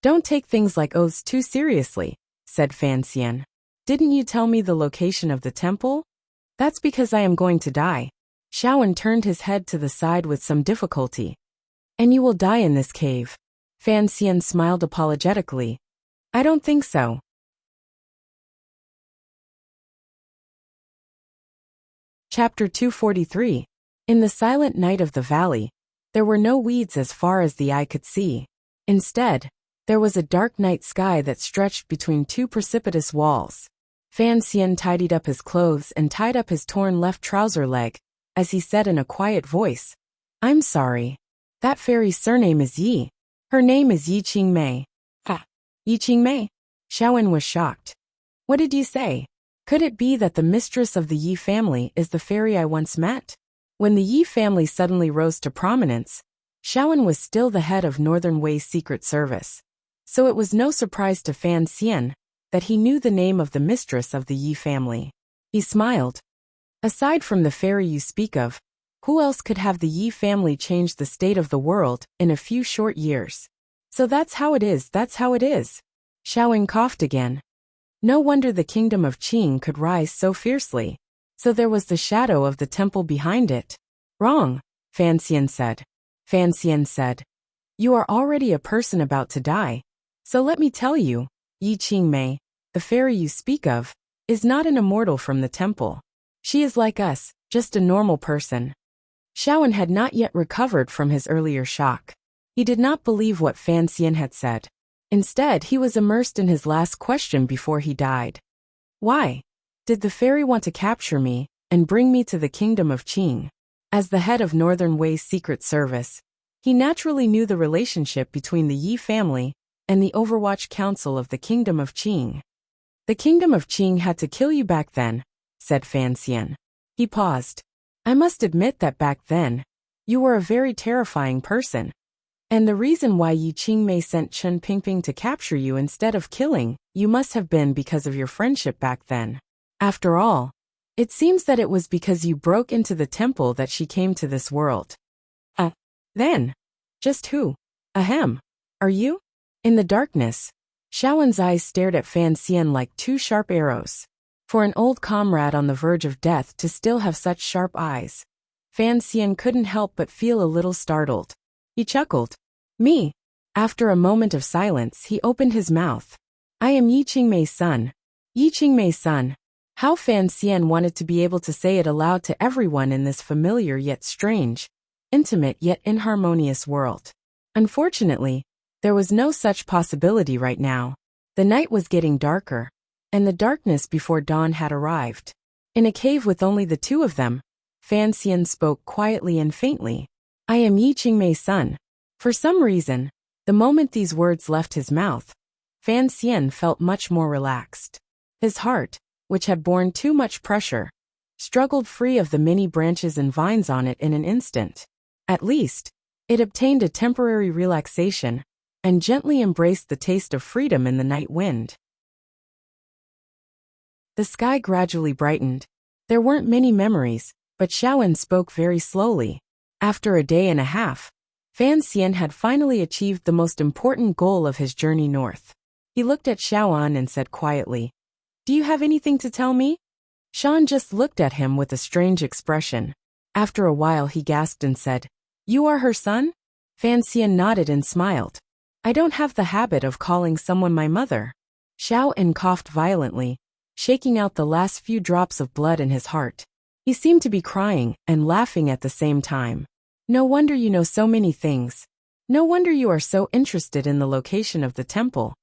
Don't take things like oaths too seriously, said Fan Xian. Didn't you tell me the location of the temple? That's because I am going to die. Xiaoan turned his head to the side with some difficulty. And you will die in this cave. Fan Xian smiled apologetically. I don't think so. Chapter 243. In the silent night of the valley, there were no weeds as far as the eye could see. Instead, there was a dark night sky that stretched between two precipitous walls. Fan Xian tidied up his clothes and tied up his torn left trouser leg, as he said in a quiet voice, I'm sorry. That fairy's surname is Yi. Her name is Yi Qingmei. Yi Qingmei? Xiaoan was shocked. What did you say? Could it be that the mistress of the Yi family is the fairy I once met? When the Yi family suddenly rose to prominence, Xiaoan was still the head of Northern Wei's secret service. So it was no surprise to Fan Xian that he knew the name of the mistress of the Yi family. He smiled. Aside from the fairy you speak of, who else could have the Yi family change the state of the world in a few short years? So that's how it is. Xiaoan coughed again. No wonder the kingdom of Qing could rise so fiercely. So there was the shadow of the temple behind it. Wrong, Fan Xian said. Fan Xian said, you are already a person about to die. So let me tell you, Yi Qingmei, the fairy you speak of, is not an immortal from the temple. She is like us, just a normal person. Xiaoan had not yet recovered from his earlier shock. He did not believe what Fan Xian had said. Instead, he was immersed in his last question before he died. Why? Did the fairy want to capture me and bring me to the kingdom of Qing? As the head of Northern Wei's secret service, he naturally knew the relationship between the Yi family and the Overwatch Council of the Kingdom of Qing. The Kingdom of Qing had to kill you back then, said Fan Xian. He paused. I must admit that back then, you were a very terrifying person. And the reason why Yi Qingmei sent Chen Pingping to capture you instead of killing you must have been because of your friendship back then. After all, it seems that it was because you broke into the temple that she came to this world. Then, just who? Ahem. Are you? In the darkness, Shaoen's eyes stared at Fan Xian like two sharp arrows. For an old comrade on the verge of death to still have such sharp eyes, Fan Xian couldn't help but feel a little startled. He chuckled. Me. After a moment of silence, he opened his mouth. I am Yi Qingmei's son. Yi Qingmei's son. How Fan Xian wanted to be able to say it aloud to everyone in this familiar yet strange, intimate yet inharmonious world. Unfortunately, there was no such possibility right now. The night was getting darker, and the darkness before dawn had arrived. In a cave with only the two of them, Fan Xian spoke quietly and faintly. I am Yi Qingmei's son. For some reason, the moment these words left his mouth, Fan Xian felt much more relaxed. His heart, which had borne too much pressure, struggled free of the many branches and vines on it in an instant. At least, it obtained a temporary relaxation, and gently embraced the taste of freedom in the night wind. The sky gradually brightened. There weren't many memories, but Shaoen spoke very slowly. After a day and a half, Fan Xian had finally achieved the most important goal of his journey north. He looked at Shaoan and said quietly, Do you have anything to tell me? Shaoan just looked at him with a strange expression. After a while he gasped and said, You are her son? Fan Xian nodded and smiled. I don't have the habit of calling someone my mother. Shaoan coughed violently, shaking out the last few drops of blood in his heart. He seemed to be crying and laughing at the same time. No wonder you know so many things. No wonder you are so interested in the location of the temple.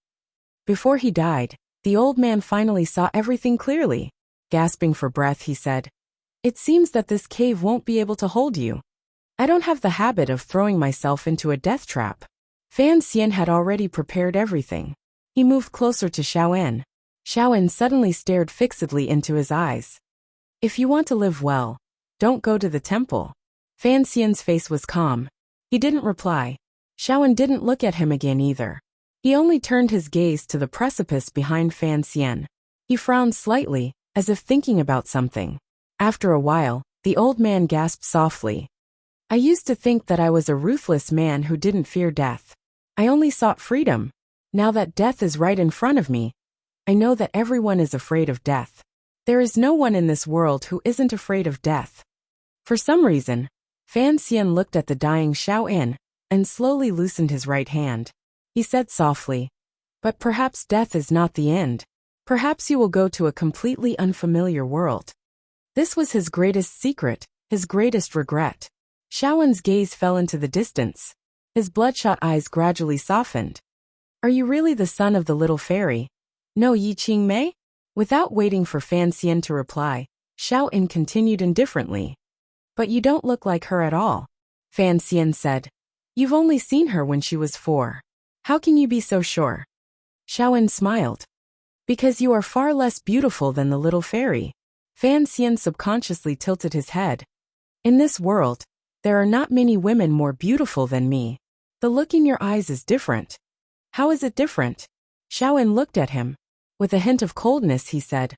Before he died, the old man finally saw everything clearly. Gasping for breath, he said, It seems that this cave won't be able to hold you. I don't have the habit of throwing myself into a death trap. Fan Xian had already prepared everything. He moved closer to Shaoen. Shaoen suddenly stared fixedly into his eyes. If you want to live well, don't go to the temple. Fan Xian's face was calm. He didn't reply. Shaoen didn't look at him again either. He only turned his gaze to the precipice behind Fan Xian. He frowned slightly, as if thinking about something. After a while, the old man gasped softly. I used to think that I was a ruthless man who didn't fear death. I only sought freedom. Now that death is right in front of me, I know that everyone is afraid of death. There is no one in this world who isn't afraid of death. For some reason, Fan Xian looked at the dying Shaoen and slowly loosened his right hand. He said softly, But perhaps death is not the end. Perhaps you will go to a completely unfamiliar world. This was his greatest secret, his greatest regret. Shaoen's gaze fell into the distance. His bloodshot eyes gradually softened. Are you really the son of the little fairy? No Yi Qingmei? Without waiting for Fan Xian to reply, Shaoen continued indifferently. But you don't look like her at all. Fan Xian said. You've only seen her when she was 4. How can you be so sure? Shaoen smiled. Because you are far less beautiful than the little fairy. Fan Xian subconsciously tilted his head. In this world, there are not many women more beautiful than me. The look in your eyes is different. How is it different? Shaoen looked at him. With a hint of coldness he said,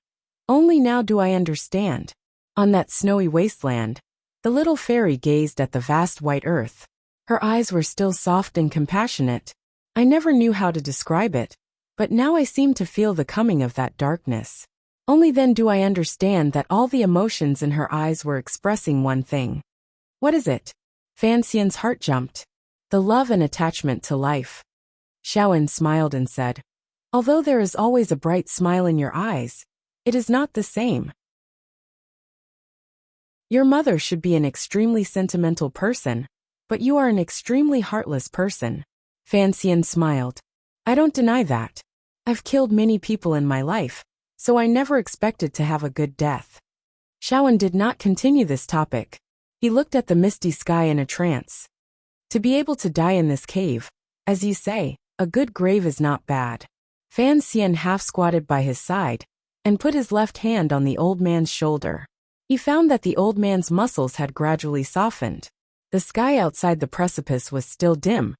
Only now do I understand. On that snowy wasteland, the little fairy gazed at the vast white earth. Her eyes were still soft and compassionate. I never knew how to describe it, but now I seem to feel the coming of that darkness. Only then do I understand that all the emotions in her eyes were expressing one thing. What is it? Fan Xian's heart jumped. The love and attachment to life. Shaoen smiled and said, Although there is always a bright smile in your eyes, it is not the same. Your mother should be an extremely sentimental person, but you are an extremely heartless person. Fan Xian smiled. I don't deny that. I've killed many people in my life, so I never expected to have a good death. Shaoen did not continue this topic. He looked at the misty sky in a trance. To be able to die in this cave, as you say, a good grave is not bad. Fan Xian half squatted by his side, and put his left hand on the old man's shoulder. He found that the old man's muscles had gradually softened. The sky outside the precipice was still dim,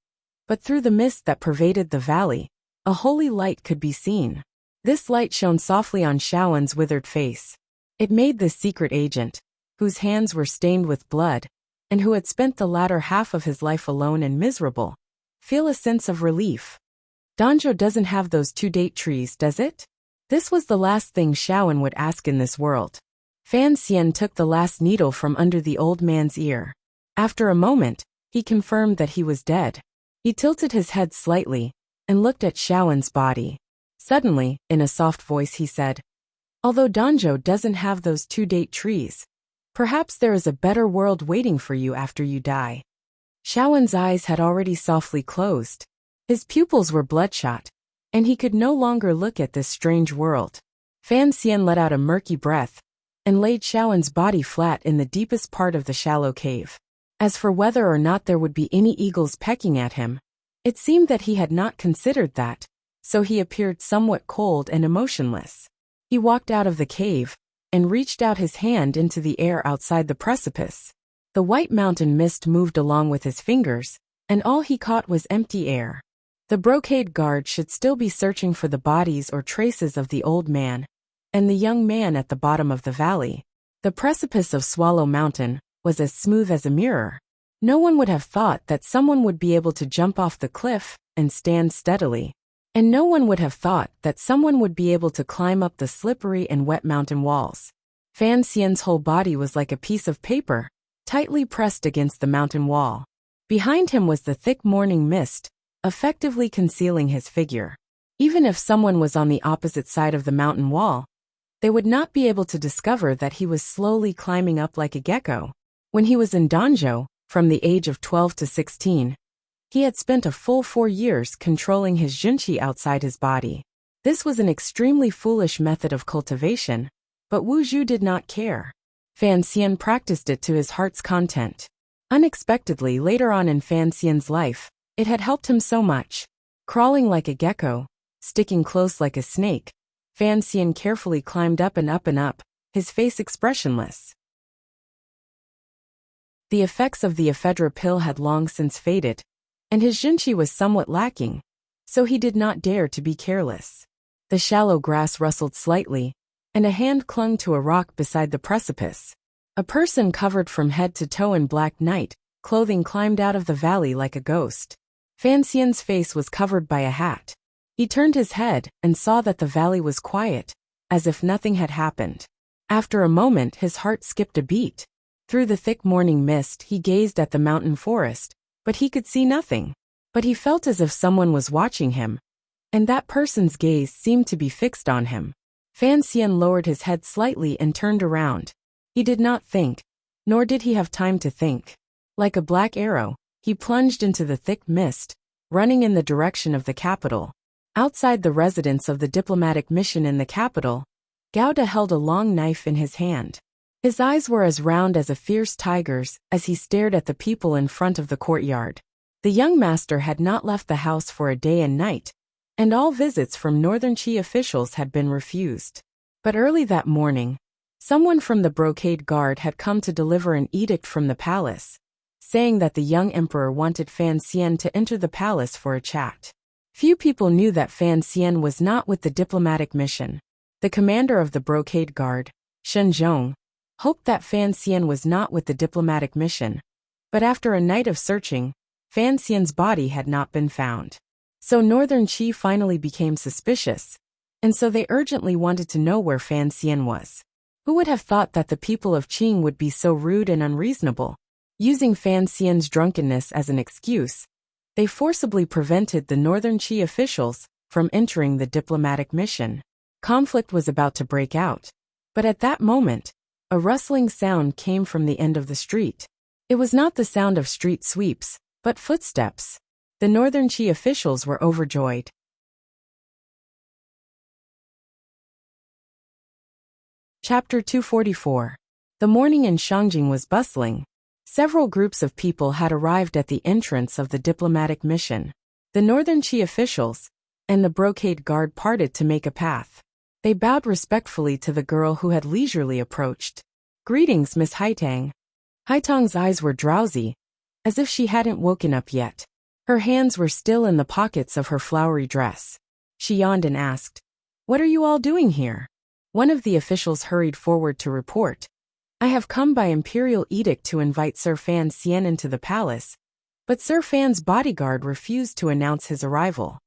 but through the mist that pervaded the valley, a holy light could be seen. This light shone softly on Shaoen's withered face. It made this secret agent, whose hands were stained with blood, and who had spent the latter half of his life alone and miserable, feel a sense of relief. Danjo doesn't have those two date trees, does it? This was the last thing Xiaoan would ask in this world. Fan Xian took the last needle from under the old man's ear. After a moment, he confirmed that he was dead. He tilted his head slightly and looked at Xiaoan's body. Suddenly, in a soft voice he said, "Although Danjo doesn't have those two date trees, perhaps there is a better world waiting for you after you die." Xiaoan's eyes had already softly closed. His pupils were bloodshot, and he could no longer look at this strange world. Fan Xian let out a murky breath and laid Xiaoan's body flat in the deepest part of the shallow cave. As for whether or not there would be any eagles pecking at him, it seemed that he had not considered that, so he appeared somewhat cold and emotionless. He walked out of the cave and reached out his hand into the air outside the precipice. The white mountain mist moved along with his fingers, and all he caught was empty air. The brocade guard should still be searching for the bodies or traces of the old man and the young man at the bottom of the valley. The precipice of Swallow Mountain was as smooth as a mirror. No one would have thought that someone would be able to jump off the cliff and stand steadily. And no one would have thought that someone would be able to climb up the slippery and wet mountain walls. Fan Xian's whole body was like a piece of paper, tightly pressed against the mountain wall. Behind him was the thick morning mist, effectively concealing his figure. Even if someone was on the opposite side of the mountain wall, they would not be able to discover that he was slowly climbing up like a gecko. When he was in Danjo, from the age of 12 to 16, he had spent a full 4 years controlling his junqi outside his body. This was an extremely foolish method of cultivation, but Wu Zhu did not care. Fan Xian practiced it to his heart's content. Unexpectedly, later on in Fan Xian's life, it had helped him so much. Crawling like a gecko, sticking close like a snake, Fan Xian carefully climbed up and up and up, his face expressionless. The effects of the ephedra pill had long since faded, and his junqi was somewhat lacking, so he did not dare to be careless. The shallow grass rustled slightly, and a hand clung to a rock beside the precipice. A person covered from head to toe in black night clothing climbed out of the valley like a ghost. Fan Xian's face was covered by a hat. He turned his head and saw that the valley was quiet, as if nothing had happened. After a moment, his heart skipped a beat. Through the thick morning mist, he gazed at the mountain forest, but he could see nothing. But he felt as if someone was watching him, and that person's gaze seemed to be fixed on him. Fan Xian lowered his head slightly and turned around. He did not think, nor did he have time to think. Like a black arrow, he plunged into the thick mist, running in the direction of the capital. Outside the residence of the diplomatic mission in the capital, Gauda held a long knife in his hand. His eyes were as round as a fierce tiger's as he stared at the people in front of the courtyard. The young master had not left the house for a day and night, and all visits from Northern Qi officials had been refused. But early that morning, someone from the brocade guard had come to deliver an edict from the palace, saying that the young emperor wanted Fan Xian to enter the palace for a chat. Few people knew that Fan Xian was not with the diplomatic mission. The commander of the brocade guard, Shen Zhong, hoped that Fan Xian was not with the diplomatic mission, but after a night of searching, Fan Xian's body had not been found. So Northern Qi finally became suspicious, and so they urgently wanted to know where Fan Xian was. Who would have thought that the people of Qing would be so rude and unreasonable? Using Fan Xian's drunkenness as an excuse, they forcibly prevented the Northern Qi officials from entering the diplomatic mission. Conflict was about to break out, but at that moment, a rustling sound came from the end of the street. It was not the sound of street sweeps, but footsteps. The Northern Qi officials were overjoyed. Chapter 244. The morning in Shangjing was bustling. Several groups of people had arrived at the entrance of the diplomatic mission. The Northern Qi officials and the brocade guard parted to make a path. They bowed respectfully to the girl who had leisurely approached. "Greetings, Miss Haitang." Haitang's eyes were drowsy, as if she hadn't woken up yet. Her hands were still in the pockets of her flowery dress. She yawned and asked, "What are you all doing here?" One of the officials hurried forward to report, I have come by imperial edict to invite Sir Fan Xian into the palace, but Sir Fan's bodyguard refused to announce his arrival.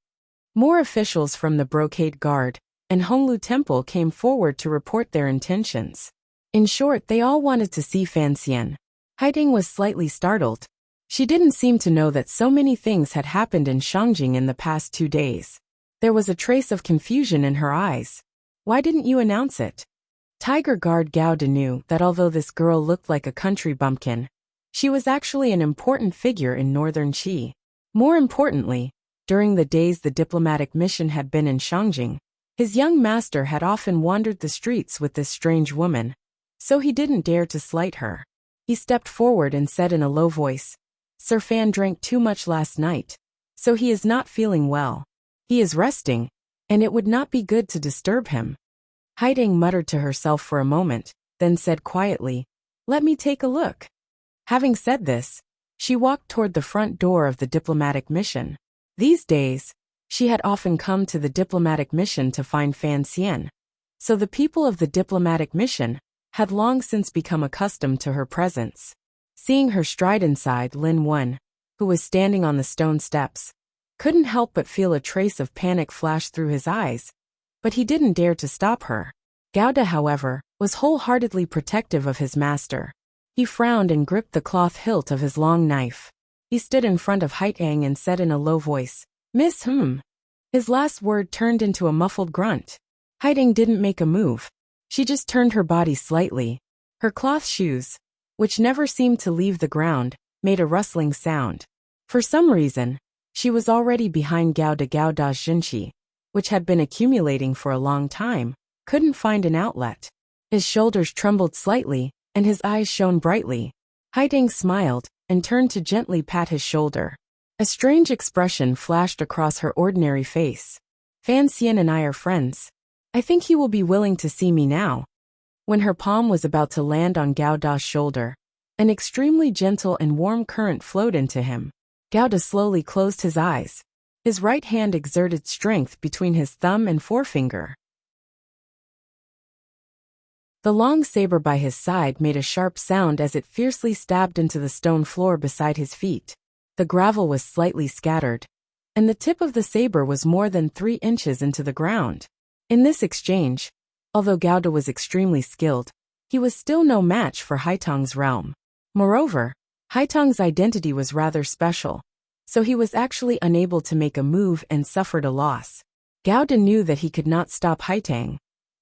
More officials from the Brocade Guard and Honglu Temple came forward to report their intentions. In short, they all wanted to see Fan Xian. Haiding was slightly startled. She didn't seem to know that so many things had happened in Shangjing in the past 2 days. There was a trace of confusion in her eyes. Why didn't you announce it? Tiger Guard Gao De knew that although this girl looked like a country bumpkin, she was actually an important figure in northern Qi. More importantly, during the days the diplomatic mission had been in Shangjing, his young master had often wandered the streets with this strange woman, so he didn't dare to slight her. He stepped forward and said in a low voice, Sir Fan drank too much last night, so he is not feeling well. He is resting, and it would not be good to disturb him. Haiding muttered to herself for a moment, then said quietly, Let me take a look. Having said this, she walked toward the front door of the diplomatic mission. These days, she had often come to the diplomatic mission to find Fan Xian, so the people of the diplomatic mission had long since become accustomed to her presence. Seeing her stride inside, Lin Wen, who was standing on the stone steps, couldn't help but feel a trace of panic flash through his eyes, but he didn't dare to stop her. Gao De, however, was wholeheartedly protective of his master. He frowned and gripped the cloth hilt of his long knife. He stood in front of Haitang and said in a low voice, Miss His last word turned into a muffled grunt. Haitang didn't make a move. She just turned her body slightly. Her cloth shoes, which never seemed to leave the ground, made a rustling sound. For some reason, she was already behind Gao Da's Jinqi, which had been accumulating for a long time, couldn't find an outlet. His shoulders trembled slightly, and his eyes shone brightly. Haiding smiled and turned to gently pat his shoulder. A strange expression flashed across her ordinary face. Fan Xian and I are friends. I think he will be willing to see me now. When her palm was about to land on Gao Da's shoulder, an extremely gentle and warm current flowed into him. Gao Da slowly closed his eyes. His right hand exerted strength between his thumb and forefinger. The long saber by his side made a sharp sound as it fiercely stabbed into the stone floor beside his feet. The gravel was slightly scattered, and the tip of the saber was more than 3 inches into the ground. In this exchange, although Gao Da was extremely skilled, he was still no match for Haitang's realm. Moreover, Haitang's identity was rather special, so he was actually unable to make a move and suffered a loss. Gao Da knew that he could not stop Haitang,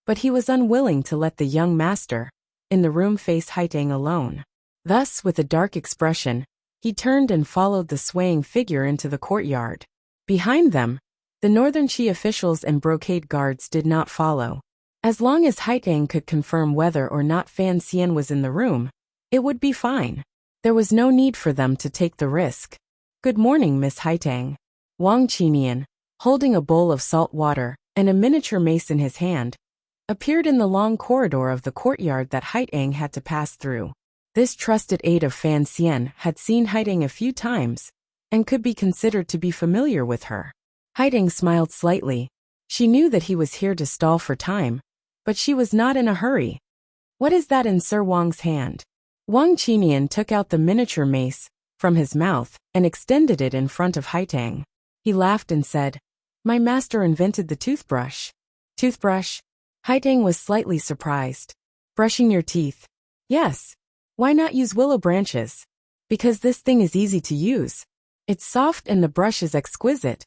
but he was unwilling to let the young master in the room face Haitang alone. Thus, with a dark expression, he turned and followed the swaying figure into the courtyard. Behind them, the Northern Qi officials and Brocade guards did not follow. As long as Haitang could confirm whether or not Fan Xian was in the room, it would be fine. There was no need for them to take the risk. Good morning, Miss Haitang. Wang Qinian, holding a bowl of salt water and a miniature mace in his hand, appeared in the long corridor of the courtyard that Haitang had to pass through. This trusted aide of Fan Xian had seen Haitang a few times and could be considered to be familiar with her. Haitang smiled slightly. She knew that he was here to stall for time, but she was not in a hurry. What is that in Sir Wang's hand? Wang Qinian took out the miniature mace from his mouth and extended it in front of Haitang. He laughed and said, My master invented the toothbrush. Toothbrush? Haitang was slightly surprised. Brushing your teeth? Yes. Why not use willow branches? Because this thing is easy to use. It's soft and the brush is exquisite,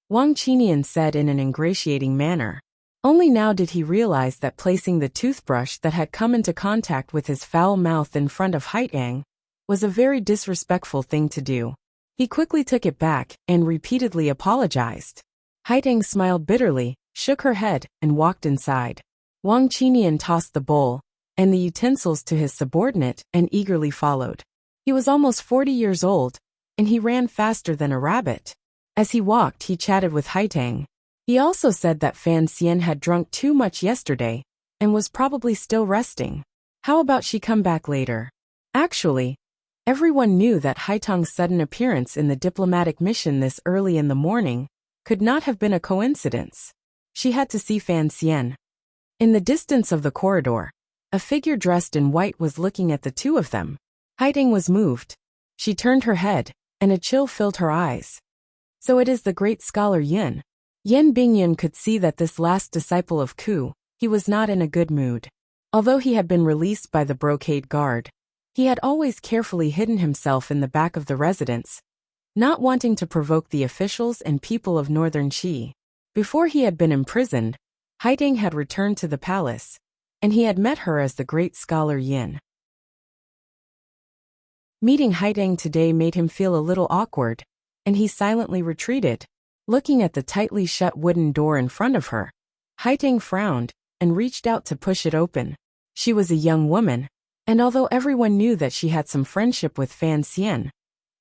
Wang Qinian said in an ingratiating manner. Only now did he realize that placing the toothbrush that had come into contact with his foul mouth in front of Haitang was a very disrespectful thing to do. He quickly took it back and repeatedly apologized. Haitang smiled bitterly, shook her head, and walked inside. Wang Qinian tossed the bowl and the utensils to his subordinate and eagerly followed. He was almost 40 years old, and he ran faster than a rabbit. As he walked, he chatted with Haitang. He also said that Fan Xian had drunk too much yesterday and was probably still resting. How about she come back later? Actually, everyone knew that Haitang's sudden appearance in the diplomatic mission this early in the morning could not have been a coincidence. She had to see Fan Xian. In the distance of the corridor, A figure dressed in white was looking at the two of them. Haiding was moved. She turned her head, and a chill filled her eyes. So it is the great scholar Yin. Yin Bingyun could see that this last disciple of Ku, he was not in a good mood. Although he had been released by the brocade guard, he had always carefully hidden himself in the back of the residence, not wanting to provoke the officials and people of northern Qi. Before he had been imprisoned, Haiding had returned to the palace, and he had met her as the great scholar Yin. Meeting Haiding today made him feel a little awkward, and he silently retreated, looking at the tightly shut wooden door in front of her. Haiding frowned and reached out to push it open. She was a young woman, and although everyone knew that she had some friendship with Fan Xian,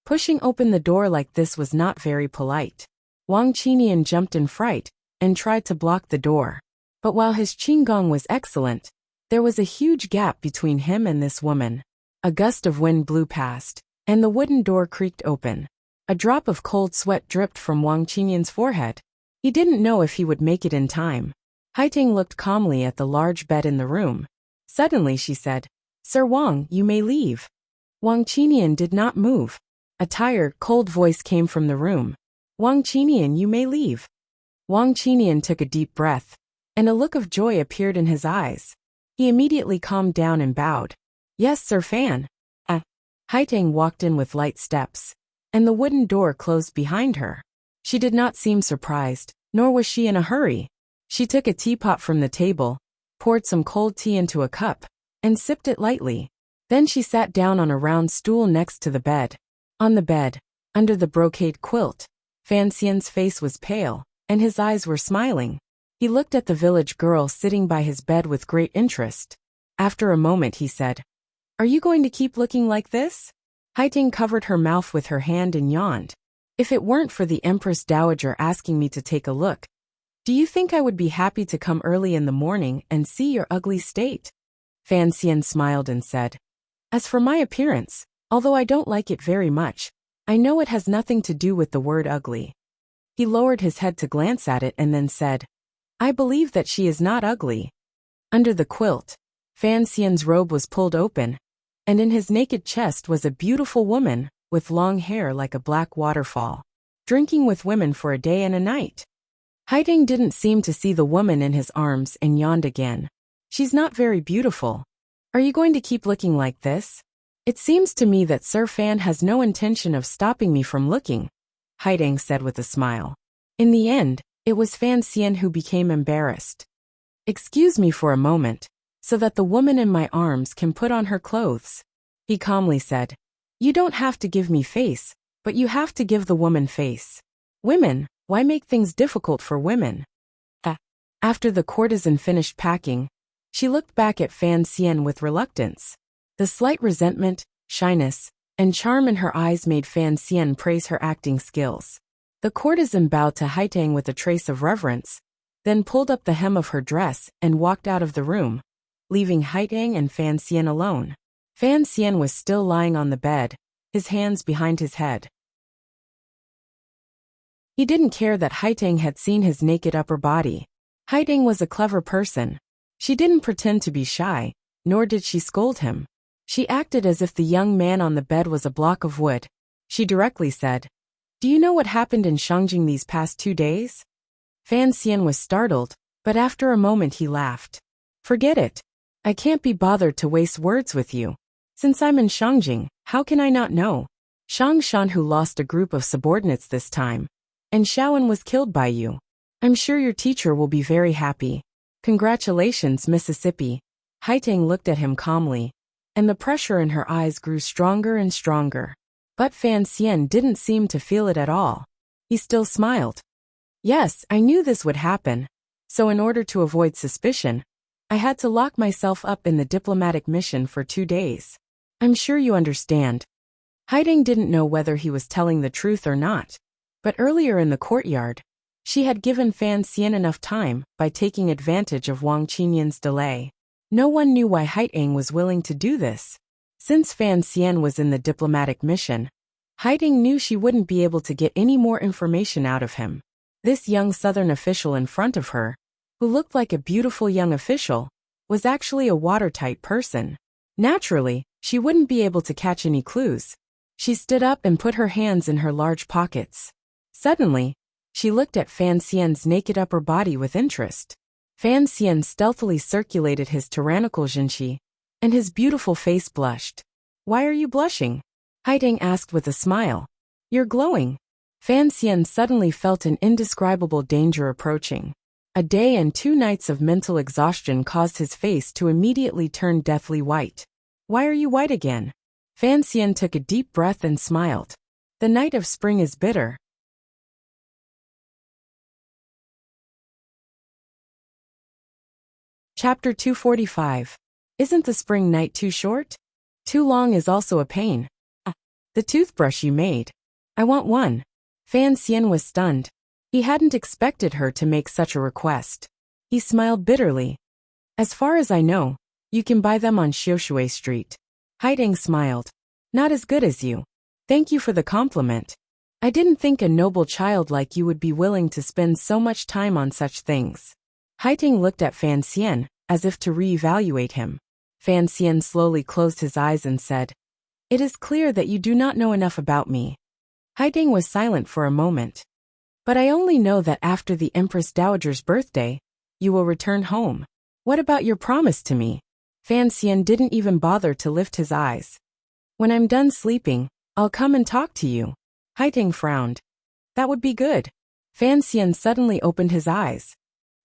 pushing open the door like this was not very polite. Wang Qinian jumped in fright and tried to block the door. But while his qinggong was excellent, there was a huge gap between him and this woman. A gust of wind blew past, and the wooden door creaked open. A drop of cold sweat dripped from Wang Qinian's forehead. He didn't know if he would make it in time. Haiding looked calmly at the large bed in the room. Suddenly she said, "Sir Wang, you may leave." Wang Qinian did not move. A tired, cold voice came from the room. "Wang Qinian, you may leave." Wang Qinian took a deep breath, and a look of joy appeared in his eyes. He immediately calmed down and bowed. "Yes, Sir Fan." Haiding walked in with light steps, and the wooden door closed behind her. She did not seem surprised, nor was she in a hurry. She took a teapot from the table, poured some cold tea into a cup, and sipped it lightly. Then she sat down on a round stool next to the bed. On the bed, under the brocade quilt, Fan Xian's face was pale, and his eyes were smiling. He looked at the village girl sitting by his bed with great interest. After a moment he said, "Are you going to keep looking like this?" Haiding covered her mouth with her hand and yawned. "If it weren't for the Empress Dowager asking me to take a look, do you think I would be happy to come early in the morning and see your ugly state?" Fan Xian smiled and said, "As for my appearance, although I don't like it very much, I know it has nothing to do with the word ugly." He lowered his head to glance at it and then said, "I believe that she is not ugly." Under the quilt, Fan Xian's robe was pulled open, and in his naked chest was a beautiful woman, with long hair like a black waterfall, drinking with women for a day and a night. Haiding didn't seem to see the woman in his arms and yawned again. "She's not very beautiful. Are you going to keep looking like this?" "It seems to me that Sir Fan has no intention of stopping me from looking," Haiding said with a smile. In the end, it was Fan Xian who became embarrassed. "Excuse me for a moment, so that the woman in my arms can put on her clothes," he calmly said. "You don't have to give me face, but you have to give the woman face. Women, why make things difficult for women?" After the courtesan finished packing, she looked back at Fan Xian with reluctance. The slight resentment, shyness, and charm in her eyes made Fan Xian praise her acting skills. The courtesan bowed to Haiding with a trace of reverence, then pulled up the hem of her dress and walked out of the room, leaving Haiding and Fan Xian alone. Fan Xian was still lying on the bed, his hands behind his head. He didn't care that Haiding had seen his naked upper body. Haiding was a clever person. She didn't pretend to be shy, nor did she scold him. She acted as if the young man on the bed was a block of wood. She directly said, "Do you know what happened in Shangjing these past 2 days?" Fan Xian was startled, but after a moment he laughed. "Forget it. I can't be bothered to waste words with you. Since I'm in Shangjing, how can I not know? Shang Shan who lost a group of subordinates this time, and Shaoan was killed by you. I'm sure your teacher will be very happy. Congratulations, Mississippi." Haiding looked at him calmly, and the pressure in her eyes grew stronger and stronger. But Fan Xian didn't seem to feel it at all. He still smiled. "Yes, I knew this would happen. So in order to avoid suspicion, I had to lock myself up in the diplomatic mission for 2 days. I'm sure you understand." Haiding didn't know whether he was telling the truth or not, but earlier in the courtyard, she had given Fan Xian enough time by taking advantage of Wang Qinian's delay. No one knew why Haiding was willing to do this. Since Fan Xian was in the diplomatic mission, Haiding knew she wouldn't be able to get any more information out of him. This young southern official in front of her, who looked like a beautiful young official, was actually a watertight person. Naturally, she wouldn't be able to catch any clues. She stood up and put her hands in her large pockets. Suddenly, she looked at Fan Xian's naked upper body with interest. Fan Xian stealthily circulated his tyrannical jinqi, and his beautiful face blushed. "Why are you blushing?" Haiding asked with a smile. "You're glowing." Fan Xian suddenly felt an indescribable danger approaching. A day and 2 nights of mental exhaustion caused his face to immediately turn deathly white. "Why are you white again?" Fan Xian took a deep breath and smiled. "The night of spring is bitter." Chapter 245. Isn't the spring night too short? Too long is also a pain. The toothbrush you made. I want one. Fan Xian was stunned. He hadn't expected her to make such a request. He smiled bitterly. "As far as I know, you can buy them on Xiushui Street." Haiding smiled. "Not as good as you. Thank you for the compliment. I didn't think a noble child like you would be willing to spend so much time on such things." Haiding looked at Fan Xian, as if to re-evaluate him. Fan Xian slowly closed his eyes and said, "It is clear that you do not know enough about me." Haiding was silent for a moment. "But I only know that after the Empress Dowager's birthday, you will return home. What about your promise to me?" Fan Xian didn't even bother to lift his eyes. "When I'm done sleeping, I'll come and talk to you." Haiding frowned. "That would be good." Fan Xian suddenly opened his eyes.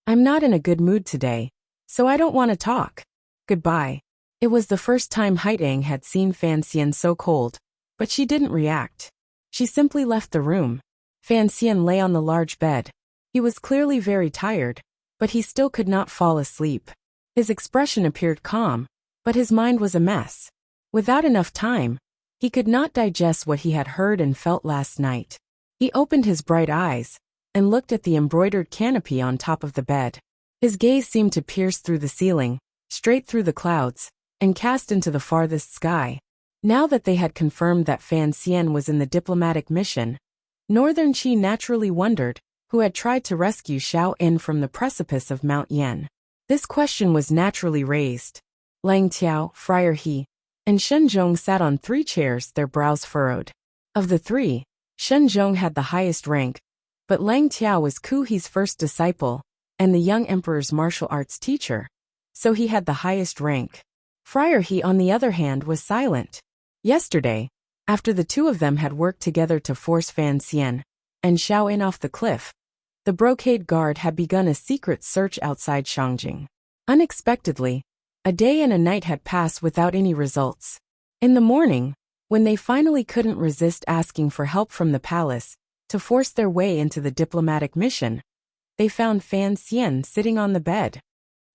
"I'm not in a good mood today, so I don't want to talk. Goodbye." It was the first time Haiding had seen Fan Xian so cold, but she didn't react. She simply left the room. Fan Xian lay on the large bed. He was clearly very tired, but he still could not fall asleep. His expression appeared calm, but his mind was a mess. Without enough time, he could not digest what he had heard and felt last night. He opened his bright eyes and looked at the embroidered canopy on top of the bed. His gaze seemed to pierce through the ceiling, straight through the clouds, and cast into the farthest sky. Now that they had confirmed that Fan Xian was in the diplomatic mission, Northern Qi naturally wondered who had tried to rescue Xiao In from the precipice of Mount Yan. This question was naturally raised. Lang Tiao, Friar He, and Shen Zhong sat on 3 chairs, their brows furrowed. Of the 3, Shen Zhong had the highest rank, but Lang Tiao was Ku He's first disciple and the young emperor's martial arts teacher, so he had the highest rank. Friar He, on the other hand, was silent. Yesterday, after the 2 of them had worked together to force Fan Xian and Xiao In off the cliff, the brocade guard had begun a secret search outside Shangjing. Unexpectedly, a day and a night had passed without any results. In the morning, when they finally couldn't resist asking for help from the palace to force their way into the diplomatic mission, they found Fan Xian sitting on the bed.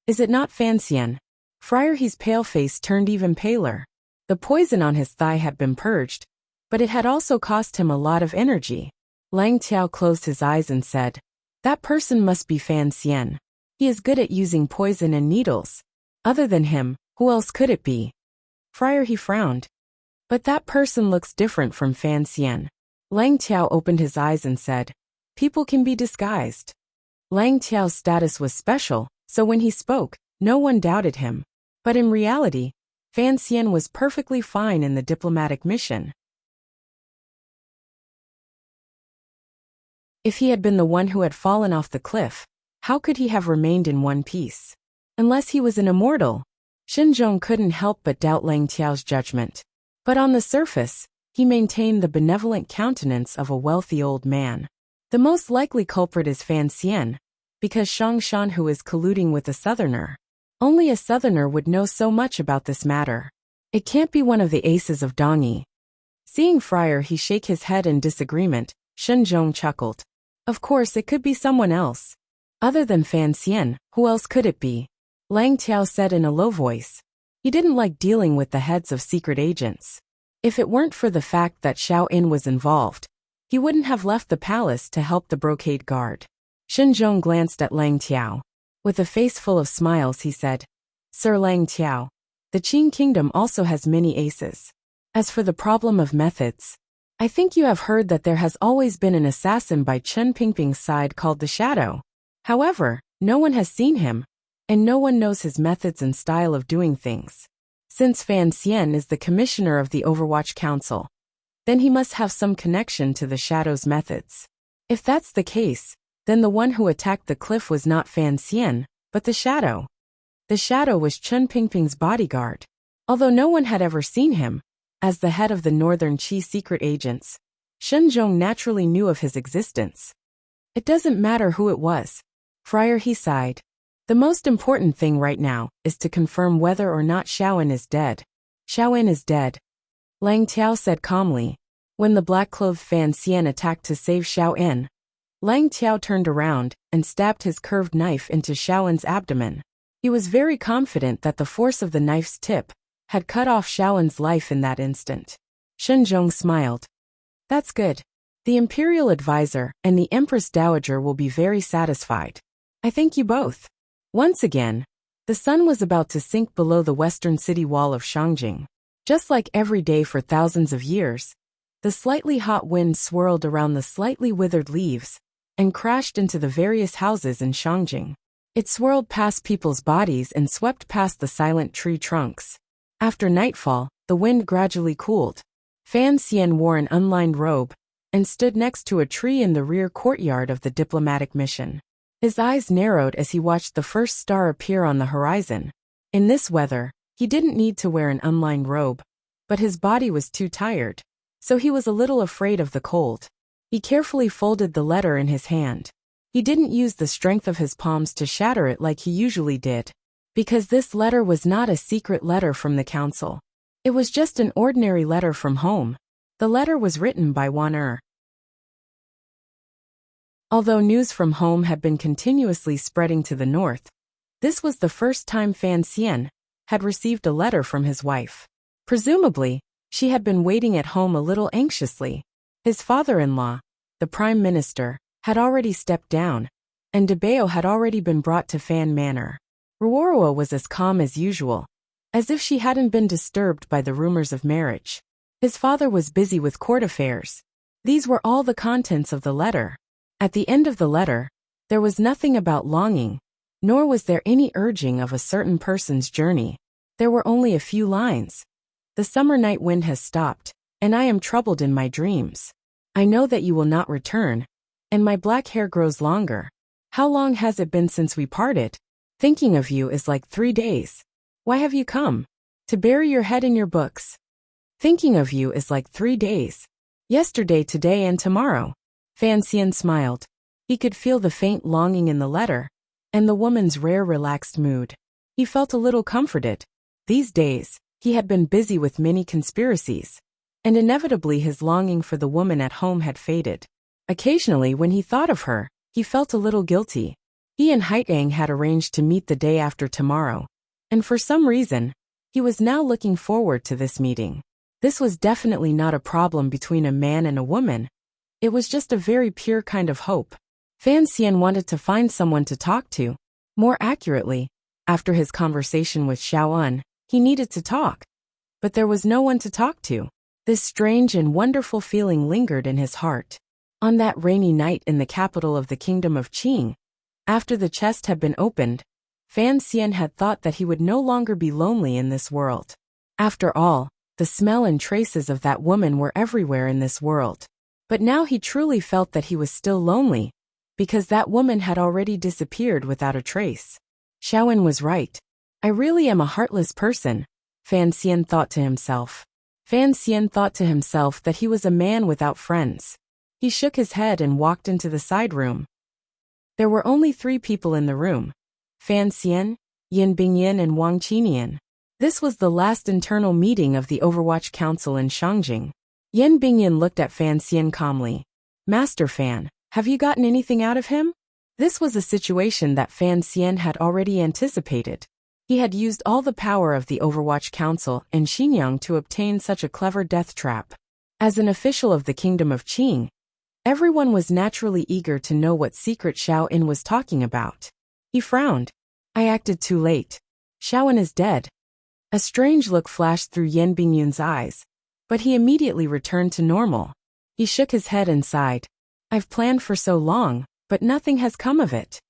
"Is it not Fan Xian?" Friar He's pale face turned even paler. The poison on his thigh had been purged, but it had also cost him a lot of energy. Lang Tiao closed his eyes and said, "That person must be Fan Xian. He is good at using poison and needles. Other than him, who else could it be?" Friar He frowned. "But that person looks different from Fan Xian." Lang Tiao opened his eyes and said, "People can be disguised." Lang Tiao's status was special, so when he spoke, no one doubted him. But in reality, Fan Xian was perfectly fine in the diplomatic mission. If he had been the one who had fallen off the cliff, how could he have remained in one piece? Unless he was an immortal. Xinzhong couldn't help but doubt Lang Tiao's judgment. But on the surface, he maintained the benevolent countenance of a wealthy old man. The most likely culprit is Fan Xian, because Shang Shan, who is colluding with a southerner. Only a southerner would know so much about this matter. It can't be one of the aces of Dongyi. Seeing Friar He shake his head in disagreement, Shenzhong chuckled. Of course it could be someone else. Other than Fan Xian, who else could it be? Lang Tiao said in a low voice. He didn't like dealing with the heads of secret agents. If it weren't for the fact that Xiao In was involved, he wouldn't have left the palace to help the brocade guard. Shenzhong glanced at Lang Tiao. With a face full of smiles he said, Sir Lang Tiao, the Qing kingdom also has many aces. As for the problem of methods, I think you have heard that there has always been an assassin by Chen Pingping's side called the Shadow. However, no one has seen him, and no one knows his methods and style of doing things. Since Fan Xian is the commissioner of the Overwatch Council, then he must have some connection to the Shadow's methods. If that's the case, then the one who attacked the cliff was not Fan Xian, but the Shadow. The Shadow was Chun Pingping's bodyguard. Although no one had ever seen him, as the head of the Northern Qi secret agents, Shen Zhong naturally knew of his existence. It doesn't matter who it was. Friar, he sighed. The most important thing right now is to confirm whether or not Xiaoan is dead. Xiaoan is dead, Lang Tiao said calmly. When the black-clothed Fan Xian attacked to save Xiaoan, Lang Tiao turned around and stabbed his curved knife into Xiaoan's abdomen. He was very confident that the force of the knife's tip had cut off Xiaoan's life in that instant. Shen Zhong smiled. That's good. The Imperial Advisor and the Empress Dowager will be very satisfied. I thank you both. Once again, the sun was about to sink below the western city wall of Shangjing. Just like every day for thousands of years, the slightly hot wind swirled around the slightly withered leaves and crashed into the various houses in Shangjing. It swirled past people's bodies and swept past the silent tree trunks. After nightfall, the wind gradually cooled. Fan Xian wore an unlined robe and stood next to a tree in the rear courtyard of the diplomatic mission. His eyes narrowed as he watched the first star appear on the horizon. In this weather, he didn't need to wear an unlined robe, but his body was too tired, so he was a little afraid of the cold. He carefully folded the letter in his hand. He didn't use the strength of his palms to shatter it like he usually did, because this letter was not a secret letter from the council. It was just an ordinary letter from home. The letter was written by Wan Er. Although news from home had been continuously spreading to the north, this was the first time Fan Xian had received a letter from his wife. Presumably, she had been waiting at home a little anxiously. His father-in-law, the prime minister, had already stepped down, and Debao had already been brought to Fan Manor. Ruorua was as calm as usual, as if she hadn't been disturbed by the rumors of marriage. His father was busy with court affairs. These were all the contents of the letter. At the end of the letter, there was nothing about longing, nor was there any urging of a certain person's journey. There were only a few lines. The summer night wind has stopped, and I am troubled in my dreams. I know that you will not return, and my black hair grows longer. How long has it been since we parted? Thinking of you is like 3 days. Why have you come? To bury your head in your books. Thinking of you is like 3 days. Yesterday, today, and tomorrow. Fan Xian smiled. He could feel the faint longing in the letter, and the woman's rare relaxed mood. He felt a little comforted. These days, he had been busy with many conspiracies, and inevitably his longing for the woman at home had faded. Occasionally, when he thought of her, he felt a little guilty. He and Haitang had arranged to meet the day after tomorrow, and for some reason, he was now looking forward to this meeting. This was definitely not a problem between a man and a woman. It was just a very pure kind of hope. Fan Xian wanted to find someone to talk to. More accurately, after his conversation with Xiaoan, he needed to talk. But there was no one to talk to. This strange and wonderful feeling lingered in his heart. On that rainy night in the capital of the kingdom of Qing, after the chest had been opened, Fan Xian had thought that he would no longer be lonely in this world. After all, the smell and traces of that woman were everywhere in this world. But now he truly felt that he was still lonely, because that woman had already disappeared without a trace. Xiaoan was right. I really am a heartless person, Fan Xian thought to himself. Fan Xian thought to himself that he was a man without friends. He shook his head and walked into the side room. There were only 3 people in the room: Fan Xian, Yin Bingyin, and Wang Qinian. This was the last internal meeting of the Overwatch Council in Shangjing. Yin Bingyin looked at Fan Xian calmly. Master Fan, have you gotten anything out of him? This was a situation that Fan Xian had already anticipated. He had used all the power of the Overwatch Council and Xinyang to obtain such a clever death trap. As an official of the Kingdom of Qing, everyone was naturally eager to know what secret Xiaoan was talking about. He frowned. I acted too late. Xiaoan is dead. A strange look flashed through Yin Bingyun's eyes, but he immediately returned to normal. He shook his head and sighed. I've planned for so long, but nothing has come of it.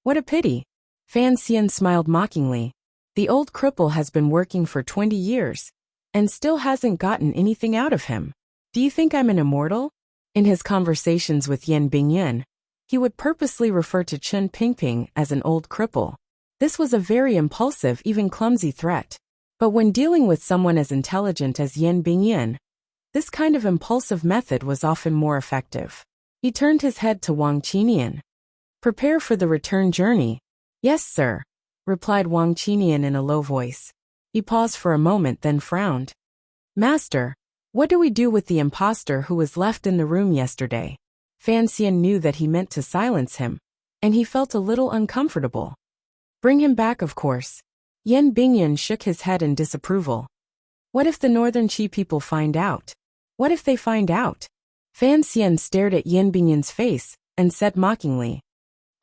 What a pity. Fan Xian smiled mockingly. The old cripple has been working for 20 years and still hasn't gotten anything out of him. Do you think I'm an immortal? In his conversations with Yan Bingyan, he would purposely refer to Chen Pingping as an old cripple. This was a very impulsive, even clumsy threat. But when dealing with someone as intelligent as Yan Bingyan, this kind of impulsive method was often more effective. He turned his head to Wang Qinian. Prepare for the return journey. Yes, sir, replied Wang Qinian in a low voice. He paused for a moment, then frowned. Master, what do we do with the impostor who was left in the room yesterday? Fan Xian knew that he meant to silence him, and he felt a little uncomfortable. Bring him back, of course. Yan Bingyan shook his head in disapproval. What if the Northern Qi people find out? What if they find out? Fan Xian stared at Yan Bingyan's face and said mockingly.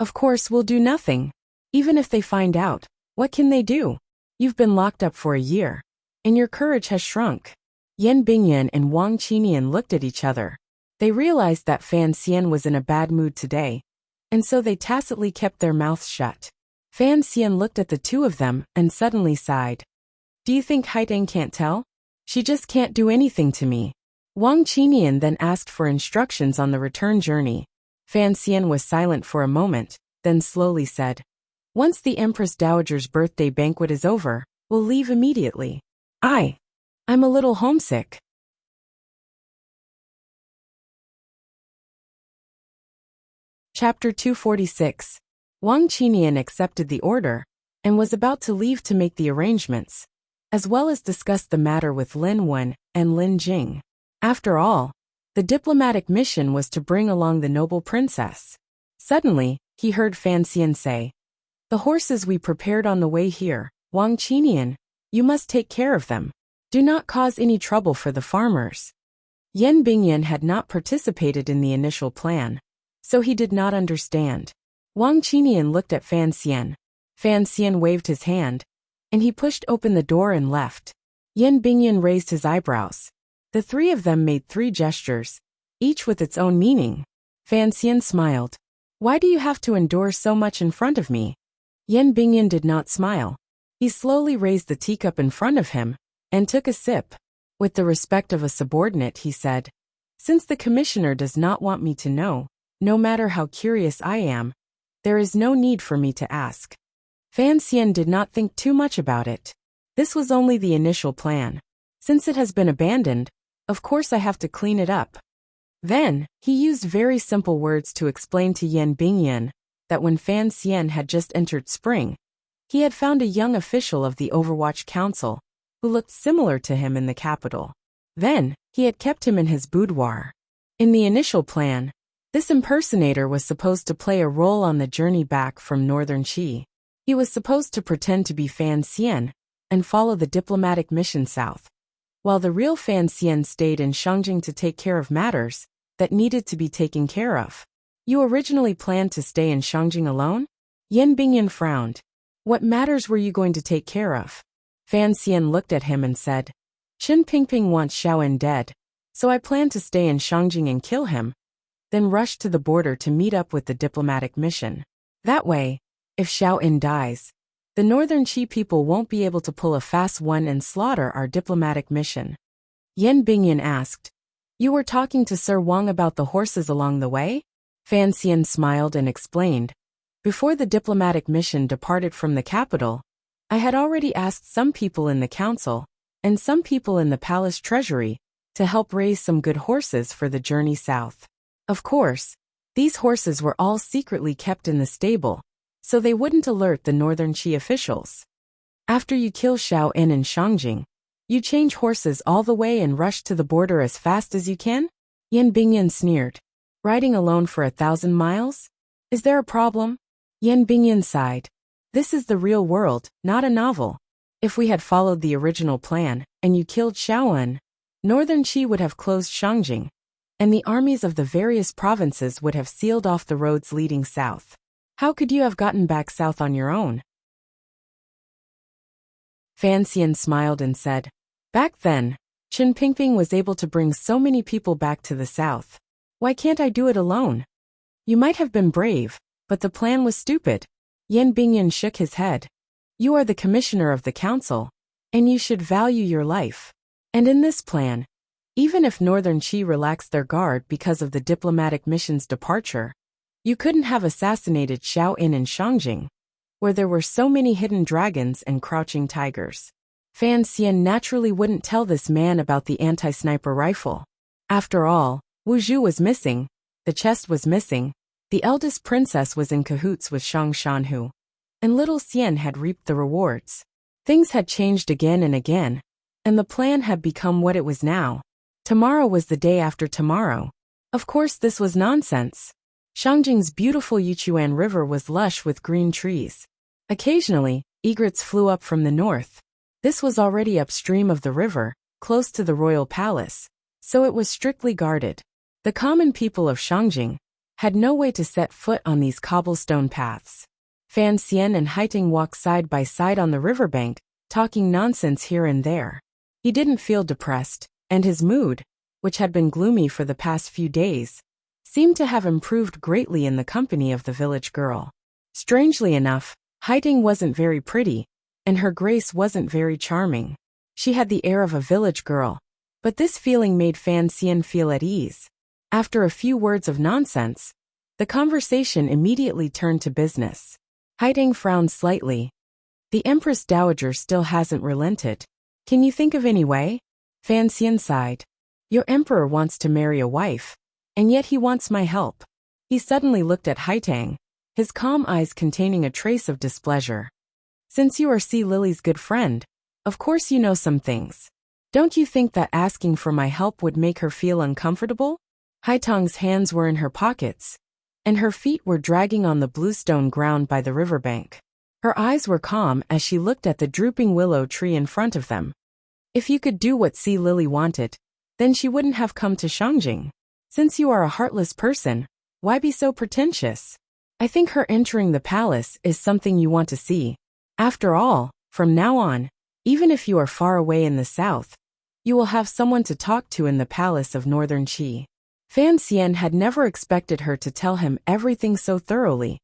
Of course we'll do nothing. Even if they find out, what can they do? You've been locked up for a year, and your courage has shrunk. Yan Bingyan and Wang Qinian looked at each other. They realized that Fan Xian was in a bad mood today, and so they tacitly kept their mouths shut. Fan Xian looked at the two of them and suddenly sighed. Do you think Haideng can't tell? She just can't do anything to me. Wang Qinian then asked for instructions on the return journey. Fan Xian was silent for a moment, then slowly said, Once the Empress Dowager's birthday banquet is over, we'll leave immediately. I'm a little homesick. Chapter 246. Wang Qinian accepted the order and was about to leave to make the arrangements, as well as discuss the matter with Lin Wen and Lin Jing. After all, the diplomatic mission was to bring along the noble princess. Suddenly, he heard Fan Xian say, The horses we prepared on the way here, Wang Qinian, you must take care of them. Do not cause any trouble for the farmers. Yan Bingyan had not participated in the initial plan, so he did not understand. Wang Qinian looked at Fan Xian. Fan Xian waved his hand, and he pushed open the door and left. Yan Bingyan raised his eyebrows. The three of them made 3 gestures, each with its own meaning. Fan Xian smiled. Why do you have to endure so much in front of me? Yan Bingyan did not smile. He slowly raised the teacup in front of him and took a sip. With the respect of a subordinate, he said, Since the commissioner does not want me to know, no matter how curious I am, there is no need for me to ask. Fan Xian did not think too much about it. This was only the initial plan. Since it has been abandoned, of course I have to clean it up. Then, he used very simple words to explain to Yan Bingyan that when Fan Xian had just entered spring, he had found a young official of the Overwatch Council who looked similar to him in the capital. Then, he had kept him in his boudoir. In the initial plan, this impersonator was supposed to play a role on the journey back from Northern Qi. He was supposed to pretend to be Fan Xian and follow the diplomatic mission south, while the real Fan Xian stayed in Shangjing to take care of matters that needed to be taken care of. You originally planned to stay in Shangjing alone? Yan Bingyan frowned. What matters were you going to take care of? Fan Xian looked at him and said, Chen Pingping wants Xiao En dead, so I plan to stay in Shangjing and kill him, then rush to the border to meet up with the diplomatic mission. That way, if Xiao En dies, the Northern Qi people won't be able to pull a fast one and slaughter our diplomatic mission. Yan Bingyan asked, You were talking to Sir Wang about the horses along the way? Fan Xian smiled and explained, Before the diplomatic mission departed from the capital, I had already asked some people in the council and some people in the palace treasury to help raise some good horses for the journey south. Of course, these horses were all secretly kept in the stable, so they wouldn't alert the Northern Qi officials. After you kill Xiao En in Shangjing, you change horses all the way and rush to the border as fast as you can? Yan Bingyan sneered. Riding alone for 1,000 miles? Is there a problem? Yan Bingyan sighed. This is the real world, not a novel. If we had followed the original plan, and you killed Xiao En, Northern Qi would have closed Shangjing, and the armies of the various provinces would have sealed off the roads leading south. How could you have gotten back south on your own? Fan Xian smiled and said, Back then, Chen Pingping was able to bring so many people back to the south. Why can't I do it alone? You might have been brave, but the plan was stupid. Yan Bingyan shook his head. You are the commissioner of the council, and you should value your life. And in this plan, even if Northern Qi relaxed their guard because of the diplomatic mission's departure, you couldn't have assassinated Xiao In and Shangjing, where there were so many hidden dragons and crouching tigers. Fan Xian naturally wouldn't tell this man about the anti-sniper rifle. After all, Wu Zhu was missing, the chest was missing, the eldest princess was in cahoots with Shang Shanhu, and little Xian had reaped the rewards. Things had changed again and again, and the plan had become what it was now. Tomorrow was the day after tomorrow. Of course this was nonsense. Shangjing's beautiful Yichuan River was lush with green trees. Occasionally, egrets flew up from the north. This was already upstream of the river, close to the royal palace, so it was strictly guarded. The common people of Shangjing had no way to set foot on these cobblestone paths. Fan Xian and Haiting walked side by side on the riverbank, talking nonsense here and there. He didn't feel depressed, and his mood, which had been gloomy for the past few days, seemed to have improved greatly in the company of the village girl. Strangely enough, Haiting wasn't very pretty, and her grace wasn't very charming. She had the air of a village girl, but this feeling made Fan Xian feel at ease. After a few words of nonsense, the conversation immediately turned to business. Haiting frowned slightly. The Empress Dowager still hasn't relented. Can you think of any way? Fan Xian sighed. Your emperor wants to marry a wife, and yet he wants my help. He suddenly looked at Haitang, his calm eyes containing a trace of displeasure. Since you are Sea Lily's good friend, of course you know some things. Don't you think that asking for my help would make her feel uncomfortable? Haitang's hands were in her pockets, and her feet were dragging on the bluestone ground by the riverbank. Her eyes were calm as she looked at the drooping willow tree in front of them. If you could do what Sea Lily wanted, then she wouldn't have come to Shangjing. Since you are a heartless person, why be so pretentious? I think her entering the palace is something you want to see. After all, from now on, even if you are far away in the south, you will have someone to talk to in the palace of Northern Qi. Fan Xian had never expected her to tell him everything so thoroughly,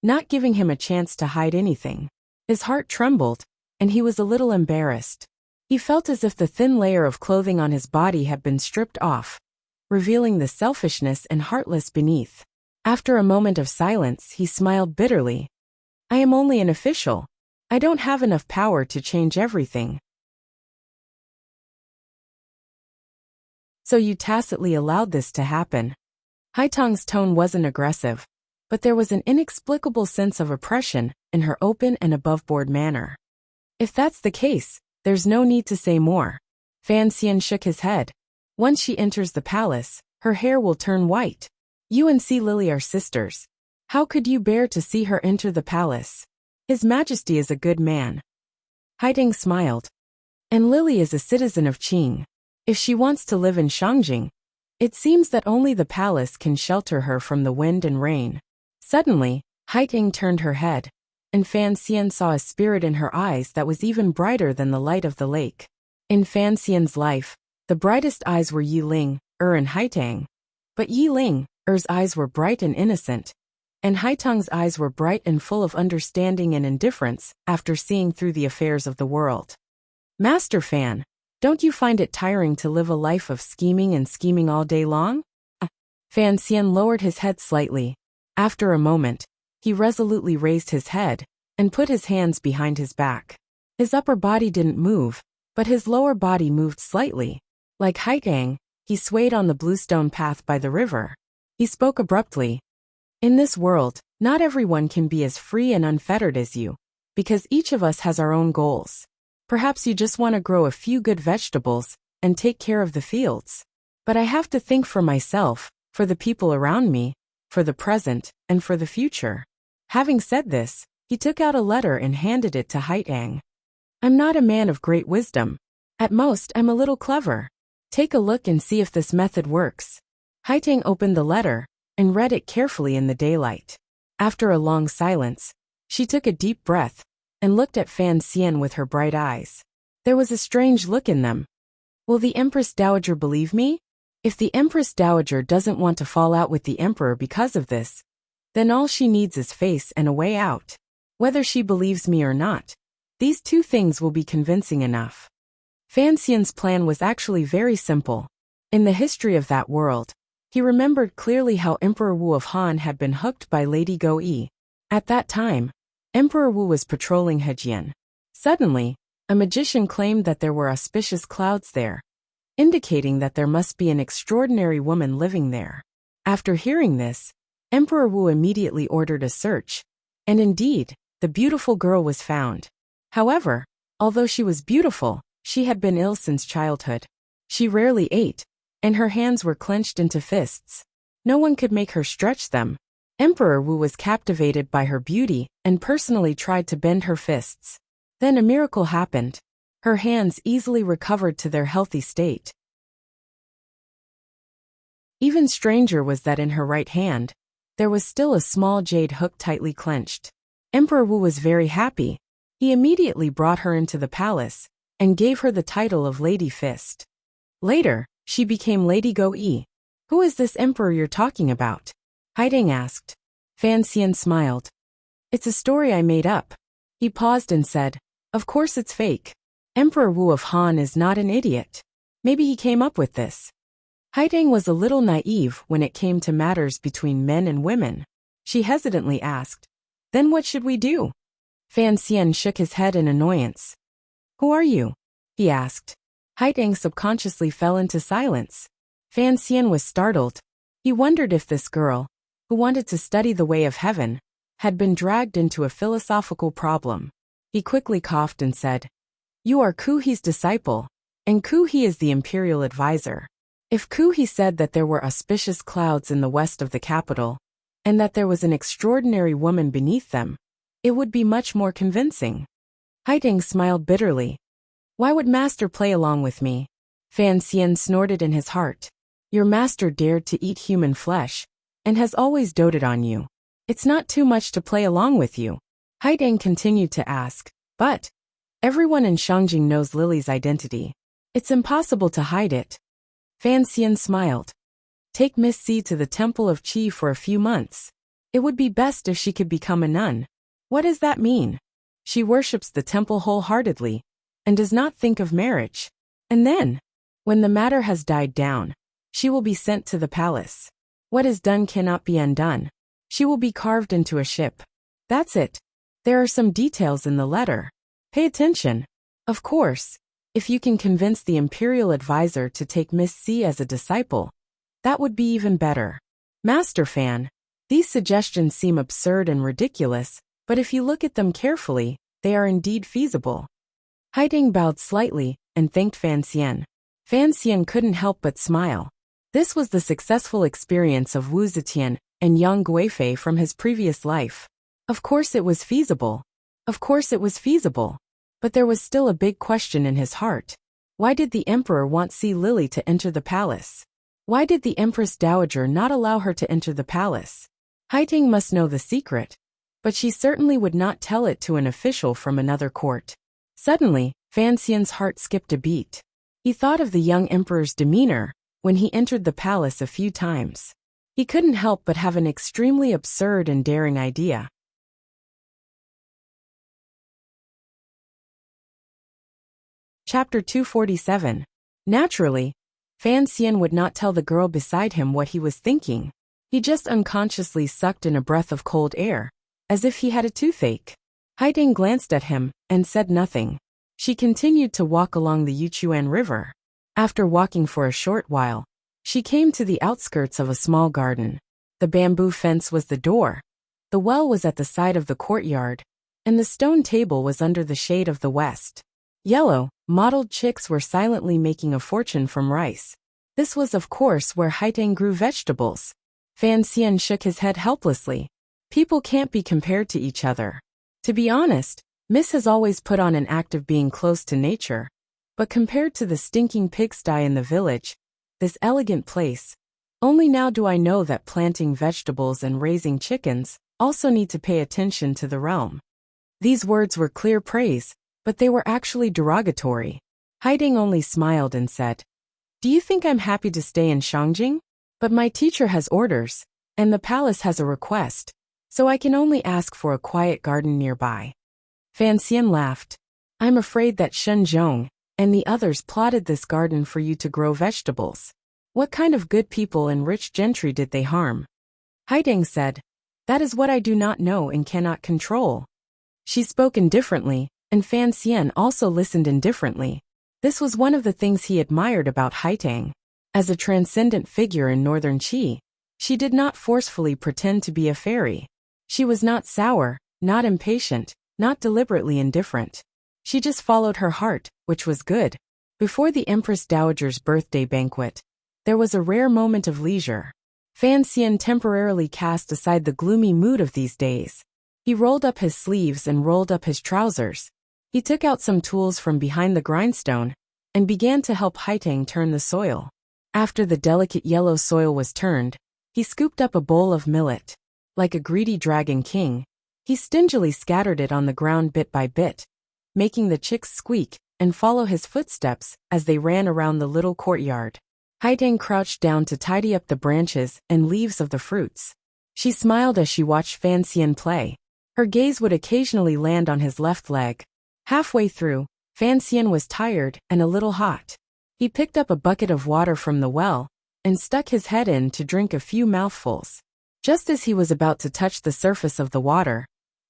not giving him a chance to hide anything. His heart trembled, and he was a little embarrassed. He felt as if the thin layer of clothing on his body had been stripped off, revealing the selfishness and heartless beneath. After a moment of silence, he smiled bitterly. I am only an official. I don't have enough power to change everything. So you tacitly allowed this to happen. Haitang's tone wasn't aggressive, but there was an inexplicable sense of oppression in her open and above-board manner. If that's the case, there's no need to say more. Fan Xian shook his head. Once she enters the palace, her hair will turn white. You and Sea Lily are sisters. How could you bear to see her enter the palace? His Majesty is a good man. Haiting smiled. And Lily is a citizen of Qing. If she wants to live in Shangjing, it seems that only the palace can shelter her from the wind and rain. Suddenly, Haiting turned her head, and Fan Xian saw a spirit in her eyes that was even brighter than the light of the lake. In Fan Xian's life, the brightest eyes were Yi Ling, and Haitang. But Yi Ling, eyes were bright and innocent, and Haitang's eyes were bright and full of understanding and indifference after seeing through the affairs of the world. Master Fan, don't you find it tiring to live a life of scheming and scheming all day long? Fan Xian lowered his head slightly. After a moment, he resolutely raised his head and put his hands behind his back. His upper body didn't move, but his lower body moved slightly. Like Haitang, he swayed on the bluestone path by the river. He spoke abruptly. In this world, not everyone can be as free and unfettered as you, because each of us has our own goals. Perhaps you just want to grow a few good vegetables and take care of the fields. But I have to think for myself, for the people around me, for the present, and for the future. Having said this, he took out a letter and handed it to Haitang. I'm not a man of great wisdom. At most, I'm a little clever. Take a look and see if this method works. Haitang opened the letter and read it carefully in the daylight. After a long silence, she took a deep breath and looked at Fan Xian with her bright eyes. There was a strange look in them. Will the Empress Dowager believe me? If the Empress Dowager doesn't want to fall out with the Emperor because of this, then all she needs is face and a way out. Whether she believes me or not, these two things will be convincing enough. Fan Xian's plan was actually very simple. In the history of that world, he remembered clearly how Emperor Wu of Han had been hooked by Lady Go Yi. At that time, Emperor Wu was patrolling Hejian. Suddenly, a magician claimed that there were auspicious clouds there, indicating that there must be an extraordinary woman living there. After hearing this, Emperor Wu immediately ordered a search, and indeed, the beautiful girl was found. However, although she was beautiful, she had been ill since childhood. She rarely ate, and her hands were clenched into fists. No one could make her stretch them. Emperor Wu was captivated by her beauty and personally tried to bend her fists. Then a miracle happened. Her hands easily recovered to their healthy state. Even stranger was that in her right hand, there was still a small jade hook tightly clenched. Emperor Wu was very happy. He immediately brought her into the palace and gave her the title of Lady Fist. Later, she became Lady Go Yi. Who is this emperor you're talking about? Haiding asked. Fan Xian smiled. It's a story I made up. He paused and said, of course it's fake. Emperor Wu of Han is not an idiot. Maybe he came up with this. Haiding was a little naive when it came to matters between men and women. She hesitantly asked, then what should we do? Fan Xian shook his head in annoyance. Who are you? He asked. Haiding subconsciously fell into silence. Fan Xian was startled. He wondered if this girl, who wanted to study the way of heaven, had been dragged into a philosophical problem. He quickly coughed and said, you are Ku He's disciple, and Ku He is the imperial advisor. If Ku He said that there were auspicious clouds in the west of the capital, and that there was an extraordinary woman beneath them, it would be much more convincing. Haiding smiled bitterly. Why would master play along with me? Fan Xian snorted in his heart. Your master dared to eat human flesh, and has always doted on you. It's not too much to play along with you. Haiding continued to ask, but everyone in Shangjing knows Lily's identity. It's impossible to hide it. Fan Xian smiled. Take Miss C to the Temple of Qi for a few months. It would be best if she could become a nun. What does that mean? She worships the temple wholeheartedly, and does not think of marriage. And then, when the matter has died down, she will be sent to the palace. What is done cannot be undone. She will be carved into a ship. That's it. There are some details in the letter. Pay attention. Of course, if you can convince the imperial advisor to take Miss C as a disciple, that would be even better. Master Fan, these suggestions seem absurd and ridiculous, but if you look at them carefully, they are indeed feasible. Haiding bowed slightly and thanked Fan Xian. Fan Xian couldn't help but smile. This was the successful experience of Wu Zetian and Yang Guifei from his previous life. Of course it was feasible. Of course it was feasible. But there was still a big question in his heart. Why did the emperor want Si Lily to enter the palace? Why did the Empress Dowager not allow her to enter the palace? Haiding must know the secret, but she certainly would not tell it to an official from another court. Suddenly, Fan Xian's heart skipped a beat. He thought of the young emperor's demeanor when he entered the palace a few times. He couldn't help but have an extremely absurd and daring idea. Chapter 247. Naturally, Fan Xian would not tell the girl beside him what he was thinking. He just unconsciously sucked in a breath of cold air, as if he had a toothache. Haiding glanced at him and said nothing. She continued to walk along the Yuchuan River. After walking for a short while, she came to the outskirts of a small garden. The bamboo fence was the door. The well was at the side of the courtyard, and the stone table was under the shade of the west. Yellow, mottled chicks were silently making a fortune from rice. This was of course where Haiding grew vegetables. Fan Xian shook his head helplessly. People can't be compared to each other. To be honest, Miss has always put on an act of being close to nature. But compared to the stinking pigsty in the village, this elegant place, only now do I know that planting vegetables and raising chickens also need to pay attention to the realm. These words were clear praise, but they were actually derogatory. Haiding only smiled and said, "Do you think I'm happy to stay in Shangjing? But my teacher has orders, and the palace has a request, so I can only ask for a quiet garden nearby. Fan Xian laughed. I'm afraid that Shen Zhong and the others plotted this garden for you to grow vegetables. What kind of good people and rich gentry did they harm? Haiding said, that is what I do not know and cannot control. She spoke indifferently, and Fan Xian also listened indifferently. This was one of the things he admired about Haitang. As a transcendent figure in northern Qi, she did not forcefully pretend to be a fairy. She was not sour, not impatient, not deliberately indifferent. She just followed her heart, which was good. Before the Empress Dowager's birthday banquet, there was a rare moment of leisure. Fan Xian temporarily cast aside the gloomy mood of these days. He rolled up his sleeves and rolled up his trousers. He took out some tools from behind the grindstone and began to help Haitang turn the soil. After the delicate yellow soil was turned, he scooped up a bowl of millet. Like a greedy dragon king, he stingily scattered it on the ground bit by bit, making the chicks squeak and follow his footsteps as they ran around the little courtyard. Haitang crouched down to tidy up the branches and leaves of the fruits. She smiled as she watched Fan Xian play. Her gaze would occasionally land on his left leg. Halfway through, Fan Xian was tired and a little hot. He picked up a bucket of water from the well and stuck his head in to drink a few mouthfuls. Just as he was about to touch the surface of the water,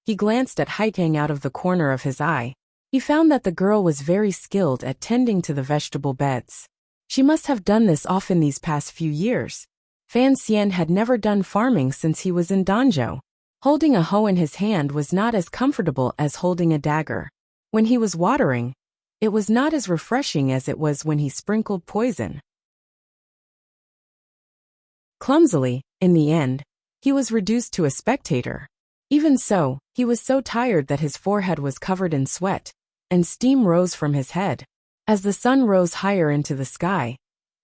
he glanced at Haitang out of the corner of his eye. He found that the girl was very skilled at tending to the vegetable beds. She must have done this often these past few years. Fan Xian had never done farming since he was in Danzhou. Holding a hoe in his hand was not as comfortable as holding a dagger. When he was watering, it was not as refreshing as it was when he sprinkled poison. Clumsily, in the end, he was reduced to a spectator. Even so, he was so tired that his forehead was covered in sweat, and steam rose from his head. As the sun rose higher into the sky,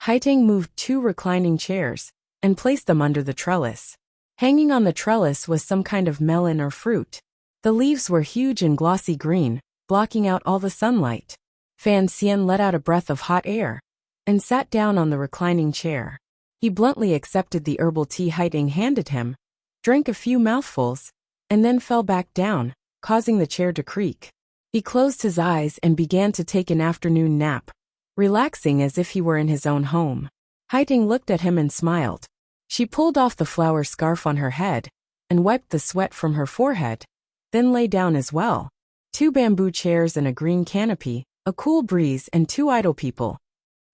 Haitang moved 2 reclining chairs and placed them under the trellis. Hanging on the trellis was some kind of melon or fruit. The leaves were huge and glossy green, blocking out all the sunlight. Fan Xian let out a breath of hot air and sat down on the reclining chair. He bluntly accepted the herbal tea Haitang handed him, drank a few mouthfuls, and then fell back down, causing the chair to creak. He closed his eyes and began to take an afternoon nap, relaxing as if he were in his own home. Haitang looked at him and smiled. She pulled off the flower scarf on her head and wiped the sweat from her forehead, then lay down as well. 2 bamboo chairs and a green canopy, a cool breeze and 2 idle people.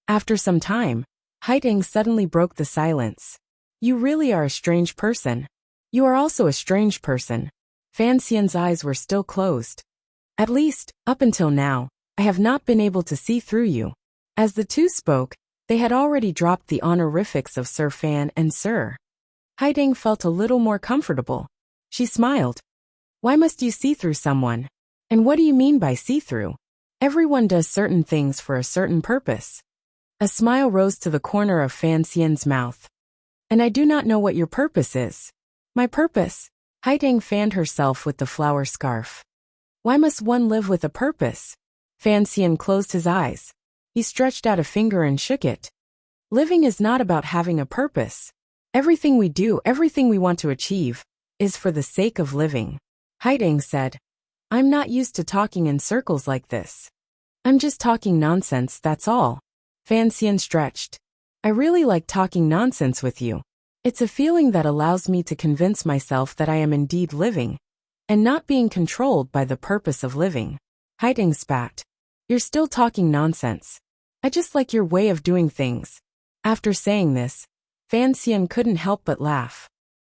After some time, Haitang suddenly broke the silence. You really are a strange person. You are also a strange person. Fan Xian's eyes were still closed. At least, up until now, I have not been able to see through you. As the two spoke, they had already dropped the honorifics of Sir Fan and Sir. Haitang felt a little more comfortable. She smiled. Why must you see through someone? And what do you mean by see through? Everyone does certain things for a certain purpose. A smile rose to the corner of Fan Xian's mouth. And I do not know what your purpose is. My purpose? Haitang fanned herself with the flower scarf. Why must one live with a purpose? Fan Xian closed his eyes. He stretched out a finger and shook it. Living is not about having a purpose. Everything we do, everything we want to achieve, is for the sake of living. Haitang said, I'm not used to talking in circles like this. I'm just talking nonsense, that's all. Fan Xian stretched. I really like talking nonsense with you. It's a feeling that allows me to convince myself that I am indeed living, and not being controlled by the purpose of living. Haitang spat. You're still talking nonsense. I just like your way of doing things. After saying this, Fan Xian couldn't help but laugh.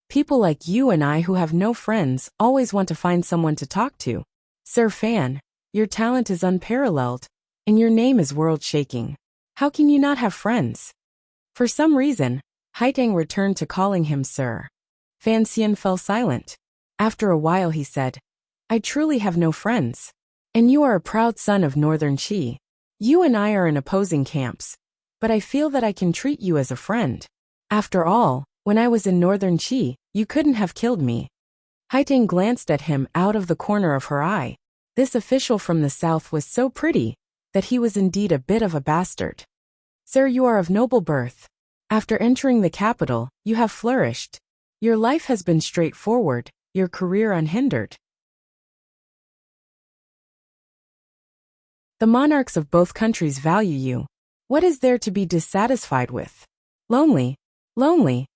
People like you and I who have no friends always want to find someone to talk to. Sir Fan, your talent is unparalleled, and your name is world-shaking. How can you not have friends? For some reason, Haitang returned to calling him Sir. Fan Xian fell silent. After a while he said, I truly have no friends. And you are a proud son of Northern Qi. You and I are in opposing camps, but I feel that I can treat you as a friend. After all, when I was in Northern Qi, you couldn't have killed me. Haitang glanced at him out of the corner of her eye. This official from the south was so pretty that he was indeed a bit of a bastard. Sir, you are of noble birth. After entering the capital, you have flourished. Your life has been straightforward, your career unhindered. The monarchs of both countries value you. What is there to be dissatisfied with? Lonely. Lonely.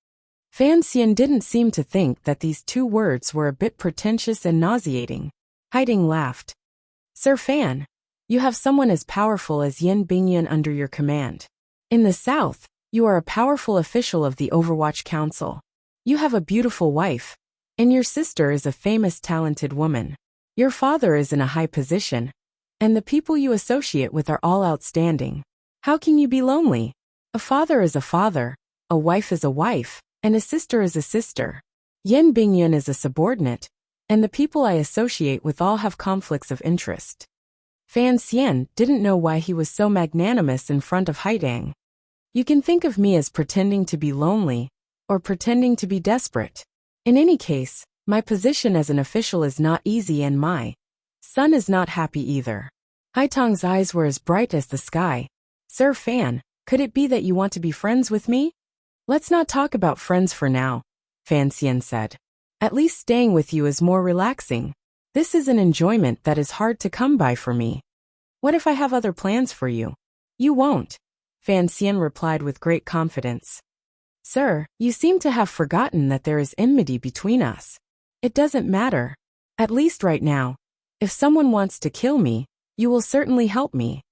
Fan Xian didn't seem to think that these two words were a bit pretentious and nauseating. Haiding laughed. Sir Fan, you have someone as powerful as Yin Bingyun under your command. In the south, you are a powerful official of the Overwatch Council. You have a beautiful wife, and your sister is a famous talented woman. Your father is in a high position, and the people you associate with are all outstanding. How can you be lonely? A father is a father, a wife is a wife, and a sister is a sister. Yin Bingyun is a subordinate, and the people I associate with all have conflicts of interest. Fan Xian didn't know why he was so magnanimous in front of Haiding. You can think of me as pretending to be lonely, or pretending to be desperate. In any case, my position as an official is not easy and my son is not happy either. Haitong's eyes were as bright as the sky. Sir Fan, could it be that you want to be friends with me? Let's not talk about friends for now, Fan Xian said. At least staying with you is more relaxing. This is an enjoyment that is hard to come by for me. What if I have other plans for you? You won't, Fan Xian replied with great confidence. Sir, you seem to have forgotten that there is enmity between us. It doesn't matter. At least right now. If someone wants to kill me, you will certainly help me.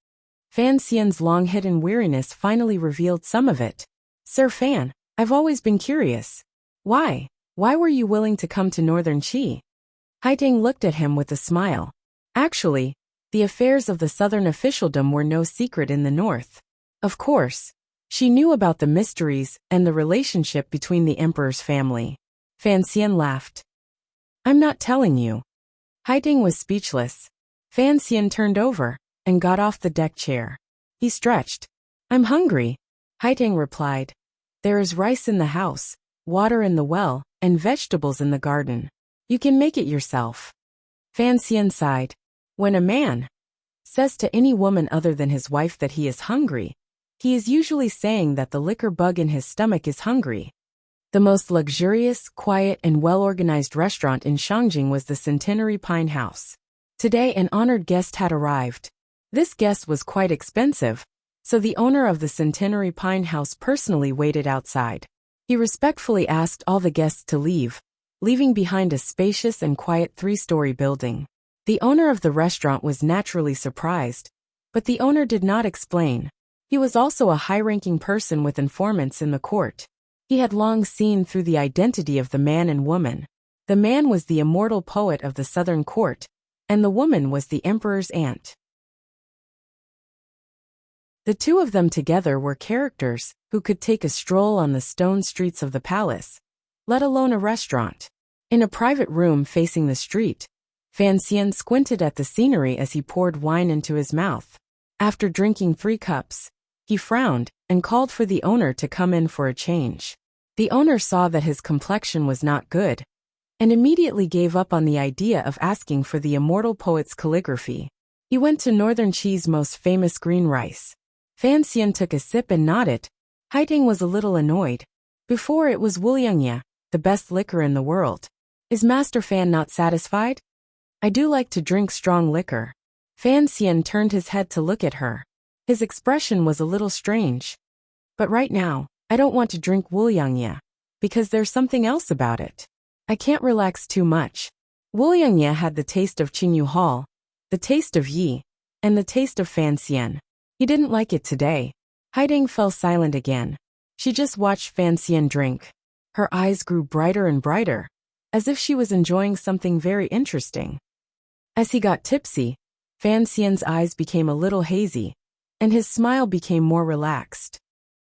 Fan Xian's long-hidden weariness finally revealed some of it. Sir Fan, I've always been curious. Why? Why were you willing to come to Northern Qi? Haiding looked at him with a smile. Actually, the affairs of the southern officialdom were no secret in the north. Of course, she knew about the mysteries and the relationship between the emperor's family. Fan Xian laughed. I'm not telling you. Haiding was speechless. Fan Xian turned over and got off the deck chair. He stretched. I'm hungry, Haiding replied. There is rice in the house, water in the well, and vegetables in the garden. You can make it yourself. Fan Xian sighed. When a man says to any woman other than his wife that he is hungry, he is usually saying that the liquor bug in his stomach is hungry. The most luxurious, quiet, and well-organized restaurant in Shangjing was the Centenary Pine House. Today an honored guest had arrived. This guest was quite expensive, so the owner of the Centenary Pine House personally waited outside. He respectfully asked all the guests to leave, leaving behind a spacious and quiet 3-story building. The owner of the restaurant was naturally surprised, but the owner did not explain. He was also a high-ranking person with informants in the court. He had long seen through the identity of the man and woman. The man was the immortal poet of the southern court, and the woman was the emperor's aunt. The two of them together were characters who could take a stroll on the stone streets of the palace, let alone a restaurant. In a private room facing the street, Fan Xian squinted at the scenery as he poured wine into his mouth. After drinking 3 cups, he frowned and called for the owner to come in for a change. The owner saw that his complexion was not good, and immediately gave up on the idea of asking for the immortal poet's calligraphy. He went to Northern Qi's most famous green rice. Fan Xian took a sip and nodded. Haiding was a little annoyed. Before it was Wuliangye, the best liquor in the world. Is Master Fan not satisfied? I do like to drink strong liquor. Fan Xian turned his head to look at her. His expression was a little strange. But right now, I don't want to drink Wuliangye, because there's something else about it. I can't relax too much. Wuliangye had the taste of Qingyu Hall, the taste of Yi, and the taste of Fan Xian. He didn't like it today. Haiding fell silent again. She just watched Fan Xian drink. Her eyes grew brighter and brighter, as if she was enjoying something very interesting. As he got tipsy, Fan Xian's eyes became a little hazy, and his smile became more relaxed.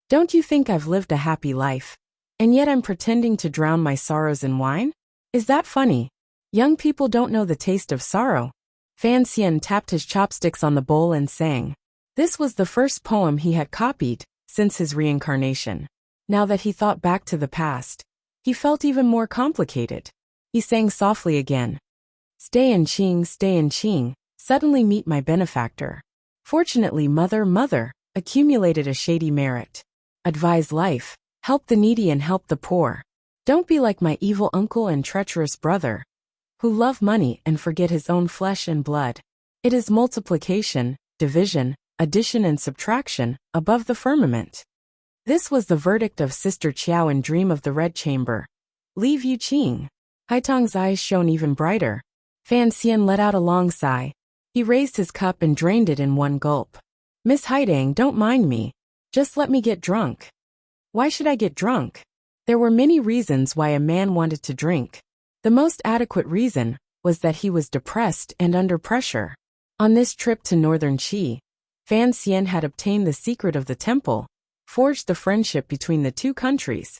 Don't you think I've lived a happy life, and yet I'm pretending to drown my sorrows in wine? Is that funny? Young people don't know the taste of sorrow. Fan Xian tapped his chopsticks on the bowl and sang. This was the first poem he had copied since his reincarnation. Now that he thought back to the past, he felt even more complicated. He sang softly again. Stay in Qing, suddenly meet my benefactor. Fortunately, mother, accumulated a shady merit. Advise life, help the needy and help the poor. Don't be like my evil uncle and treacherous brother, who love money and forget his own flesh and blood. It is multiplication, division, addition and subtraction, above the firmament. This was the verdict of Sister Qiao in Dream of the Red Chamber. Leave Yu Qing. Haitong's eyes shone even brighter. Fan Xian let out a long sigh. He raised his cup and drained it in one gulp. Miss Haitang, don't mind me. Just let me get drunk. Why should I get drunk? There were many reasons why a man wanted to drink. The most adequate reason was that he was depressed and under pressure. On this trip to northern Qi, Fan Xian had obtained the secret of the temple, forged the friendship between the two countries,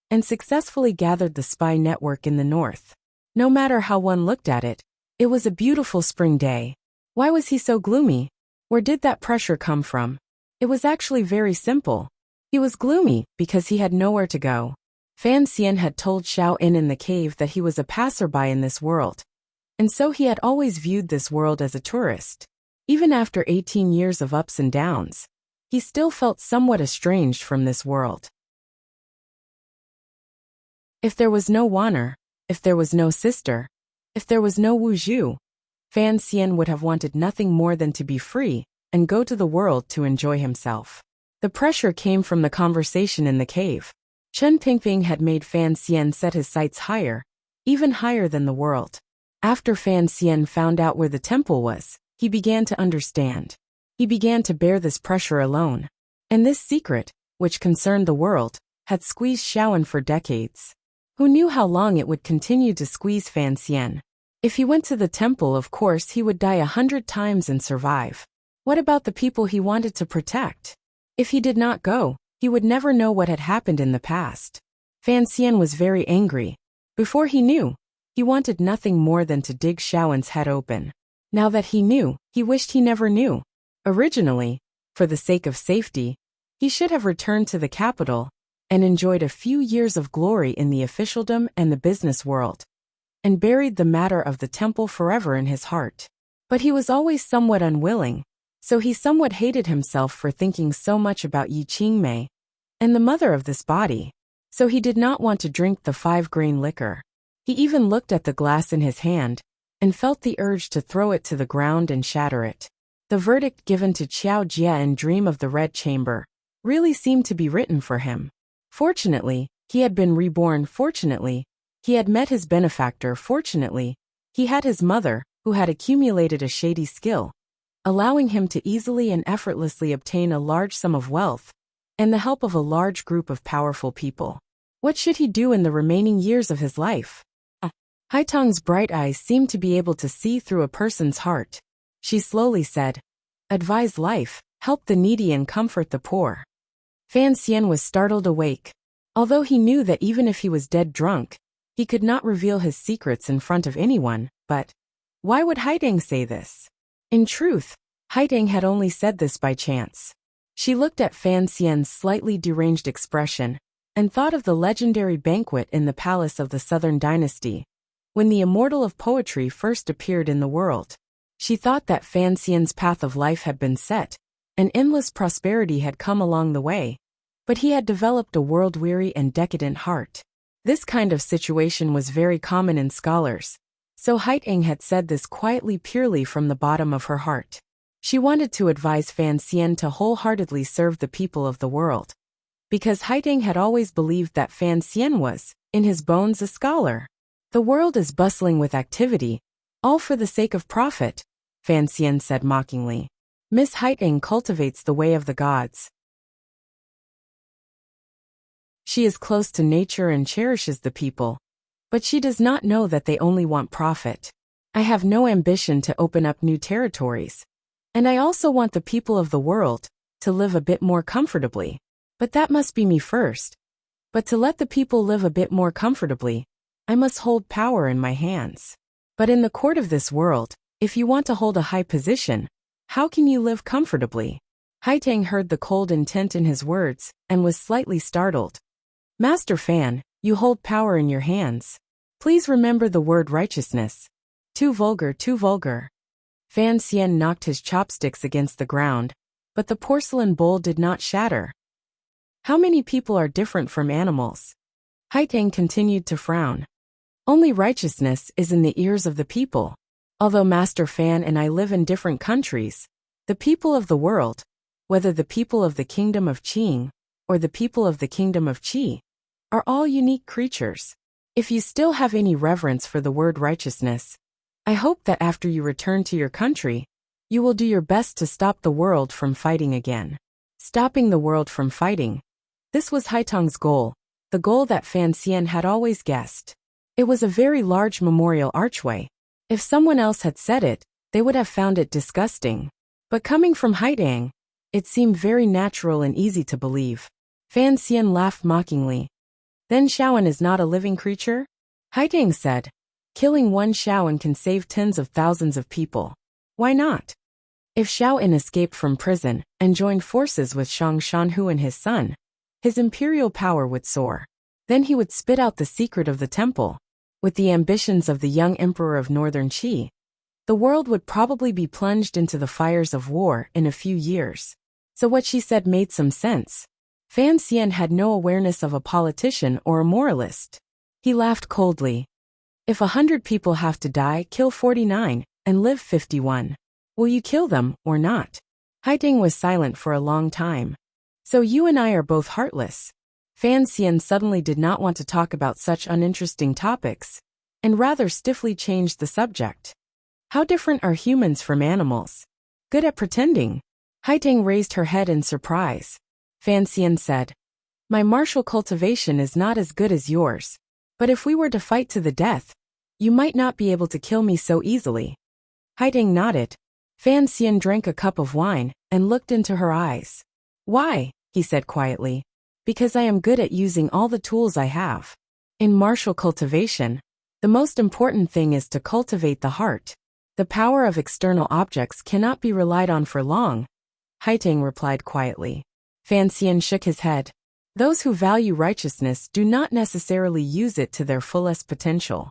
and successfully gathered the spy network in the north. No matter how one looked at it, it was a beautiful spring day. Why was he so gloomy? Where did that pressure come from? It was actually very simple. He was gloomy because he had nowhere to go. Fan Xian had told Xiao In in the cave that he was a passerby in this world, and so he had always viewed this world as a tourist. Even after 18 years of ups and downs, he still felt somewhat estranged from this world. If there was no Wanner, if there was no sister, if there was no Wu Zhu, Fan Xian would have wanted nothing more than to be free and go to the world to enjoy himself. The pressure came from the conversation in the cave. Chen Pingping had made Fan Xian set his sights higher, even higher than the world. After Fan Xian found out where the temple was, he began to understand. He began to bear this pressure alone. And this secret, which concerned the world, had squeezed Xiaoan for decades. Who knew how long it would continue to squeeze Fan Xian? If he went to the temple, of course he would die 100 times and survive. What about the people he wanted to protect? If he did not go, he would never know what had happened in the past. Fan Xian was very angry. Before he knew, he wanted nothing more than to dig Xiaoan's head open. Now that he knew, he wished he never knew. Originally, for the sake of safety, he should have returned to the capital and enjoyed a few years of glory in the officialdom and the business world, and buried the matter of the temple forever in his heart. But he was always somewhat unwilling, so he somewhat hated himself for thinking so much about Yi Qingmei and the mother of this body, so he did not want to drink the 5-grain liquor. He even looked at the glass in his hand and felt the urge to throw it to the ground and shatter it. The verdict given to Qiao Jia in Dream of the Red Chamber really seemed to be written for him. Fortunately, he had been reborn. Fortunately, he had met his benefactor. Fortunately, he had his mother, who had accumulated a shady skill, allowing him to easily and effortlessly obtain a large sum of wealth and the help of a large group of powerful people. What should he do in the remaining years of his life? Haitong's bright eyes seemed to be able to see through a person's heart. She slowly said, "Advise life, help the needy and comfort the poor." Fan Xian was startled awake. Although he knew that even if he was dead drunk, he could not reveal his secrets in front of anyone, but why would Haitang say this? In truth, Haitang had only said this by chance. She looked at Fan Xian's slightly deranged expression and thought of the legendary banquet in the palace of the Southern Dynasty, when the immortal of poetry first appeared in the world. She thought that Fan Xian's path of life had been set, and endless prosperity had come along the way, but he had developed a world-weary and decadent heart. This kind of situation was very common in scholars, so Haitang had said this quietly, purely from the bottom of her heart. She wanted to advise Fan Xian to wholeheartedly serve the people of the world, because Haitang had always believed that Fan Xian was, in his bones, a scholar. The world is bustling with activity, all for the sake of profit, Fan Xian said mockingly. Miss Haitang cultivates the way of the gods. She is close to nature and cherishes the people, but she does not know that they only want profit. I have no ambition to open up new territories, and I also want the people of the world to live a bit more comfortably. But that must be me first. But to let the people live a bit more comfortably, I must hold power in my hands. But in the court of this world, if you want to hold a high position, how can you live comfortably? Haitang heard the cold intent in his words and was slightly startled. Master Fan, you hold power in your hands. Please remember the word righteousness. Too vulgar, too vulgar. Fan Xian knocked his chopsticks against the ground, but the porcelain bowl did not shatter. How many people are different from animals? Haitang continued to frown. Only righteousness is in the ears of the people. Although Master Fan and I live in different countries, the people of the world, whether the people of the kingdom of Qing or the people of the kingdom of Qi, are all unique creatures. If you still have any reverence for the word righteousness, I hope that after you return to your country, you will do your best to stop the world from fighting again. Stopping the world from fighting. This was Haitong's goal, the goal that Fan Xian had always guessed. It was a very large memorial archway. If someone else had said it, they would have found it disgusting. But coming from Haitang, it seemed very natural and easy to believe. Fan Xian laughed mockingly. Then Shaoan is not a living creature? Haitang said. Killing one Shaoan can save tens of thousands of people. Why not? If Shaoan escaped from prison and joined forces with Shang Shanhu and his son, his imperial power would soar. Then he would spit out the secret of the temple. With the ambitions of the young emperor of northern Qi, the world would probably be plunged into the fires of war in a few years. So what she said made some sense. Fan Xian had no awareness of a politician or a moralist. He laughed coldly. If 100 people have to die, kill 49 and live 51. Will you kill them or not? Haitang was silent for a long time. So you and I are both heartless. Fan Xian suddenly did not want to talk about such uninteresting topics, and rather stiffly changed the subject. How different are humans from animals? Good at pretending. Haitang raised her head in surprise. Fan Xian said, My martial cultivation is not as good as yours, but if we were to fight to the death, you might not be able to kill me so easily. Haitang nodded. Fan Xian drank a cup of wine and looked into her eyes. Why? He said quietly. Because I am good at using all the tools I have. In martial cultivation, the most important thing is to cultivate the heart. The power of external objects cannot be relied on for long. Haitang replied quietly. Fan Xian shook his head. Those who value righteousness do not necessarily use it to their fullest potential.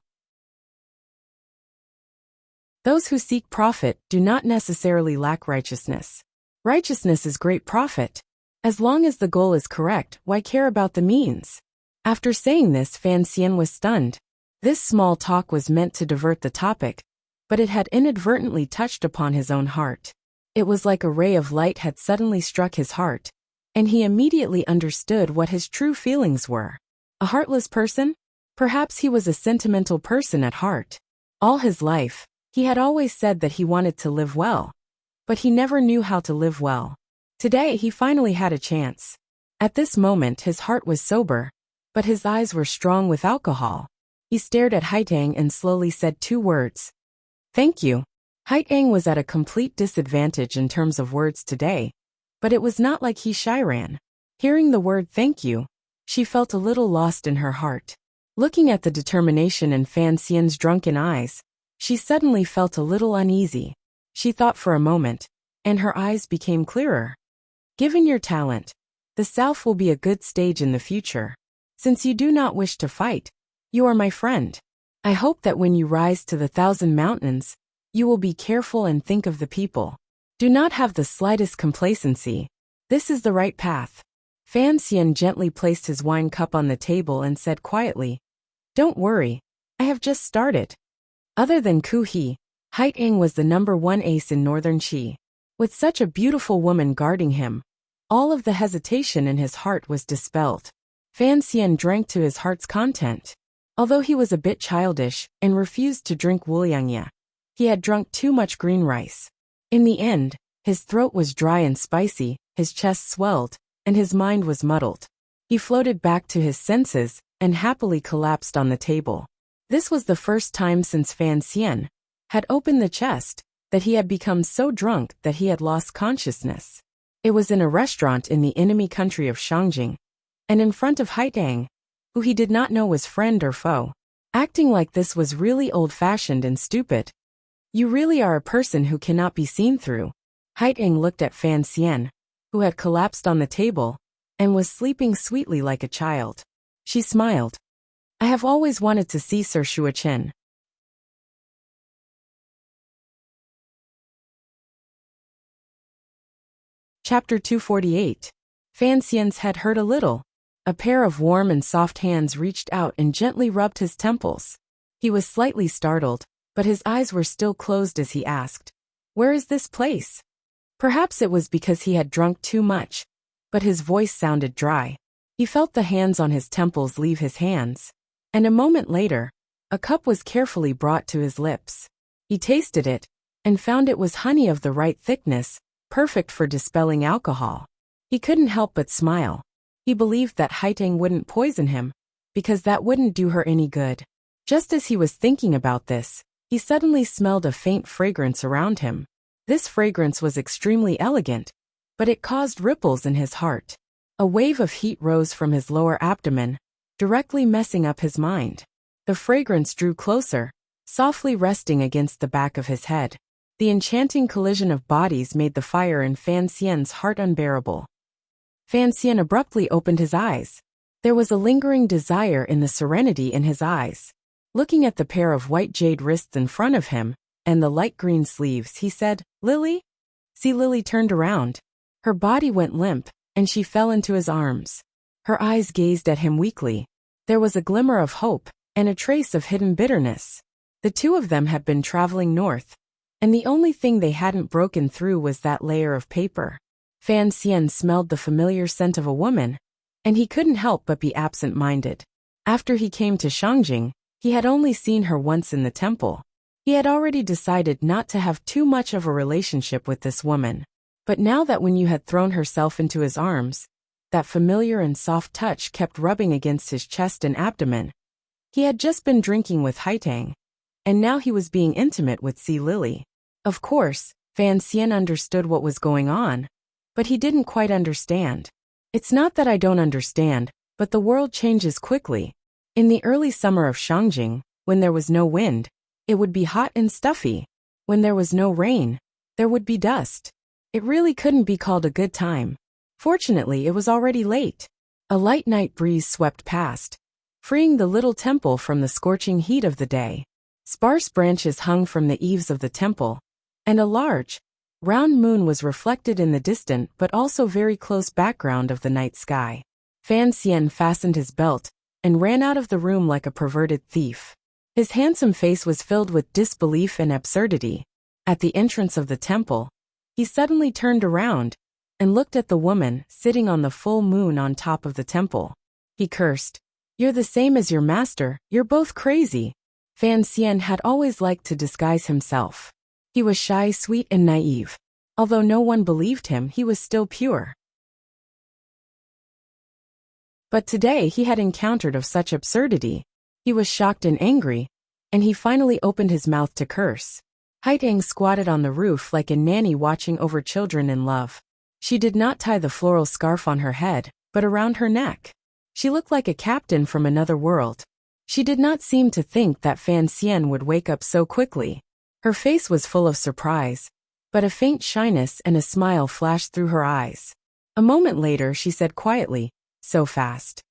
Those who seek profit do not necessarily lack righteousness. Righteousness is great profit. As long as the goal is correct, why care about the means? After saying this, Fan Xian was stunned. This small talk was meant to divert the topic, but it had inadvertently touched upon his own heart. It was like a ray of light had suddenly struck his heart, and he immediately understood what his true feelings were. A heartless person? Perhaps he was a sentimental person at heart. All his life, he had always said that he wanted to live well, but he never knew how to live well. Today he finally had a chance. At this moment his heart was sober, but his eyes were strong with alcohol. He stared at Haitang and slowly said 2 words. Thank you. Haitang was at a complete disadvantage in terms of words today, but it was not like he shy ran. Hearing the word thank you, she felt a little lost in her heart. Looking at the determination in Fan Xian's drunken eyes, she suddenly felt a little uneasy. She thought for a moment, and her eyes became clearer. Given your talent, the South will be a good stage in the future. Since you do not wish to fight, you are my friend. I hope that when you rise to the 1,000 mountains, you will be careful and think of the people. Do not have the slightest complacency. This is the right path. Fan Xian gently placed his wine cup on the table and said quietly, Don't worry, I have just started. Other than Ku He, Haitang was the #1 ace in northern Qi. With such a beautiful woman guarding him, all of the hesitation in his heart was dispelled. Fan Xian drank to his heart's content. Although he was a bit childish and refused to drink wuliangya, he had drunk too much green rice. In the end, his throat was dry and spicy, his chest swelled, and his mind was muddled. He floated back to his senses and happily collapsed on the table. This was the first time since Fan Xian had opened the chest that he had become so drunk that he had lost consciousness. It was in a restaurant in the enemy country of Shangjing, and in front of Haitang, who he did not know was friend or foe. Acting like this was really old-fashioned and stupid. You really are a person who cannot be seen through. Haitang looked at Fan Xian, who had collapsed on the table, and was sleeping sweetly like a child. She smiled. I have always wanted to see Sir Shuachen. Chapter 248. Fan Xian's head hurt a little. A pair of warm and soft hands reached out and gently rubbed his temples. He was slightly startled, but his eyes were still closed as he asked, "Where is this place?" Perhaps it was because he had drunk too much, but his voice sounded dry. He felt the hands on his temples leave his hands, and a moment later, a cup was carefully brought to his lips. He tasted it, and found it was honey of the right thickness, perfect for dispelling alcohol. He couldn't help but smile. He believed that Haitang wouldn't poison him, because that wouldn't do her any good. Just as he was thinking about this, he suddenly smelled a faint fragrance around him. This fragrance was extremely elegant, but it caused ripples in his heart. A wave of heat rose from his lower abdomen, directly messing up his mind. The fragrance drew closer, softly resting against the back of his head. The enchanting collision of bodies made the fire in Fan Xian's heart unbearable. Fan Xian abruptly opened his eyes. There was a lingering desire in the serenity in his eyes. Looking at the pair of white jade wrists in front of him, and the light green sleeves, he said, "Lily?" Lily turned around. Her body went limp, and she fell into his arms. Her eyes gazed at him weakly. There was a glimmer of hope, and a trace of hidden bitterness. The two of them had been traveling north, and the only thing they hadn't broken through was that layer of paper. Fan Xian smelled the familiar scent of a woman, and he couldn't help but be absent-minded. After he came to Shangjing, he had only seen her once in the temple. He had already decided not to have too much of a relationship with this woman. But now that when you had thrown herself into his arms, that familiar and soft touch kept rubbing against his chest and abdomen. He had just been drinking with Haitang, and now he was being intimate with Lily. Of course, Fan Xian understood what was going on, but he didn't quite understand. It's not that I don't understand, but the world changes quickly. In the early summer of Shangjing, when there was no wind, it would be hot and stuffy. When there was no rain, there would be dust. It really couldn't be called a good time. Fortunately, it was already late. A light night breeze swept past, freeing the little temple from the scorching heat of the day. Sparse branches hung from the eaves of the temple, and a large, round moon was reflected in the distant but also very close background of the night sky. Fan Xian fastened his belt and ran out of the room like a perverted thief. His handsome face was filled with disbelief and absurdity. At the entrance of the temple, he suddenly turned around and looked at the woman sitting on the full moon on top of the temple. He cursed, "You're the same as your master, you're both crazy." Fan Xian had always liked to disguise himself. He was shy, sweet, and naive. Although no one believed him, he was still pure. But today he had encountered of such absurdity. He was shocked and angry, and he finally opened his mouth to curse. Haitang squatted on the roof like a nanny watching over children in love. She did not tie the floral scarf on her head, but around her neck. She looked like a captain from another world. She did not seem to think that Fan Xian would wake up so quickly. Her face was full of surprise, but a faint shyness and a smile flashed through her eyes. A moment later she said quietly, "So fast."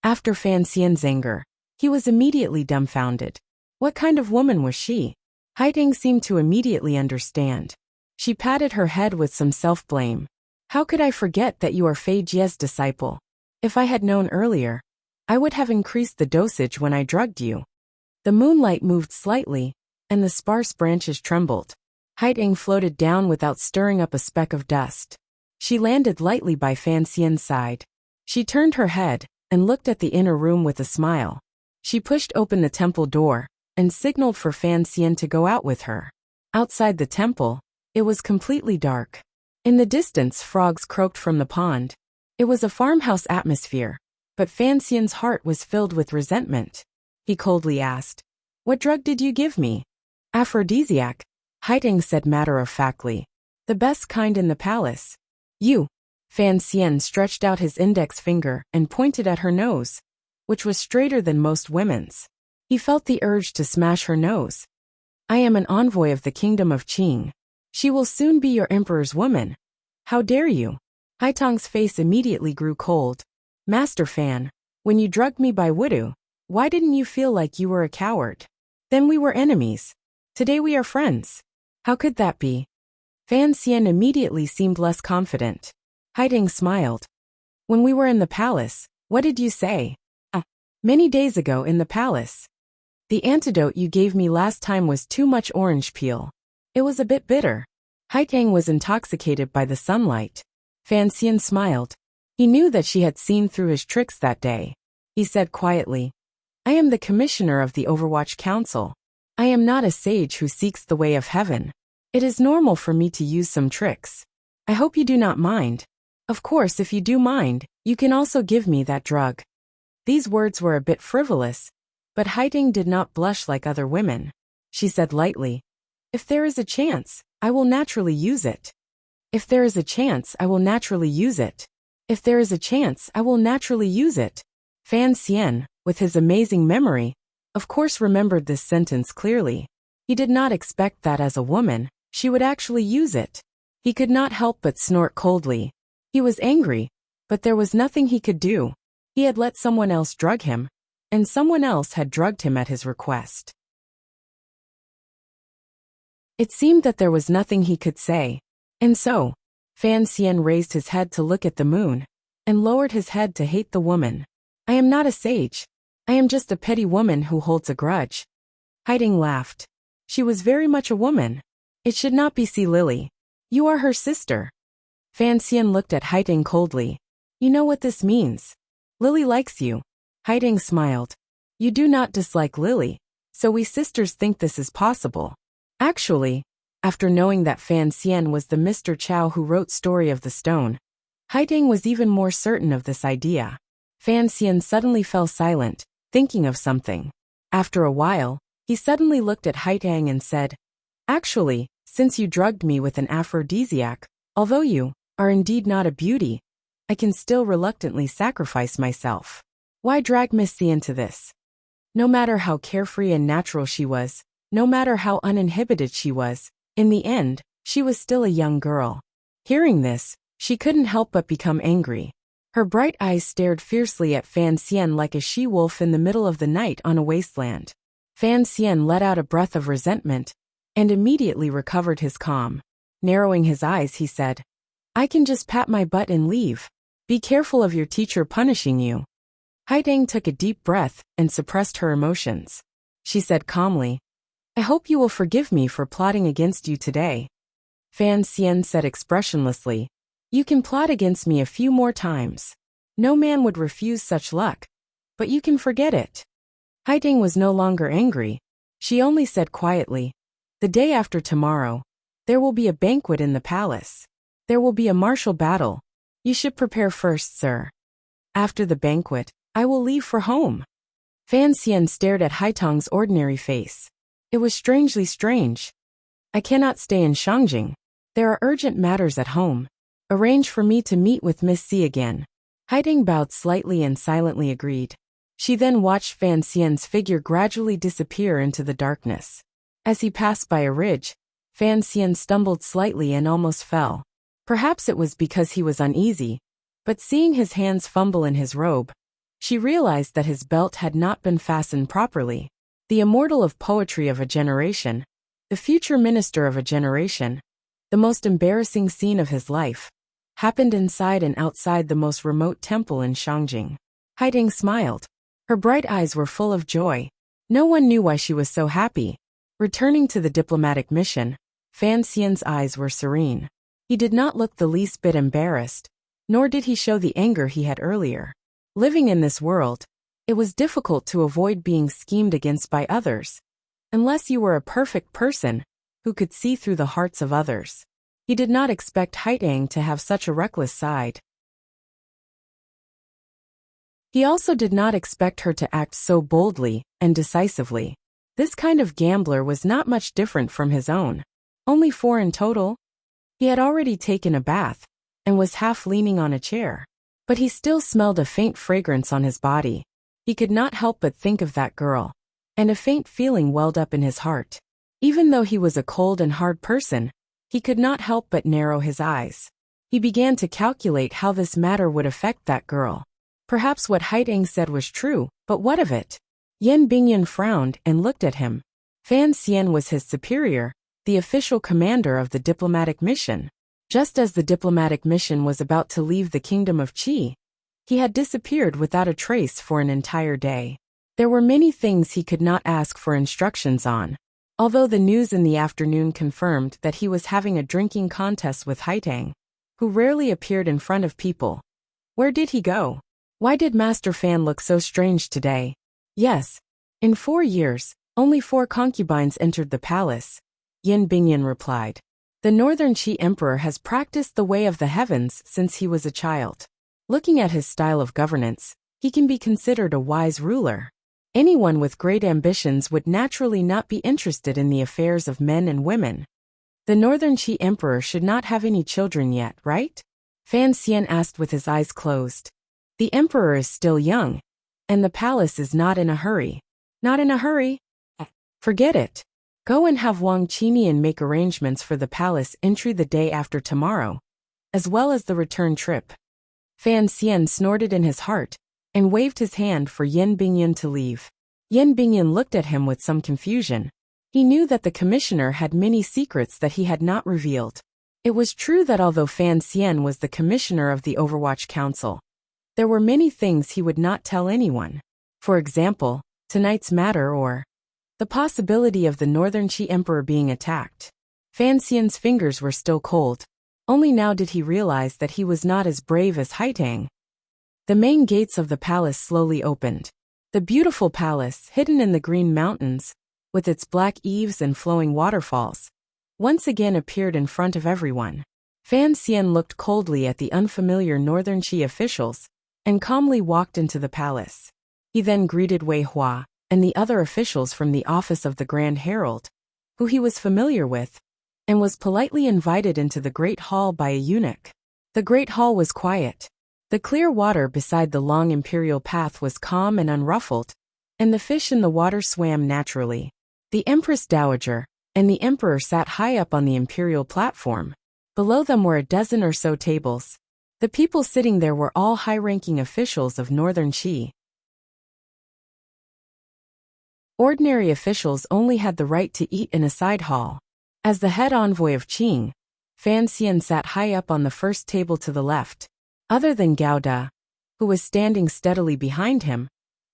After Fan Xian's anger, he was immediately dumbfounded. What kind of woman was she? Haitang seemed to immediately understand. She patted her head with some self-blame. "How could I forget that you are Fei Jie's disciple? If I had known earlier, I would have increased the dosage when I drugged you." The moonlight moved slightly, and the sparse branches trembled. Haitang floated down without stirring up a speck of dust. She landed lightly by Fan Xian's side. She turned her head and looked at the inner room with a smile. She pushed open the temple door and signaled for Fan Xian to go out with her. Outside the temple, it was completely dark. In the distance, frogs croaked from the pond. It was a farmhouse atmosphere, but Fan Xian's heart was filled with resentment. He coldly asked, "What drug did you give me?" "Aphrodisiac," Haitang said matter-of-factly. "The best kind in the palace." "You." Fan Xian stretched out his index finger and pointed at her nose, which was straighter than most women's. He felt the urge to smash her nose. "I am an envoy of the kingdom of Qing. She will soon be your emperor's woman. How dare you?" Haitang's face immediately grew cold. "Master Fan, when you drugged me by voodoo, why didn't you feel like you were a coward? Then we were enemies. Today we are friends. How could that be?" Fan Xian immediately seemed less confident. Haitang smiled. "When we were in the palace, what did you say?" Many days ago in the palace." The antidote you gave me last time was too much orange peel. It was a bit bitter. Haitang was intoxicated by the sunlight. Fan Xian smiled. He knew that she had seen through his tricks that day. He said quietly, I am the commissioner of the Overwatch Council. I am not a sage who seeks the way of heaven. It is normal for me to use some tricks. I hope you do not mind. Of course, if you do mind, you can also give me that drug. These words were a bit frivolous, but Haitang did not blush like other women. She said lightly, If there is a chance, I will naturally use it. If there is a chance, I will naturally use it. If there is a chance, I will naturally use it. Fan Xian, with his amazing memory, of course remembered this sentence clearly. He did not expect that as a woman, she would actually use it. He could not help but snort coldly. He was angry, but there was nothing he could do. He had let someone else drug him, and someone else had drugged him at his request. It seemed that there was nothing he could say. And so, Fan Xian raised his head to look at the moon, and lowered his head to hate the woman. I am not a sage. I am just a petty woman who holds a grudge. Haitang laughed. She was very much a woman. It should not be Sea Lily. You are her sister. Fan Xian looked at Haitang coldly. You know what this means. Lily likes you. Haitang smiled. You do not dislike Lily, so we sisters think this is possible. Actually, after knowing that Fan Xian was the Mr. Chow who wrote Story of the Stone, Haitang was even more certain of this idea. Fan Xian suddenly fell silent, thinking of something. After a while, he suddenly looked at Haitang and said, Actually, since you drugged me with an aphrodisiac, although you are indeed not a beauty, I can still reluctantly sacrifice myself. Why drag Miss C into this? No matter how carefree and natural she was, no matter how uninhibited she was, in the end, she was still a young girl. Hearing this, she couldn't help but become angry. Her bright eyes stared fiercely at Fan Xian like a she-wolf in the middle of the night on a wasteland. Fan Xian let out a breath of resentment, and immediately recovered his calm. Narrowing his eyes, he said, I can just pat my butt and leave. Be careful of your teacher punishing you. Haitang took a deep breath and suppressed her emotions. She said calmly, I hope you will forgive me for plotting against you today. Fan Xian said expressionlessly, You can plot against me a few more times. No man would refuse such luck, but you can forget it. Haitang was no longer angry. She only said quietly, The day after tomorrow, there will be a banquet in the palace. There will be a martial battle. You should prepare first, sir. After the banquet, I will leave for home. Fan Xian stared at Haitang's ordinary face. It was strangely strange. I cannot stay in Shangjing. There are urgent matters at home. Arrange for me to meet with Miss C again. Haitang bowed slightly and silently agreed. She then watched Fan Xian's figure gradually disappear into the darkness. As he passed by a ridge, Fan Xian stumbled slightly and almost fell. Perhaps it was because he was uneasy, but seeing his hands fumble in his robe, she realized that his belt had not been fastened properly. The immortal of poetry of a generation, the future minister of a generation, the most embarrassing scene of his life, happened inside and outside the most remote temple in Shangjing. Haitang smiled. Her bright eyes were full of joy. No one knew why she was so happy. Returning to the diplomatic mission, Fan Xian's eyes were serene. He did not look the least bit embarrassed, nor did he show the anger he had earlier. Living in this world, it was difficult to avoid being schemed against by others, unless you were a perfect person who could see through the hearts of others. He did not expect Haitang to have such a reckless side. He also did not expect her to act so boldly and decisively. This kind of gambler was not much different from his own. Only 4 in total. He had already taken a bath, and was half leaning on a chair. But he still smelled a faint fragrance on his body. He could not help but think of that girl, and a faint feeling welled up in his heart. Even though he was a cold and hard person, he could not help but narrow his eyes. He began to calculate how this matter would affect that girl. Perhaps what Haitang said was true, but what of it? Yan Bingyan frowned and looked at him. Fan Xian was his superior, the official commander of the diplomatic mission. Just as the diplomatic mission was about to leave the kingdom of Qi, he had disappeared without a trace for an entire day. There were many things he could not ask for instructions on. Although the news in the afternoon confirmed that he was having a drinking contest with Haitang, who rarely appeared in front of people. Where did he go? Why did Master Fan look so strange today? Yes. In 4 years, only 4 concubines entered the palace, Yin Bingyan replied. The Northern Qi Emperor has practiced the way of the heavens since he was a child. Looking at his style of governance, he can be considered a wise ruler. Anyone with great ambitions would naturally not be interested in the affairs of men and women. The Northern Qi Emperor should not have any children yet, right? Fan Xian asked with his eyes closed. The emperor is still young, and the palace is not in a hurry. Not in a hurry? Forget it. Go and have Wang Qinian make arrangements for the palace entry the day after tomorrow, as well as the return trip. Fan Xian snorted in his heart and waved his hand for Yin Bingyan to leave. Yin Bingyan looked at him with some confusion. He knew that the commissioner had many secrets that he had not revealed. It was true that although Fan Xian was the commissioner of the Overwatch Council, there were many things he would not tell anyone. For example, tonight's matter or the possibility of the Northern Qi Emperor being attacked. Fan Xian's fingers were still cold. Only now did he realize that he was not as brave as Haitang. The main gates of the palace slowly opened. The beautiful palace, hidden in the green mountains, with its black eaves and flowing waterfalls, once again appeared in front of everyone. Fan Xian looked coldly at the unfamiliar Northern Qi officials and calmly walked into the palace. He then greeted Wei Hua and the other officials from the office of the Grand Herald, who he was familiar with, and was politely invited into the Great Hall by a eunuch. The Great Hall was quiet. The clear water beside the long imperial path was calm and unruffled, and the fish in the water swam naturally. The Empress Dowager and the Emperor sat high up on the imperial platform. Below them were a dozen or so tables. The people sitting there were all high-ranking officials of Northern Qi. Ordinary officials only had the right to eat in a side hall. As the head envoy of Qing, Fan Xian sat high up on the first table to the left. Other than Gao Da, who was standing steadily behind him,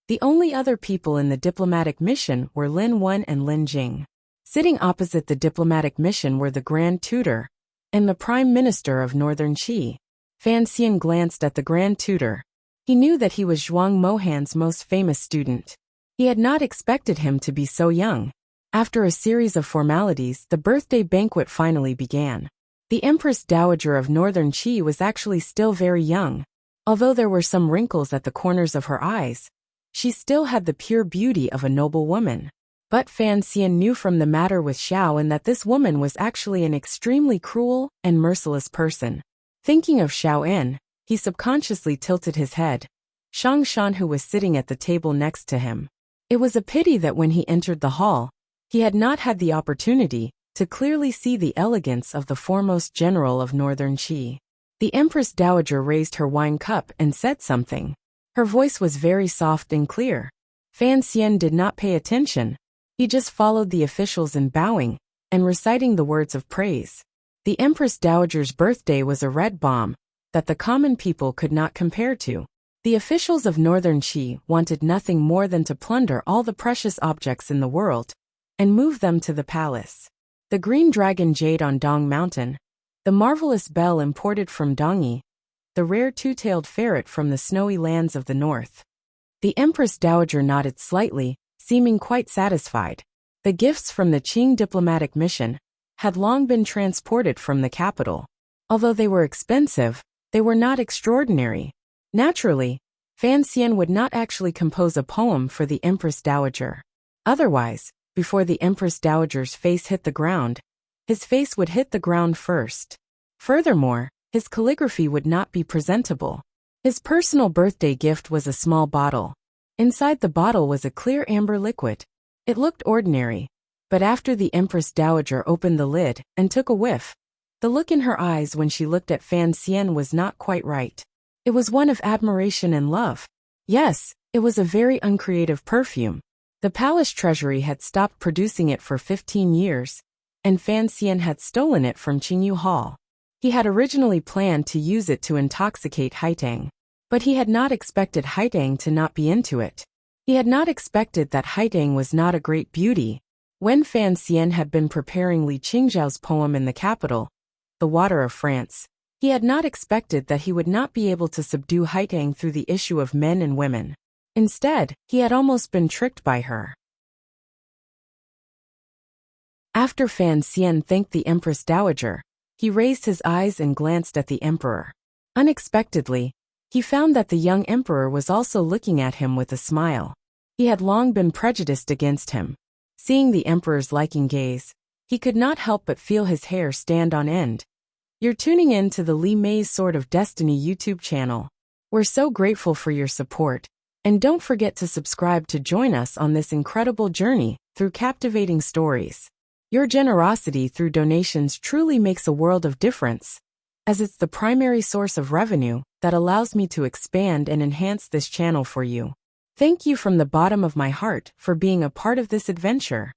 the only other people in the diplomatic mission were Lin Wen and Lin Jing. Sitting opposite the diplomatic mission were the Grand Tutor and the Prime Minister of Northern Qi. Fan Xian glanced at the Grand Tutor. He knew that he was Zhuang Mohan's most famous student. He had not expected him to be so young. After a series of formalities, the birthday banquet finally began. The Empress Dowager of Northern Qi was actually still very young. Although there were some wrinkles at the corners of her eyes, she still had the pure beauty of a noble woman. But Fan Xian knew from the matter with Xiao En that this woman was actually an extremely cruel and merciless person. Thinking of Xiao En, he subconsciously tilted his head. Shang Shan, who was sitting at the table next to him. It was a pity that when he entered the hall, he had not had the opportunity to clearly see the elegance of the foremost general of Northern Qi. The Empress Dowager raised her wine cup and said something. Her voice was very soft and clear. Fan Xian did not pay attention. He just followed the officials in bowing and reciting the words of praise. The Empress Dowager's birthday was a red bomb that the common people could not compare to. The officials of Northern Qi wanted nothing more than to plunder all the precious objects in the world and move them to the palace. The green dragon jade on Dong Mountain, the marvelous bell imported from Dongyi, the rare two-tailed ferret from the snowy lands of the north. The Empress Dowager nodded slightly, seeming quite satisfied. The gifts from the Qing diplomatic mission had long been transported from the capital. Although they were expensive, they were not extraordinary. Naturally, Fan Xian would not actually compose a poem for the Empress Dowager. Otherwise, before the Empress Dowager's face hit the ground, his face would hit the ground first. Furthermore, his calligraphy would not be presentable. His personal birthday gift was a small bottle. Inside the bottle was a clear amber liquid. It looked ordinary, but after the Empress Dowager opened the lid and took a whiff, the look in her eyes when she looked at Fan Xian was not quite right. It was one of admiration and love. Yes, it was a very uncreative perfume. The palace treasury had stopped producing it for 15 years, and Fan Xian had stolen it from Qingyu Hall. He had originally planned to use it to intoxicate Haitang, but he had not expected Haitang to not be into it. He had not expected that Haitang was not a great beauty. When Fan Xian had been preparing Li Qingzhao's poem in the capital, The Water of France, he had not expected that he would not be able to subdue Haitang through the issue of men and women. Instead, he had almost been tricked by her. After Fan Xian thanked the Empress Dowager, he raised his eyes and glanced at the emperor. Unexpectedly, he found that the young emperor was also looking at him with a smile. He had long been prejudiced against him. Seeing the emperor's liking gaze, he could not help but feel his hair stand on end. You're tuning in to the Li Mei's Sword of Destiny YouTube channel. We're so grateful for your support, and don't forget to subscribe to join us on this incredible journey through captivating stories. Your generosity through donations truly makes a world of difference, as it's the primary source of revenue that allows me to expand and enhance this channel for you. Thank you from the bottom of my heart for being a part of this adventure.